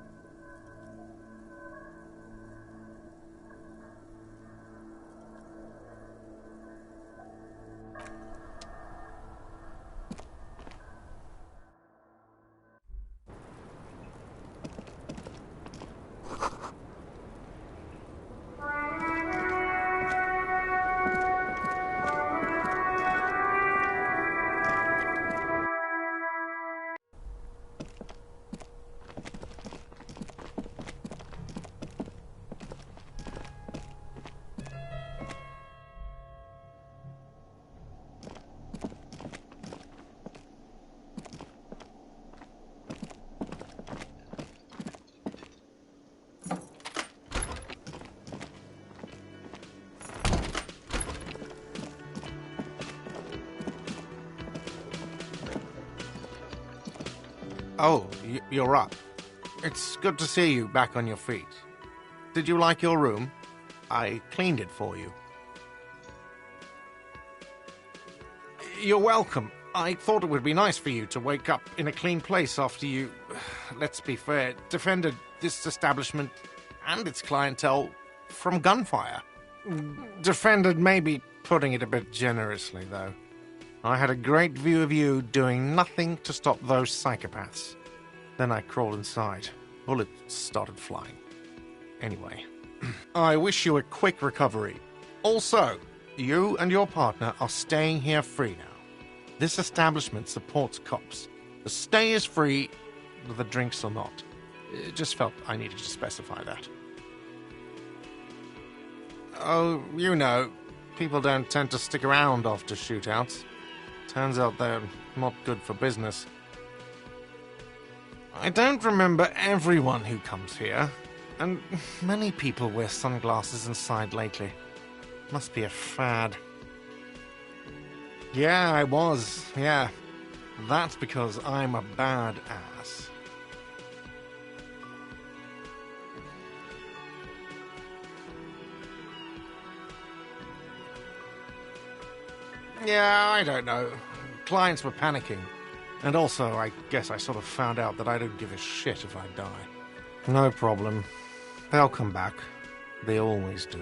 Speaker 8: Oh, you're up. It's good to see you back on your feet. Did you like your room? I cleaned it for you. You're welcome. I thought it would be nice for you to wake up in a clean place after you, let's be fair, defended this establishment and its clientele from gunfire. Defended may be putting it a bit generously, though. I had a great view of you doing nothing to stop those psychopaths. Then I crawled inside. Bullets started flying. Anyway, I wish you a quick recovery. Also, you and your partner are staying here free now. This establishment supports cops. The stay is free, the drinks are not. It just felt I needed to specify that. Oh, you know, people don't tend to stick around after shootouts. Turns out they're not good for business. I don't remember everyone who comes here, and many people wear sunglasses inside lately. Must be a fad. Yeah, I was, yeah. That's because I'm a bad ass. Yeah, I don't know. Clients were panicking. And also, I guess I sort of found out that I don't give a shit if I die. No problem. They'll come back. They always do.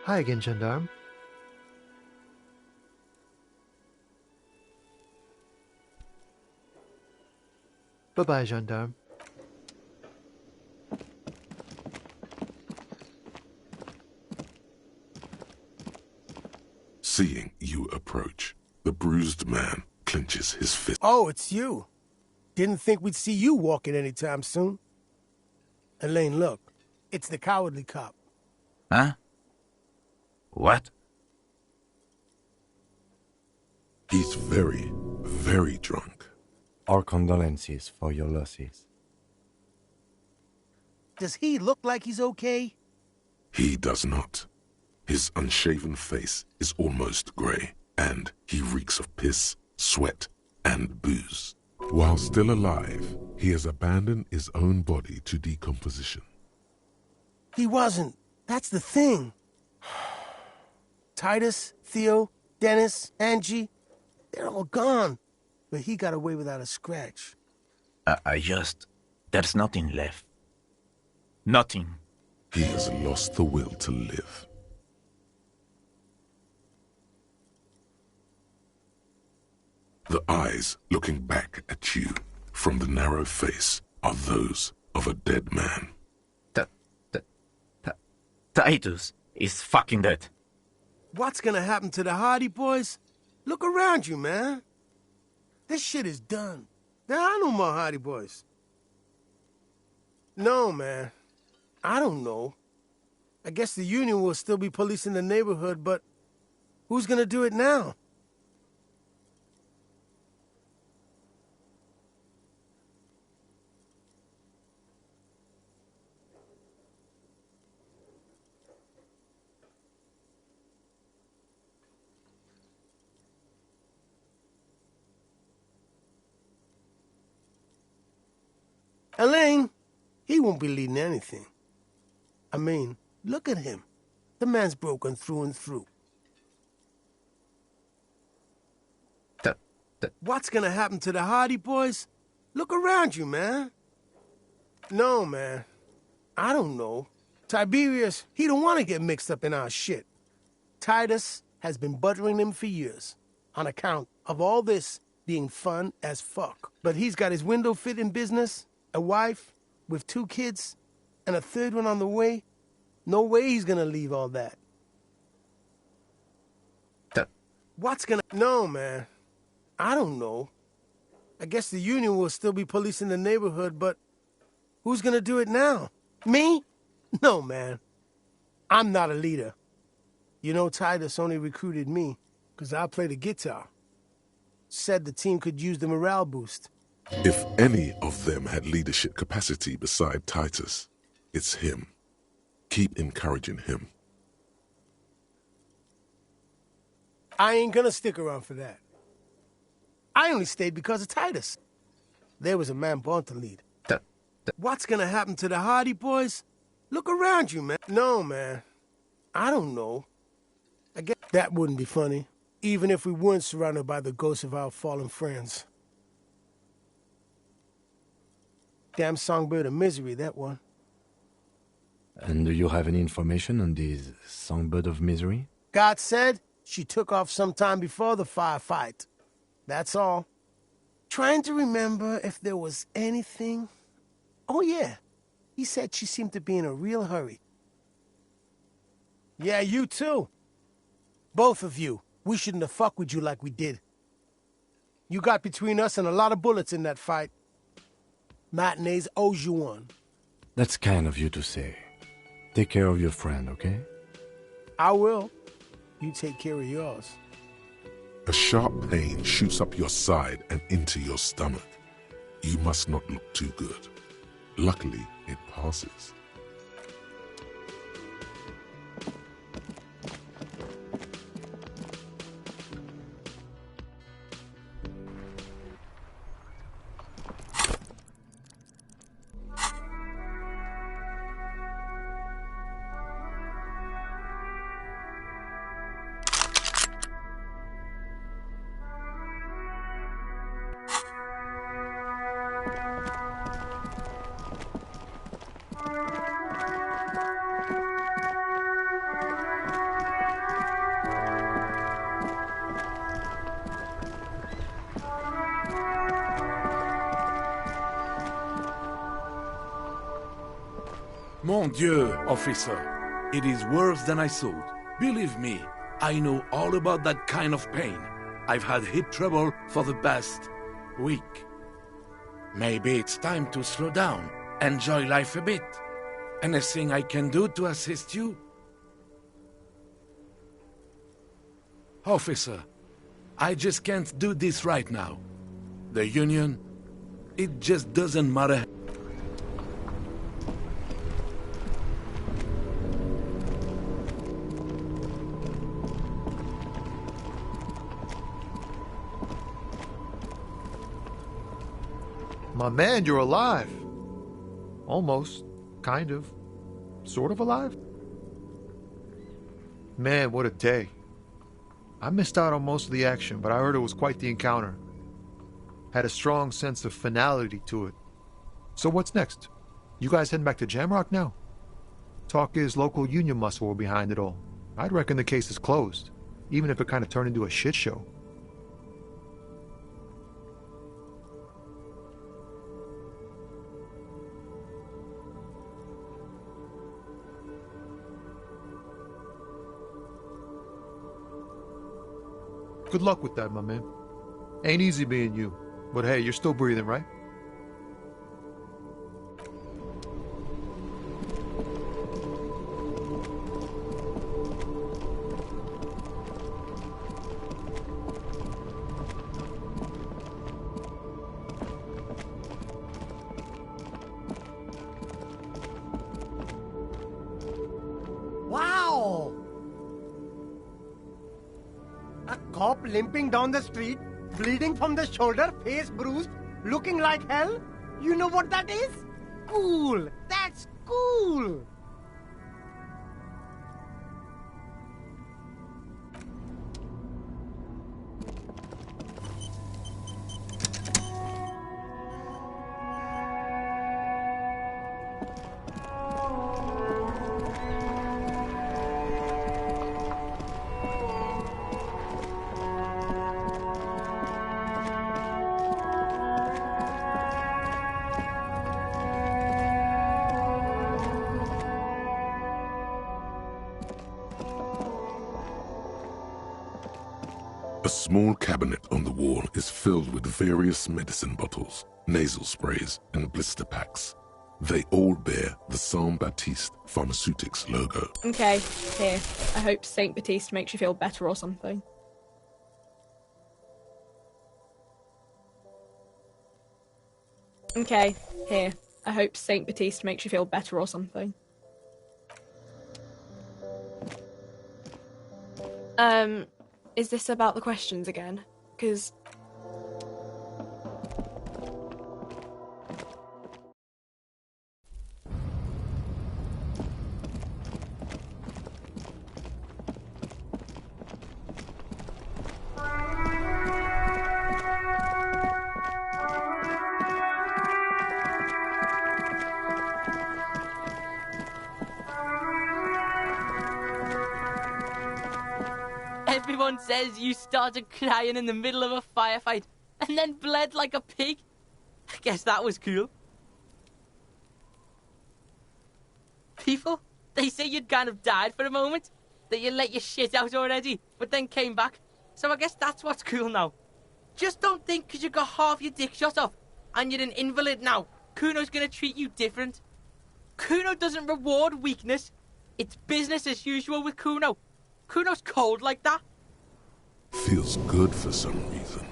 Speaker 9: Hi again, gendarme. Bye-bye, gendarme.
Speaker 2: Seeing you approach, the bruised man clenches his fist.
Speaker 10: Oh, it's you. Didn't think we'd see you walking anytime soon. Elaine, look. It's the cowardly cop.
Speaker 20: Huh? What?
Speaker 2: He's very, very drunk.
Speaker 3: Our condolences for your losses.
Speaker 10: Does he look like he's okay?
Speaker 2: He does not. His unshaven face is almost grey, and he reeks of piss, sweat, and booze. While still alive, he has abandoned his own body to decomposition.
Speaker 10: He wasn't. That's the thing. Titus, Theo, Dennis, Angie, they're all gone. But he got away without a scratch.
Speaker 20: There's nothing left. Nothing.
Speaker 2: He has lost the will to live. The eyes looking back at you from the narrow face are those of a dead man.
Speaker 20: Titus is fucking dead.
Speaker 10: What's gonna happen to the Hardy boys? Look around you, man. This shit is done. There are no more Hardy Boys. No, man. I don't know. I guess the Union will still be policing the neighborhood, but who's gonna do it now? Elaine, he won't be leading anything. I mean, look at him. The man's broken through and through. What's gonna happen to the Hardy Boys? Look around you, man. No, man. I don't know. Tiberius, he don't want to get mixed up in our shit. Titus has been buttering him for years, on account of all this being fun as fuck. But he's got his window fitting business, a wife with 2 kids, and a 3rd one on the way. No way he's gonna leave all that. What's gonna... No, man. I don't know. I guess the Union will still be policing the neighborhood, but who's gonna do it now? Me? No, man. I'm not a leader. You know, Titus only recruited me because I play the guitar. Said the team could use the morale boost.
Speaker 2: If any of them had leadership capacity beside Titus, it's him. Keep encouraging him.
Speaker 10: I ain't gonna stick around for that. I only stayed because of Titus. There was a man born to lead. What's gonna happen to the Hardy Boys? Look around you, man. No, man. I don't know. I guess that wouldn't be funny, even if we weren't surrounded by the ghosts of our fallen friends. Damn songbird of misery, that one.
Speaker 3: And do you have any information on this songbird of misery?
Speaker 10: God said she took off sometime before the firefight. That's all. Trying to remember if there was anything... Oh, yeah. He said she seemed to be in a real hurry. Yeah, you too. Both of you. We shouldn't have fucked with you like we did. You got between us and a lot of bullets in that fight. Matinees owes you one.
Speaker 3: That's kind of you to say. Take care of your friend, okay?
Speaker 10: I will. You take care of yours.
Speaker 2: A sharp pain shoots up your side and into your stomach. You must not look too good. Luckily, it passes.
Speaker 17: Mon Dieu, officer. It is worse than I thought. Believe me, I know all about that kind of pain. I've had hip trouble for the past week. Maybe it's time to slow down, enjoy life a bit. Anything I can do to assist you? Officer, I just can't do this right now. The Union, it just doesn't matter.
Speaker 9: My man, you're alive. Almost. Kind of. Sort of alive. Man, what a day. I missed out on most of the action, but I heard it was quite the encounter. Had a strong sense of finality to it. So what's next? You guys heading back to Jamrock now? Talk is local Union muscle were behind it all. I'd reckon the case is closed, even if it kind of turned into a shit show. Good luck with that, my man. Ain't easy being you. But hey, you're still breathing, right?
Speaker 5: Wow! A cop limping down the street, bleeding from the shoulder, face bruised, looking like hell? You know what that is? Cool! That's cool!
Speaker 2: A small cabinet on the wall is filled with various medicine bottles, nasal sprays, and blister packs. They all bear the Saint Baptiste Pharmaceutics logo.
Speaker 13: Okay, here. I hope Saint Baptiste makes you feel better or something. Okay, here. I hope Saint Baptiste makes you feel better or something. Is this about the questions again? Because...
Speaker 23: Everyone says you started crying in the middle of a firefight and then bled like a pig. I guess that was cool. People, they say you'd kind of died for a moment, that you let your shit out already, but then came back. So I guess that's what's cool now. Just don't think because you got half your dick shot off and you're an invalid now, Kuno's gonna treat you different. Kuno doesn't reward weakness. It's business as usual with Kuno. Kuno's cold like that.
Speaker 2: Feels good for some reason.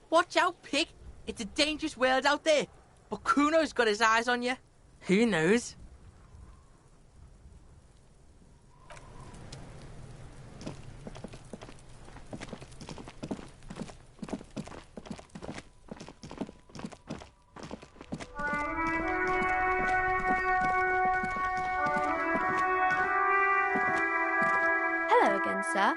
Speaker 23: Watch out, pig. It's a dangerous world out there. But Kuno's got his eyes on you. Who knows?
Speaker 24: Hello again, sir.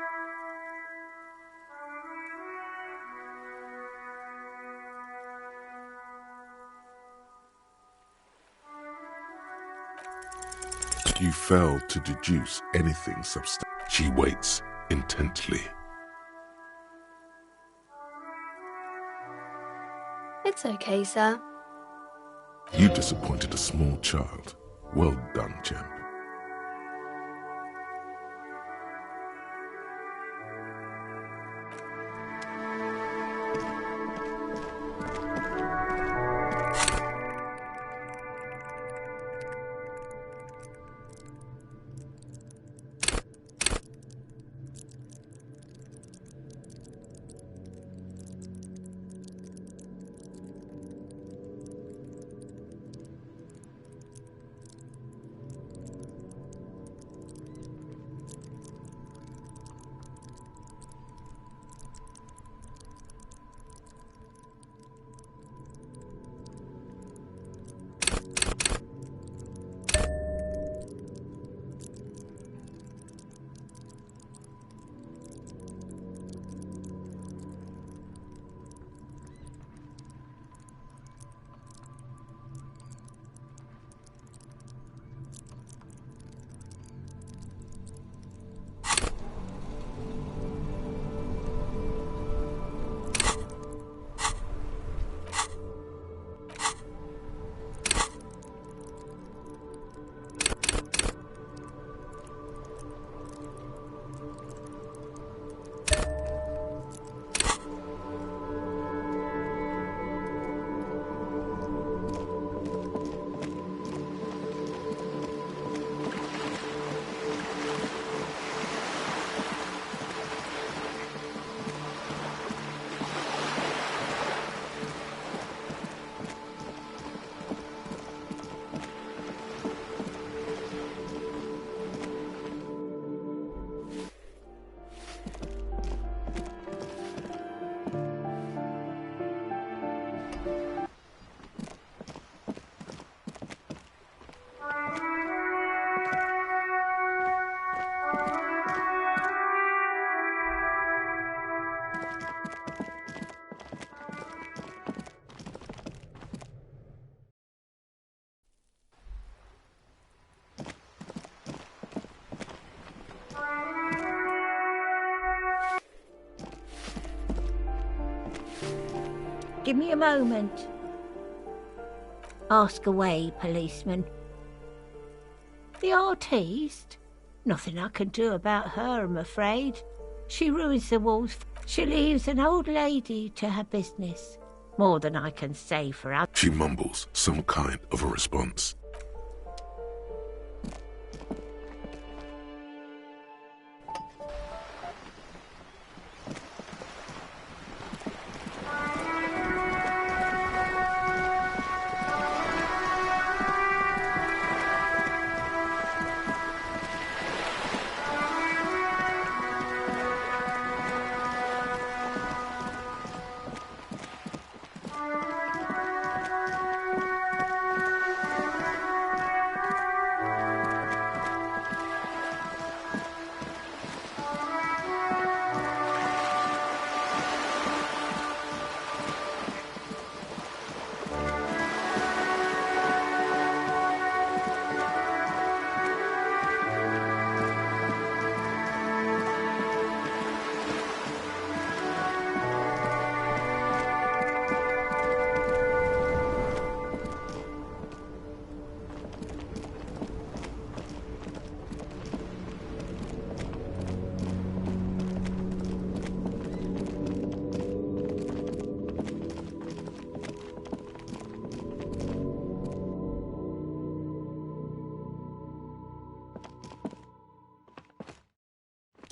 Speaker 2: You fail to deduce anything substantial. She waits intently.
Speaker 24: It's okay, sir.
Speaker 2: You disappointed a small child. Well done, champ.
Speaker 11: Give me a moment. Ask away, policeman. The artiste? Nothing I can do about her, I'm afraid. She ruins the walls. She leaves an old lady to her business. More than I can say for her.
Speaker 2: She mumbles some kind of a response.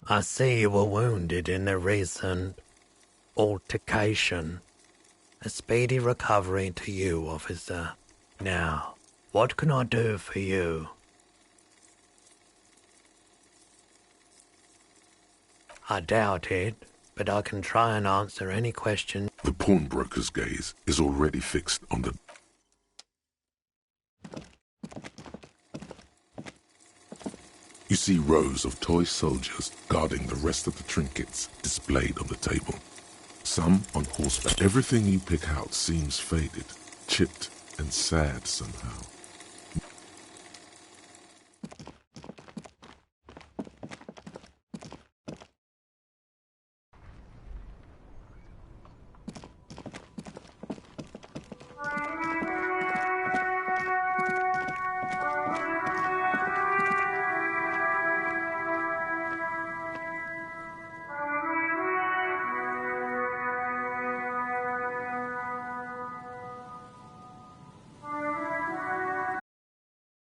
Speaker 12: I see you were wounded in the recent altercation. A speedy recovery to you, officer. Now, what can I do for you? I doubt it, but I can try and answer any question.
Speaker 2: The pawnbroker's gaze is already fixed on the... You see rows of toy soldiers guarding the rest of the trinkets displayed on the table. Some on horseback. Everything you pick out seems faded, chipped, and sad somehow.